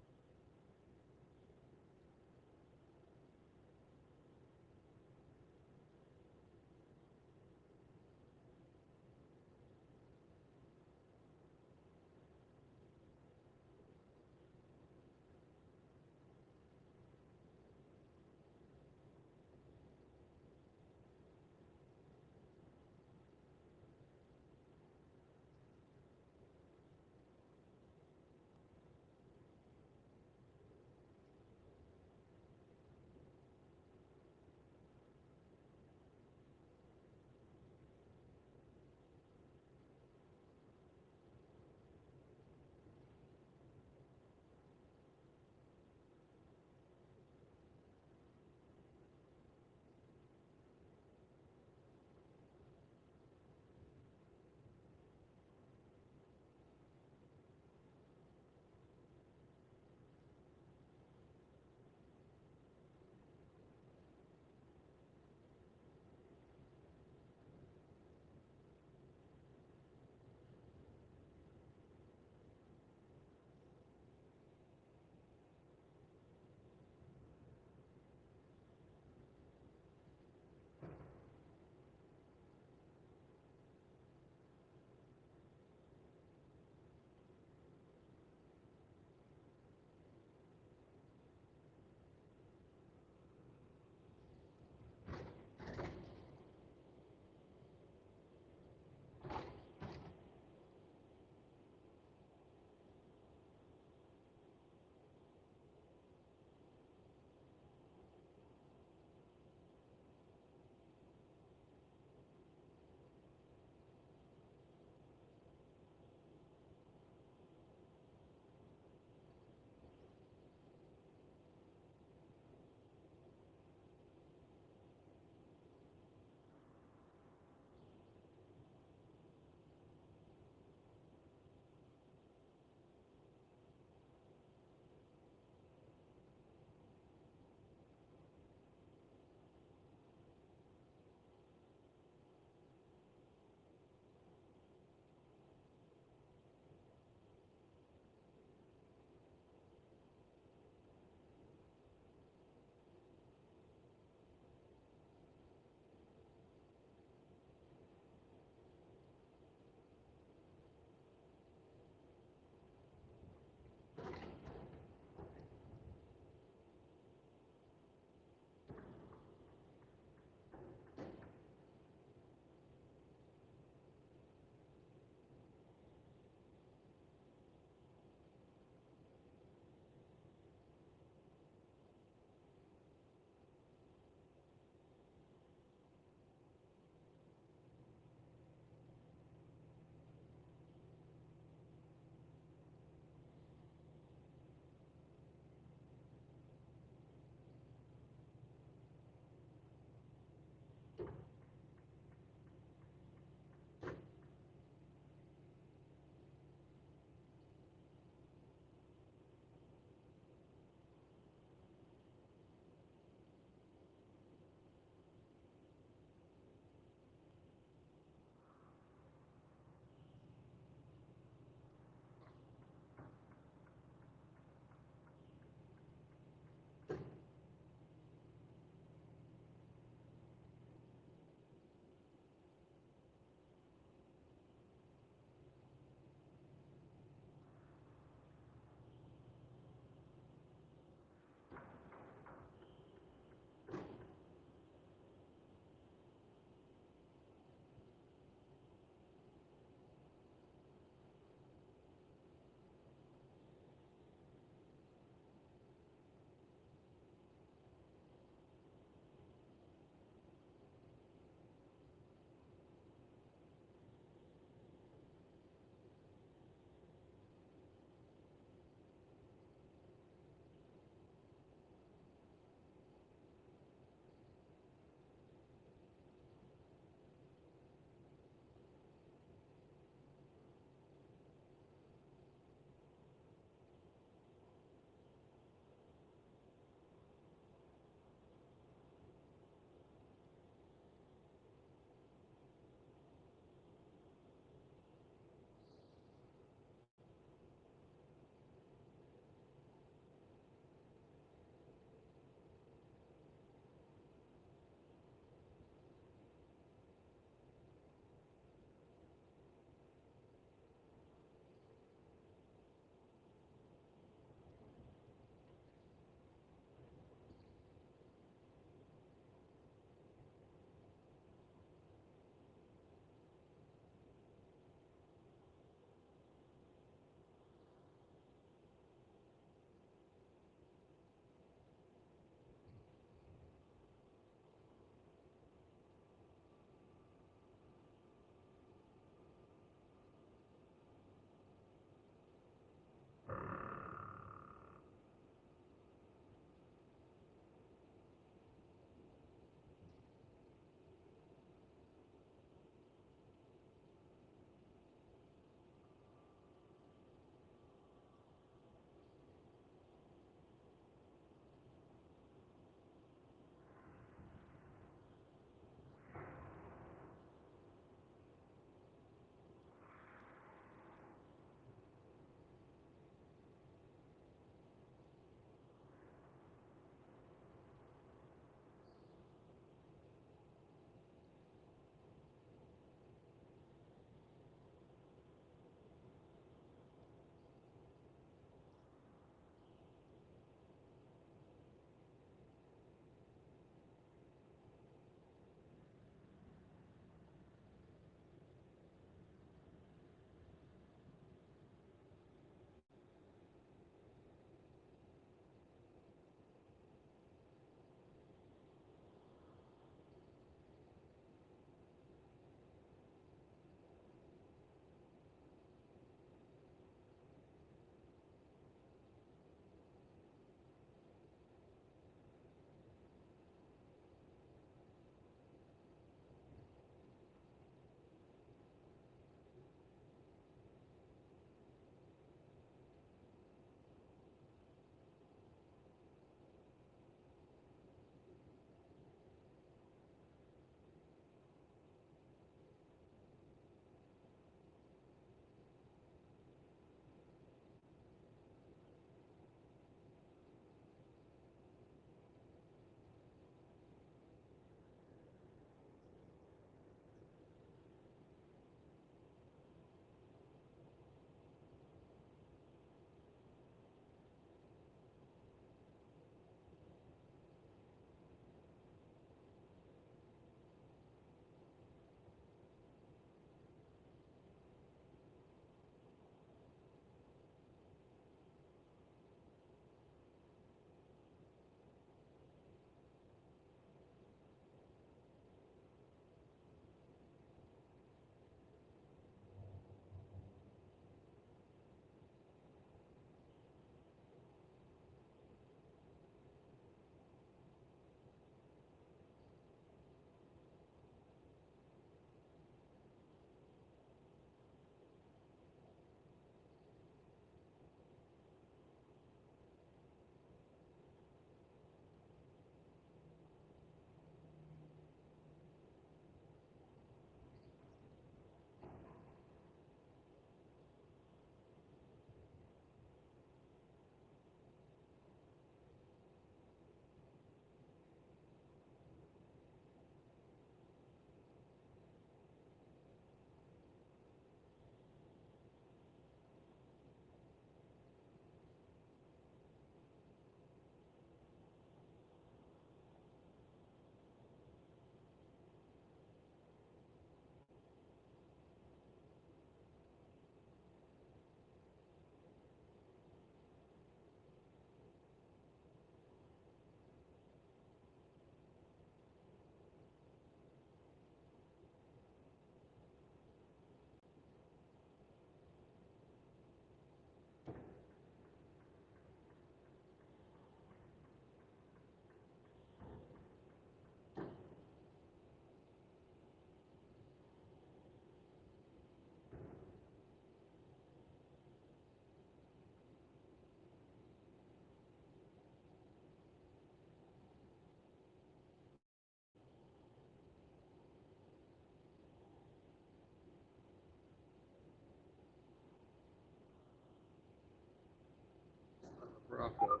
Rocco.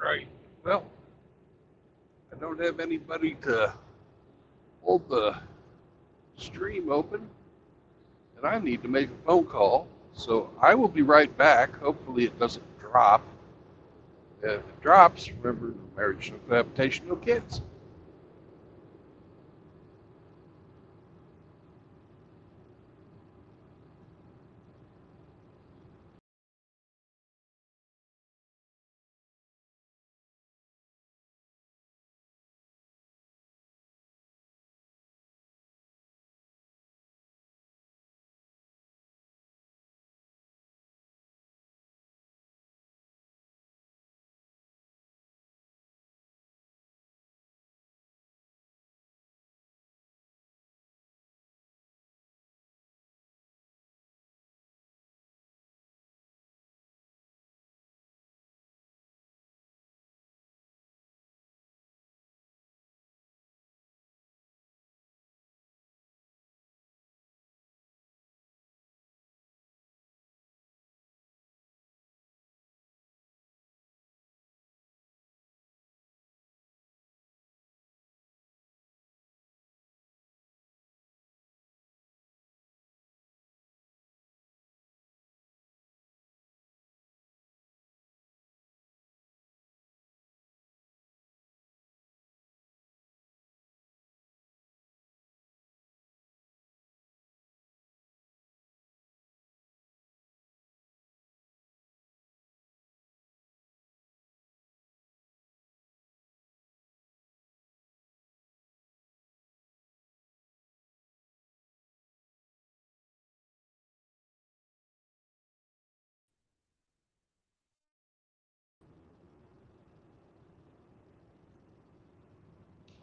right. Well, I don't have anybody to hold the stream open, and I need to make a phone call. So I will be right back. Hopefully it doesn't drop. If it drops, remember, no marriage, no cohabitation, no kids.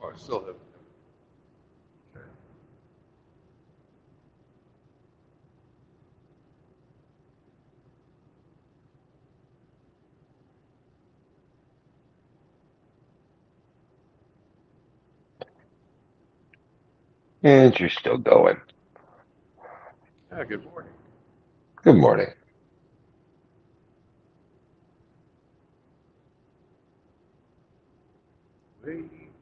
Oh, I still have. Okay. And you're still going. Yeah, good morning. Good morning.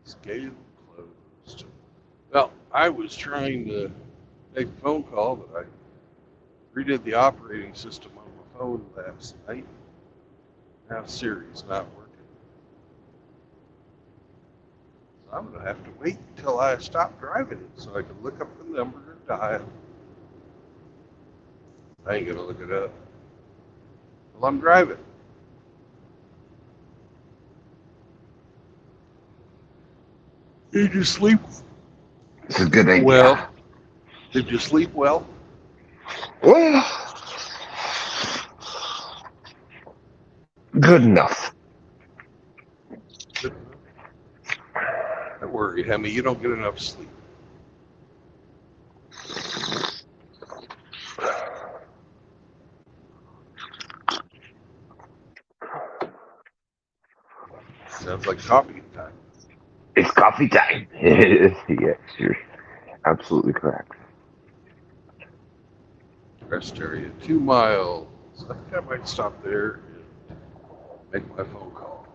Scale closed. Well, I was trying to make a phone call, but I redid the operating system on my phone last night. Now Siri's not working. So I'm going to have to wait until I stop driving it so I can look up the number and dial. I ain't going to look it up while I'm driving. Did you sleep It's a good idea. well? Did you sleep well? Well, good enough. Good. Don't worry, Hemi, you don't get enough sleep. Sounds like coffee time. It's coffee time. Yes, you're absolutely correct. Rest area, 2 miles. I think I might stop there and make my phone call.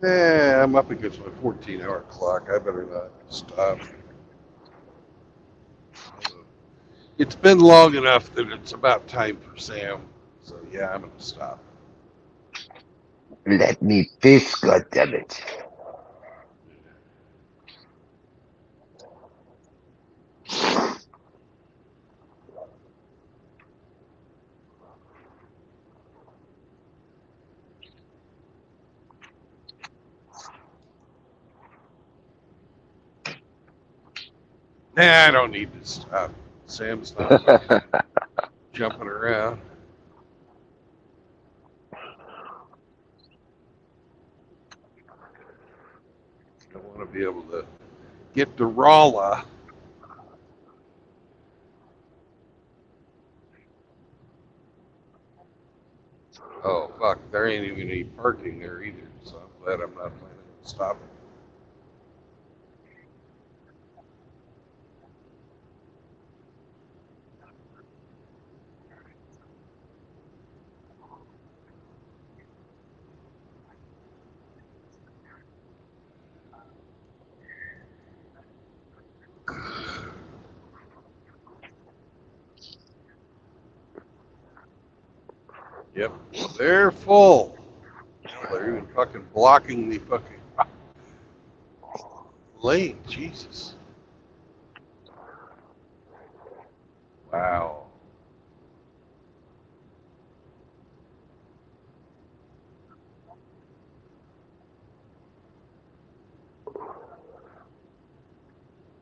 Nah, I'm up against my 14-hour clock. I better not stop. It's been long enough that it's about time for Sam. So yeah, I'm gonna stop. Let me fish, goddammit. Nah, I don't need to stop. Sam's not jumping around. I want to be able to get to Rolla. fuck, there ain't even any parking there either, so I'm glad I'm not planning on stopping. Yep, they're full. Hell, they're even fucking blocking the fucking lane. Jesus. Wow.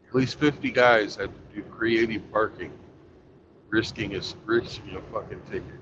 At least 50 guys had to do creative parking, risking a fucking ticket.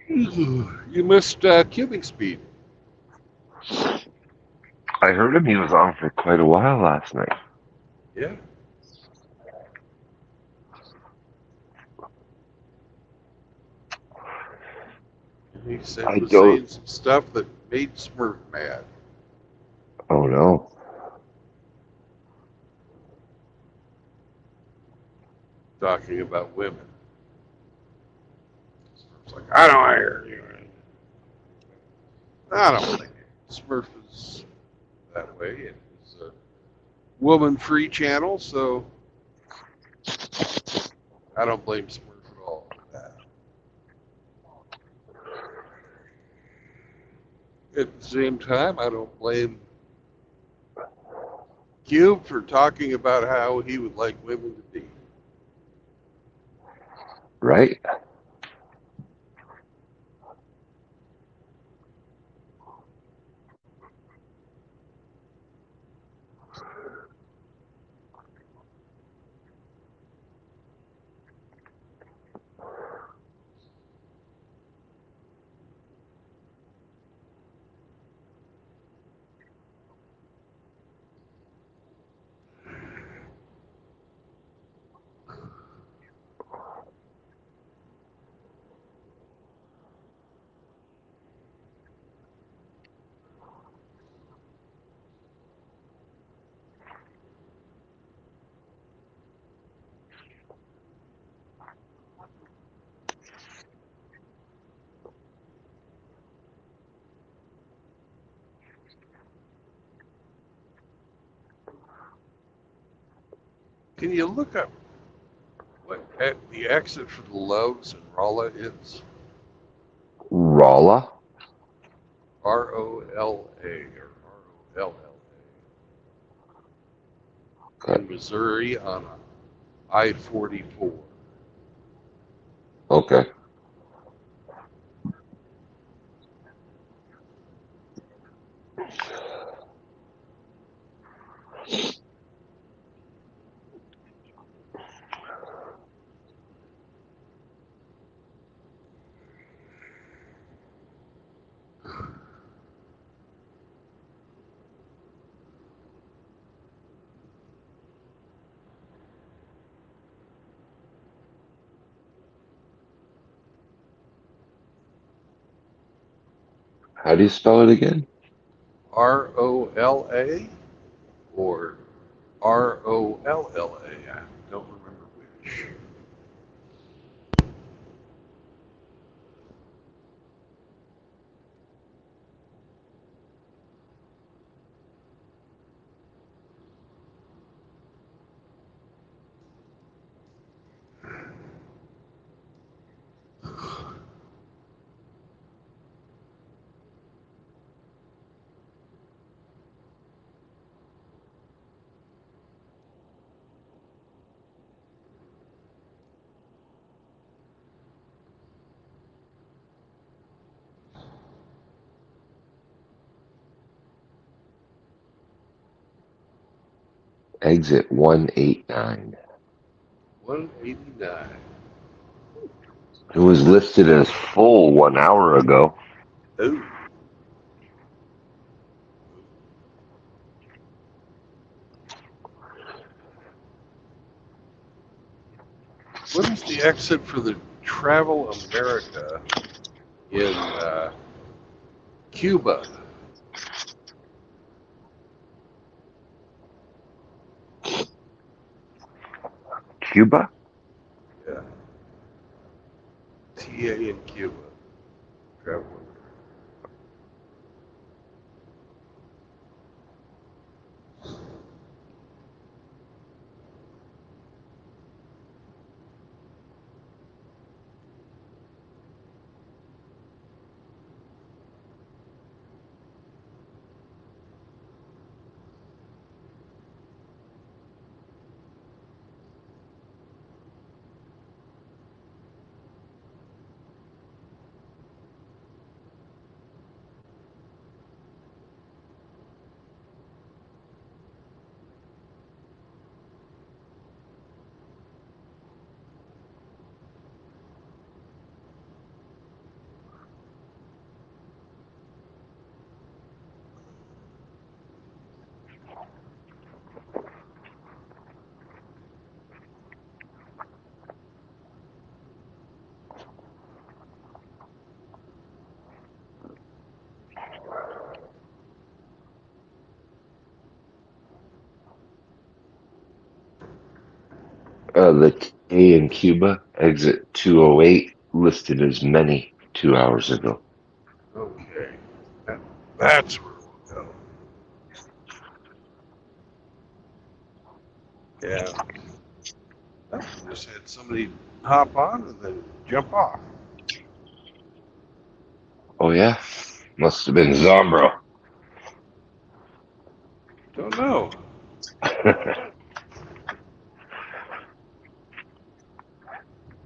You missed cubing speed. I heard him. He was on for quite a while last night. Yeah. He said I was don't. saying some stuff that made Smurf mad. Oh no. Talking about women. Smurf's like, I don't hire you. I don't think Smurf is that way. It's a woman-free channel, so I don't blame Smurf at all for that. At the same time, I don't blame Cube for talking about how he would like women to be. Right? Can you look up what the exit for the Loves and Rolla is? Rolla. ROLA or ROLLA Okay. in Missouri on I-44. Okay. How do you spell it again? ROLA or ROLLA. I don't remember which. exit 189. 189. It was listed as full 1 hour ago. Oh. What is the exit for the Travel America in Cuba? Cuba? Yeah. TA in Cuba. Travel America. The K in Cuba, exit 208, listed as many 2 hours ago. Okay. That's where we'll go. Yeah. I just had somebody hop on and then jump off. Oh, yeah? Must have been Zombro. Don't know.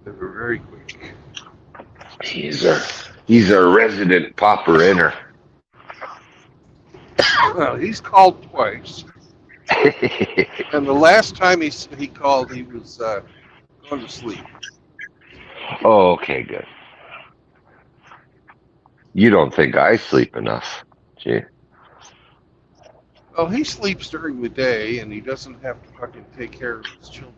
They were very quick. He's our resident popper inner. Well, he's called twice, and the last time he called, he was going to sleep. Oh, okay, good. You don't think I sleep enough? Gee. Well, he sleeps during the day, and he doesn't have to fucking take care of his children.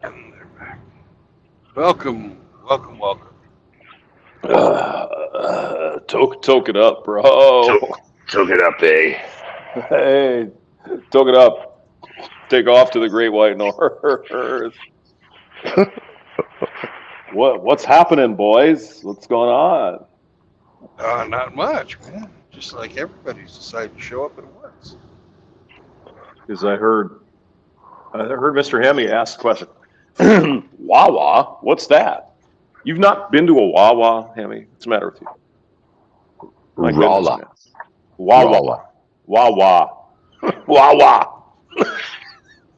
And they're back. Welcome. Toke it up, bro. Took it up, eh? Hey, toke it up. Take off to the Great White North. What's happening, boys? What's going on? Not much, man. Just like everybody's decided to show up at once. Because I heard Mr. Hemi ask the question. Wawa, what's that? You've not been to a Wawa, Hemi? What's the matter with you? My goodness, Rala. man. Wawa. Wawa. Wawa.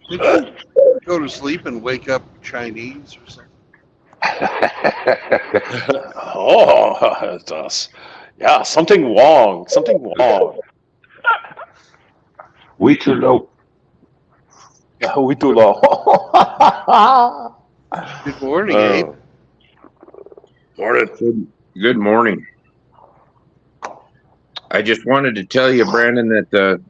Did you go to sleep and wake up Chinese or something? Oh, it's us. Yeah, something wrong. We too low. Yeah, we too low. Good morning, Abe. Morning. Good morning. I just wanted to tell you, Brandon, that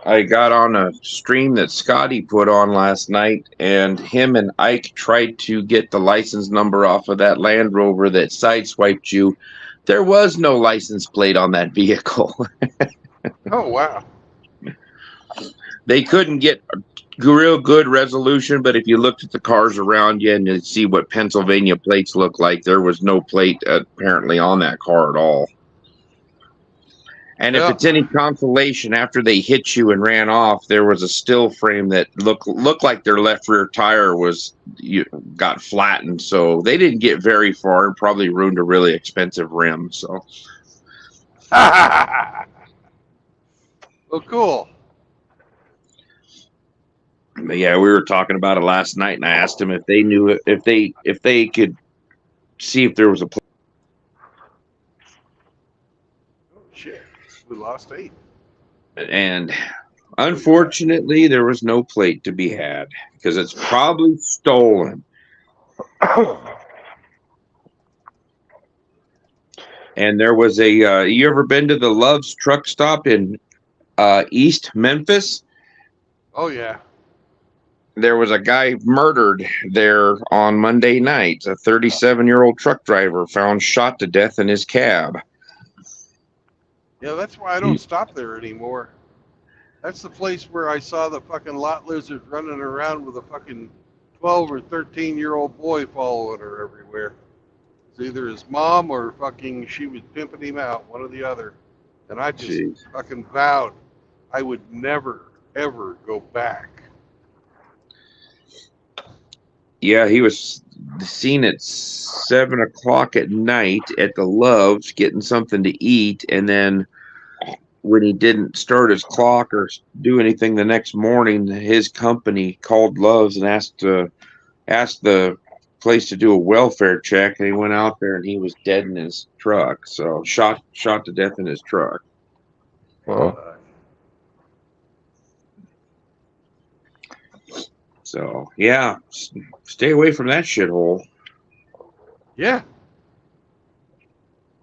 I got on a stream that Scotty put on last night, and him and Ike tried to get the license number off of that Land Rover that sideswiped you. There was no license plate on that vehicle. Oh, wow. They couldn't get a real good resolution, but if you looked at the cars around you and you'd see what Pennsylvania plates look like, there was no plate apparently on that car at all. And if it's any consolation, after they hit you and ran off, there was a still frame that looked like their left rear tire got flattened. So they didn't get very far and probably ruined a really expensive rim. So, Well, cool. But yeah, we were talking about it last night, and I asked them if they knew if they could see if there was a Oh, shit. We lost 8. and unfortunately there was no plate to be had because it's probably stolen. And there was a you ever been to the Love's truck stop in East Memphis? Oh, yeah. There was a guy murdered there on Monday night. A 37-year-old truck driver found shot to death in his cab. Yeah, that's why I don't stop there anymore. That's the place where I saw the fucking lot lizard running around with a fucking 12 or 13-year-old boy following her everywhere. It's either his mom or fucking she was pimping him out, one or the other. And I just Jeez. fucking vowed I would never, ever go back. Yeah, he was seen at 7 o'clock at night at the Love's getting something to eat, and then when he didn't start his clock or do anything the next morning, his company called Love's and asked the place to do a welfare check, and he went out there and he was dead in his truck. So shot to death in his truck. Well, So yeah, stay away from that shithole. Yeah.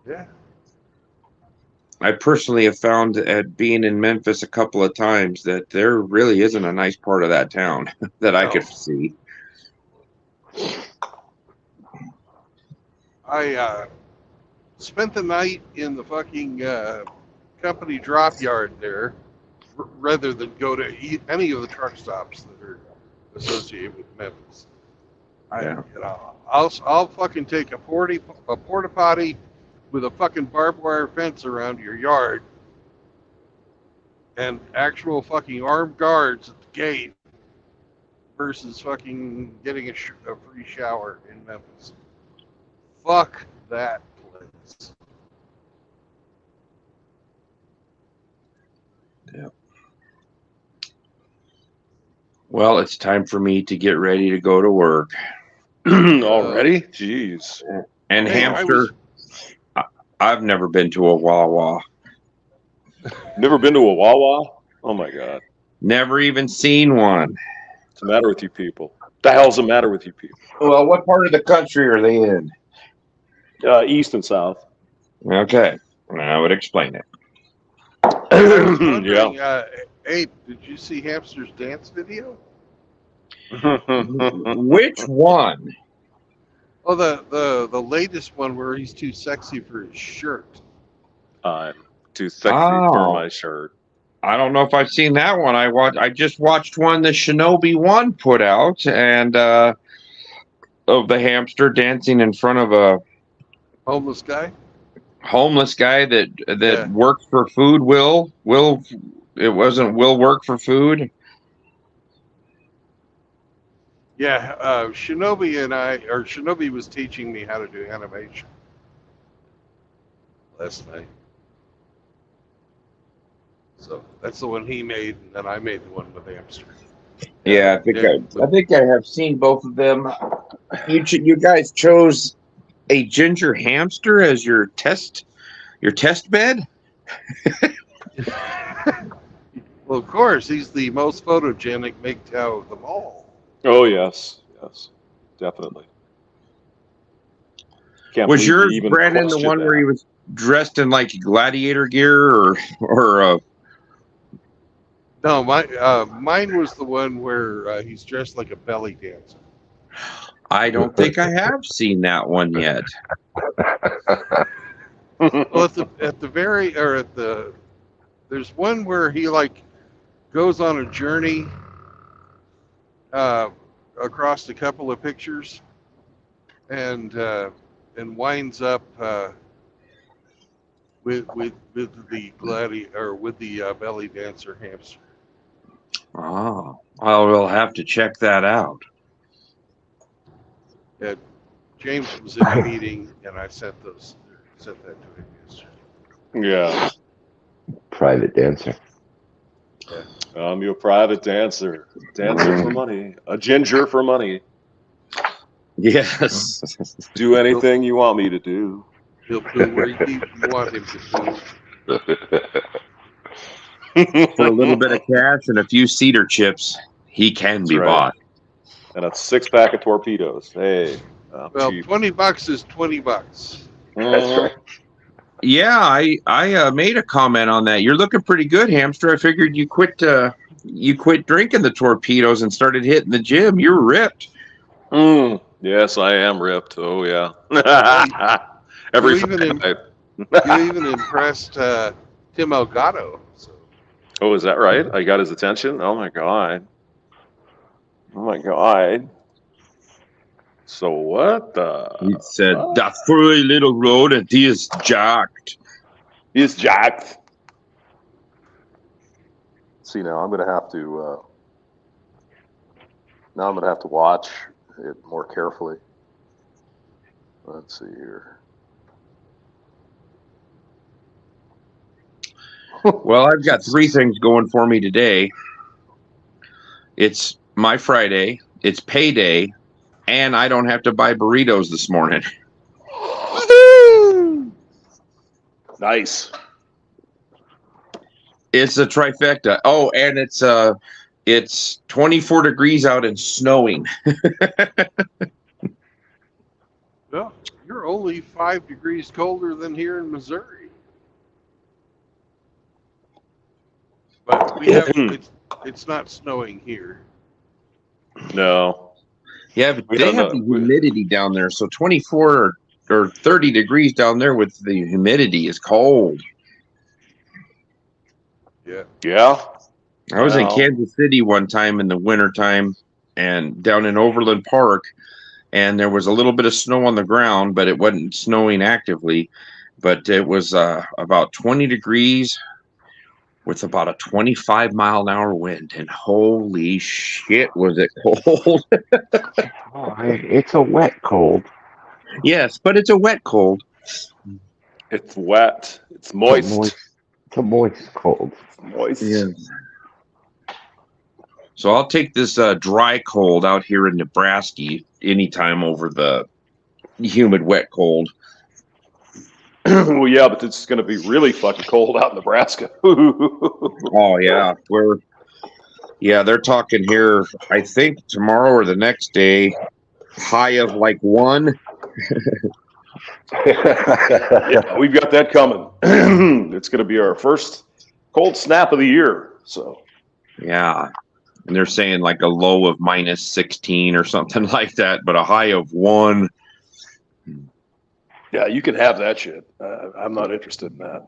Yeah. I personally have found at being in Memphis a couple of times that there really isn't a nice part of that town that I No. could see. I spent the night in the fucking company drop yard there rather than go to any of the truck stops that are associated with Memphis. Yeah. I'll fucking take a porta potty with a fucking barbed wire fence around your yard and actual fucking armed guards at the gate versus fucking getting a free shower in Memphis. Fuck that place. Yeah. Well, it's time for me to get ready to go to work. Already? Jeez. And Hey, Hamster, I've never been to a Wawa. Never been to a Wawa? Oh my God. Never even seen one. What's the matter with you people? What the hell's the matter with you people? Well, what part of the country are they in? East and south. Okay, I would explain it. I was wondering, Abe, did you see Hamster's dance video? Which one? Oh, the latest one where he's too sexy for his shirt. I'm too sexy for Oh. my shirt. I don't know if I've seen that one. I just watched one the Shinobi One put out, and of the hamster dancing in front of a Homeless guy? homeless guy that Yeah. works for food. Will it wasn't Will work for food? Yeah, Shinobi was teaching me how to do animation last night. So that's the one he made, and then I made the one with Hamster. Yeah, I think I have seen both of them. You guys chose a ginger hamster as your test bed? Well, of course, he's the most photogenic MGTOW of them all. Oh yes, yes, definitely. Can't Was believe you yours, even Brandon, the questioned one that. where he was dressed in like gladiator gear or No, mine was the one where he's dressed like a belly dancer. I don't think I have seen that one yet. Well, there's one where he like goes on a journey across a couple of pictures and winds up with the belly dancer hamster. Oh, I will have to check that out. And James was in a meeting, and I sent that to him yesterday. Yeah, private dancer. I'm your private dancer. Dancer for money. A ginger for money. Yes. Do anything you want me to do. He'll poo where you want him to poo. For a little bit of cash and a few cedar chips, he can That's be right. bought. And a 6-pack of torpedoes. Hey, Well, cheap. $20 is $20. That's Mhm. right. Yeah, I made a comment on that. You're looking pretty good, hamster. I figured you quit drinking the torpedoes and started hitting the gym. You're ripped. Yes, I am ripped. Oh yeah. You Every even Friday you night. even impressed Tim Elgato. So Oh, is that right? I got his attention. Oh my god. Oh my god. So what the? He said, "That furry little road and he is jacked." He's jacked. See, now I'm gonna have to. Now I'm gonna have to watch it more carefully. Let's see here. Well, I've got 3 things going for me today. It's my Friday, it's payday, and I don't have to buy burritos this morning. Nice. It's a trifecta. Oh, and it's 24 degrees out and snowing. well, you're only 5 degrees colder than here in Missouri. But we have it's not snowing here. No. Yeah, but We they don't have know. the humidity down there. So 24 or 30 degrees down there with the humidity is cold. Yeah. Yeah. I was in Wow. Kansas City one time in the wintertime and down in Overland Park, and there was a little bit of snow on the ground, but it wasn't snowing actively. But it was about 20 degrees with about a 25-mile-an-hour wind. And holy shit, was it cold. Oh, it's a wet cold. Yes, but it's a wet cold. It's wet. It's moist. It's a moist cold. Moist. Yeah. So I'll take this dry cold out here in Nebraska anytime over the humid wet cold. Well, yeah, but it's going to be really fucking cold out in Nebraska. Oh yeah, they're talking here. I think tomorrow or the next day, high of like 1. Yeah, we've got that coming. It's going to be our first cold snap of the year. So Yeah, and they're saying like a low of -16 or something like that, but a high of 1. yeah, you can have that shit. I'm not interested in that.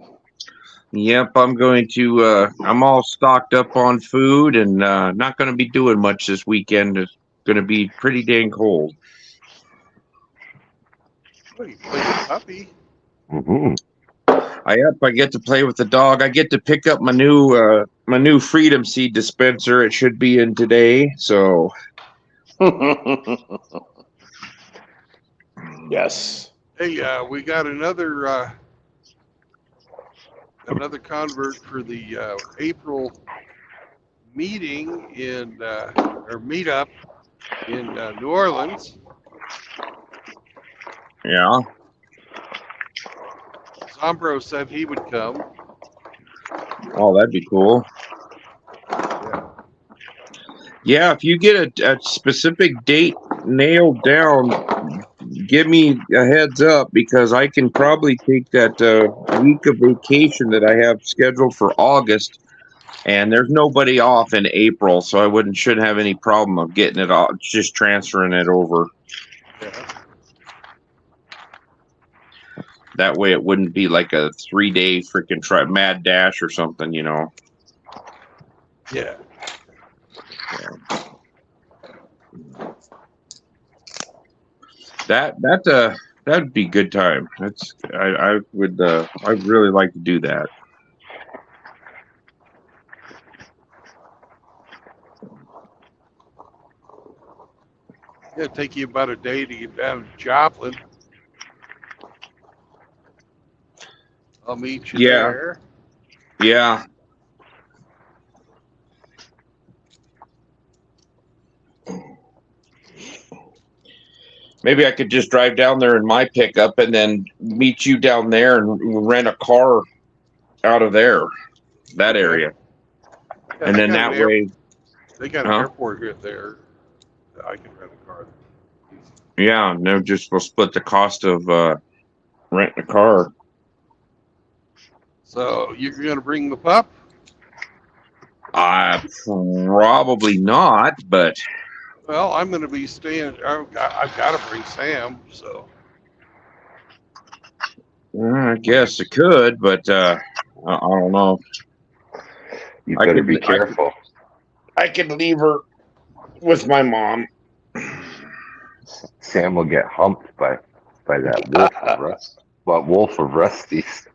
Yep, I'm all stocked up on food and not going to be doing much this weekend. It's going to be pretty dang cold. Well, you play with puppy. Mm-hmm. I get to play with the dog. I get to pick up my new Freedom Seed dispenser. It should be in today. So Yes. Hey, we got another convert for the April meeting or meetup in New Orleans. yeah. Zombro said he would come. Oh, that'd be cool. Yeah, if you get a specific date nailed down, give me a heads up because I can probably take that week of vacation that I have scheduled for August, and there's nobody off in April, so I shouldn't have any problem of getting it off, just transferring it over. Yeah. That way, it wouldn't be like a 3-day freaking mad dash or something, you know. Yeah. That'd be good time. I'd really like to do that. It'll take you about a day to get down to Joplin. I'll meet you there. Yeah. Maybe I could just drive down there in my pickup and then meet you down there and rent a car out of there, that Okay. area. Yeah, And they then got that an way, they got an huh? airport here there. I can rent a car. Yeah, no, just we'll split the cost of renting a car. So you're gonna bring the pup? Probably not, but Well, I'm gonna be staying. I've got to bring Sam. So I guess it could, but I don't know. You I better could be careful. I could leave her with my mom. Sam will get humped by that wolf of Rust. What wolf of Rusty's?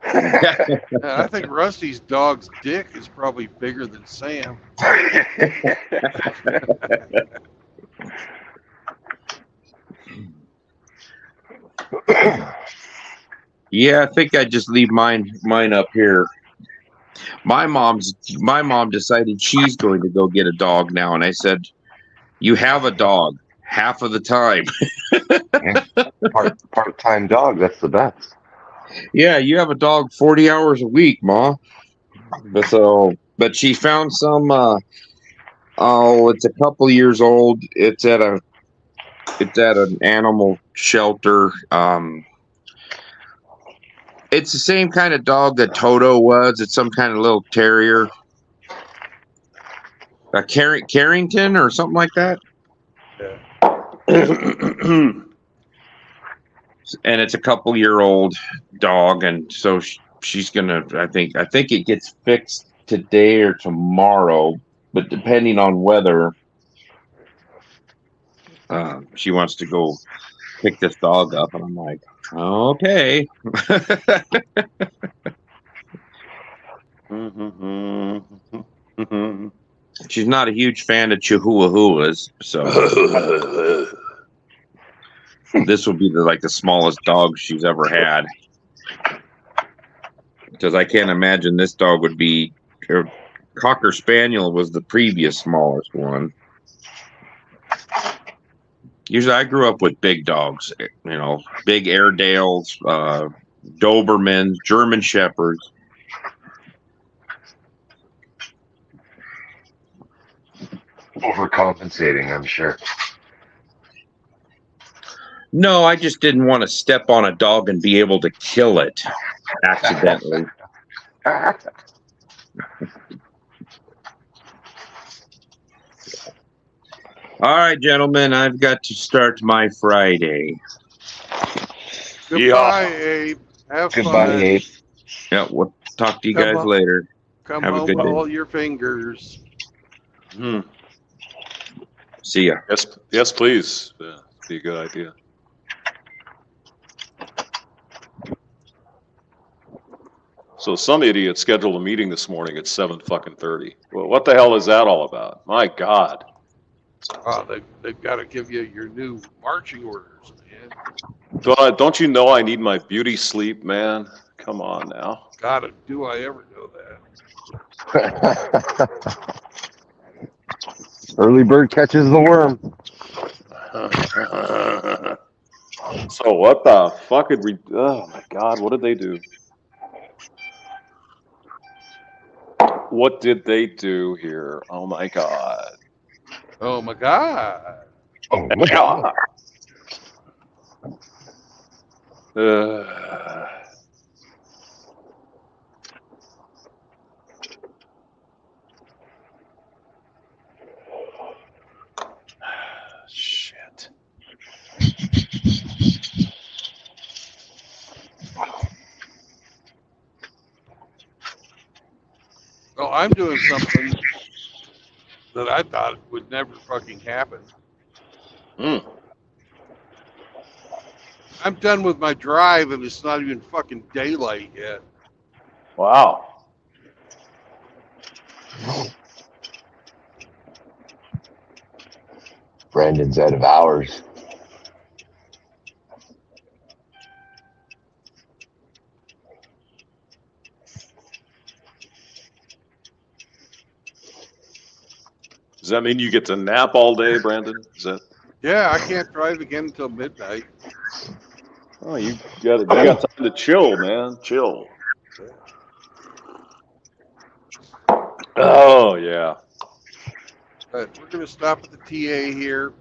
I think Rusty's dog's dick is probably bigger than Sam. Yeah, I think I just leave mine up here. My mom decided she's going to go get a dog now, and I said, "You have a dog half of the time." Part-time dog, that's the best. Yeah, you have a dog 40 hours a week, Ma. But she found some. It's a couple years old. It's at an animal shelter. It's the same kind of dog that Toto was. It's some kind of little terrier, a Carrington or something like that. Yeah. And it's a couple-year-old dog, and so she's gonna. I think it gets fixed today or tomorrow, but depending on weather, she wants to go pick this dog up, and I'm like, okay. She's not a huge fan of Chihuahuas, so this will be the smallest dog she's ever had. Because I can't imagine this dog would be. Cocker Spaniel was the previous smallest one. Usually, I grew up with big dogs, big Airedales, Dobermans, German Shepherds. Overcompensating, I'm sure. No, I just didn't want to step on a dog and be able to kill it accidentally. All right, gentlemen, I've got to start my Friday. Goodbye, Abe. Have Goodbye, fun. Abe. Yeah, we'll talk to you Come guys on. later. Come Have a home good with day. all your fingers. See ya. Yes, please. Be a good idea. So some idiot scheduled a meeting this morning at 7:30. Well, what the hell is that all about? My God. They've got to give you your new marching orders, man. Don't you know I need my beauty sleep, man? Come on now. God, do I ever know that? Early bird catches the worm. So what the fuck did we? Oh my God, what did they do? What did they do here? Oh my God. Oh my God. Oh my God. Shit. Well, I'm doing something that I thought would never fucking happen. I'm done with my drive and it's not even fucking daylight yet. Wow. Brandon's out of hours. Does that mean you get to nap all day, Brandon? Is that? Yeah, I can't drive again until midnight. Oh, you got time to chill, man. Chill. Oh yeah. But we're going to stop at the TA here.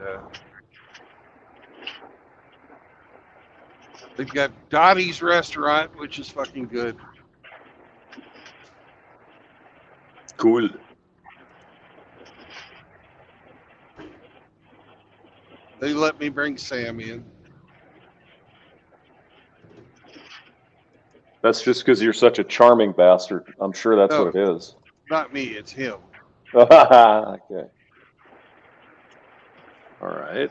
And, they've got Dottie's restaurant, which is fucking good. Cool. They let me bring Sam in. That's just because you're such a charming bastard. I'm sure that's No. what it is. Not me, it's him. Okay. All right.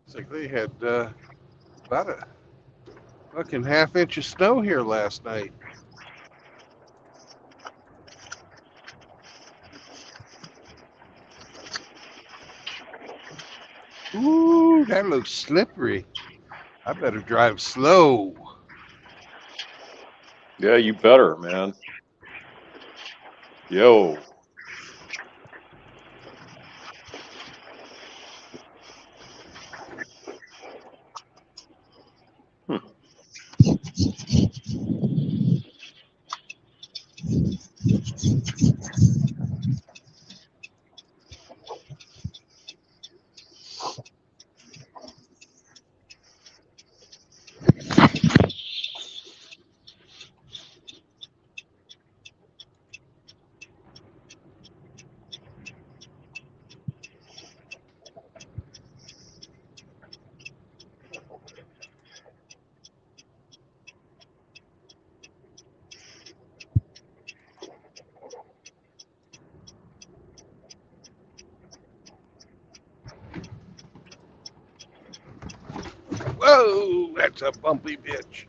It's like they had about a fucking half-inch of snow here last night. Ooh, that looks slippery. I better drive slow. Yeah, you better, man. Yo. Whoa, that's a bumpy bitch.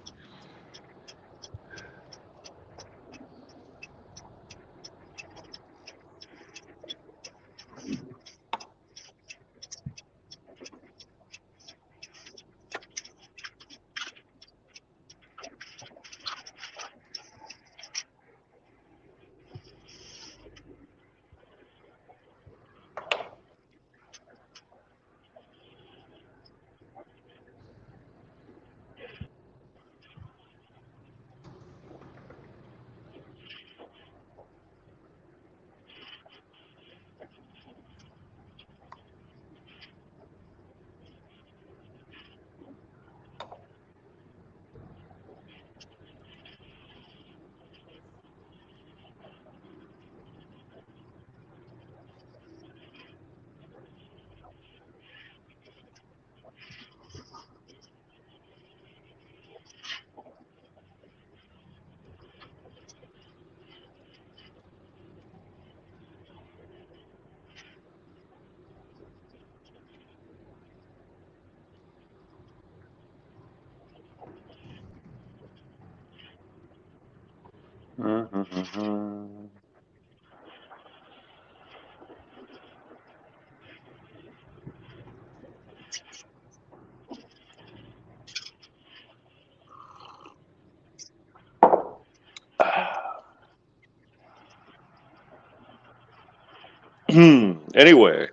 Anyway,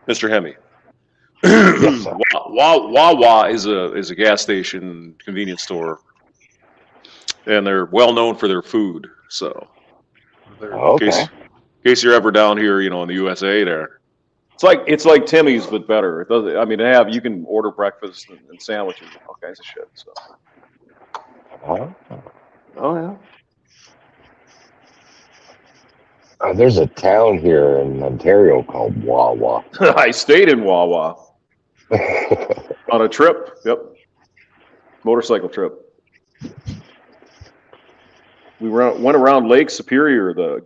Mr. Hemi. Yes, sir. Wawa is a gas station convenience store, and they're well known for their food. So, They're- in Okay. case you're ever down here, in the USA, there, it's like Timmy's but better. It does. I mean, you can order breakfast and sandwiches and all kinds of shit. So, oh yeah. There's a town here in Ontario called Wawa. I stayed in Wawa on a trip. Yep, motorcycle trip. We went around Lake Superior, the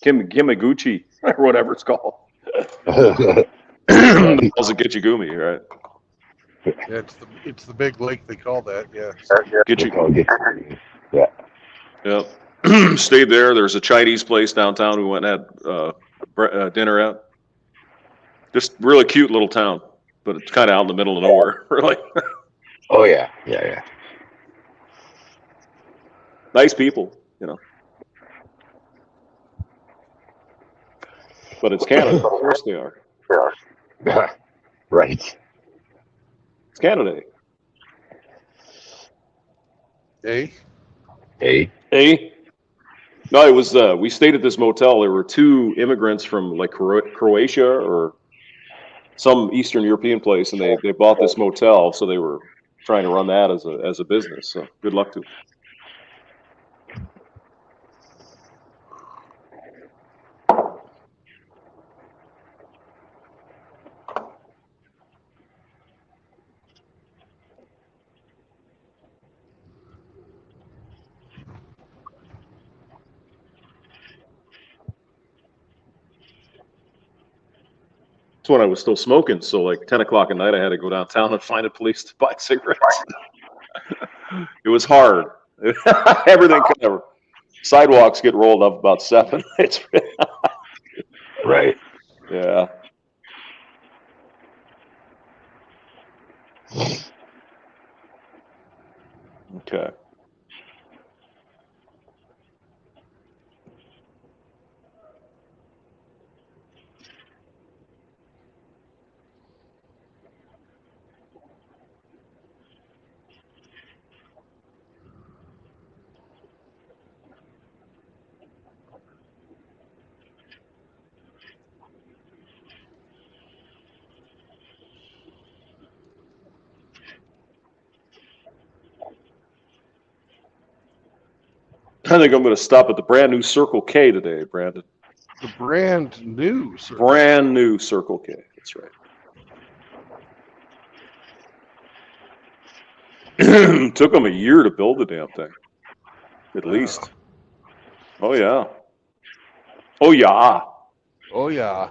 Kimiguchi, or whatever it's called. The Falls of Gitchigumi, right? Yeah, it's the big lake they call that. Yeah. Gitchigumi. Yeah. Yep. Stayed there. There's a Chinese place downtown we went and had dinner at. Just really cute little town, but it's kind of out in the middle of nowhere, really. Oh yeah. Yeah. Yeah. Nice people, you know. But it's Canada. Of course they are. Right. It's Canada. Hey. Hey. Hey. No, it was. We stayed at this motel. There were two immigrants from like Croatia or some Eastern European place, and they bought this motel, so they were trying to run that as a business. So good luck to them. That's when I was still smoking. So like 10 o'clock at night, I had to go downtown and find a place to buy cigarettes. It was hard. Everything covered. Sidewalks get rolled up about 7. It's Right. yeah. Okay. I think I'm going to stop at the brand new Circle K today, Brandon. The brand new. Brand new Circle K. That's right. Took them a year to build the damn thing. At least. Oh, yeah. Oh, yeah. Oh, yeah.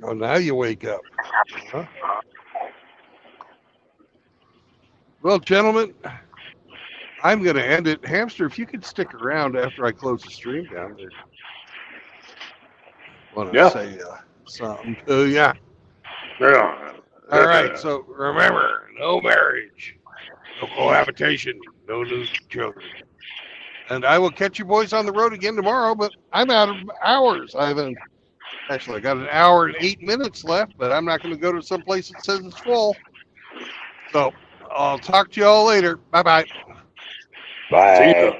Oh, now you wake up. Huh? Well, gentlemen, I'm going to end it. Hamster, if you could stick around after I close the stream down there. Want to say something to you. Yeah. All right, so remember, no marriage, no cohabitation, no new children. And I will catch you boys on the road again tomorrow, but I'm out of hours. I got an hour and 8 minutes left, but I'm not going to go to some place that says it's full. So I'll talk to you all later. Bye-bye. Bye. See ya.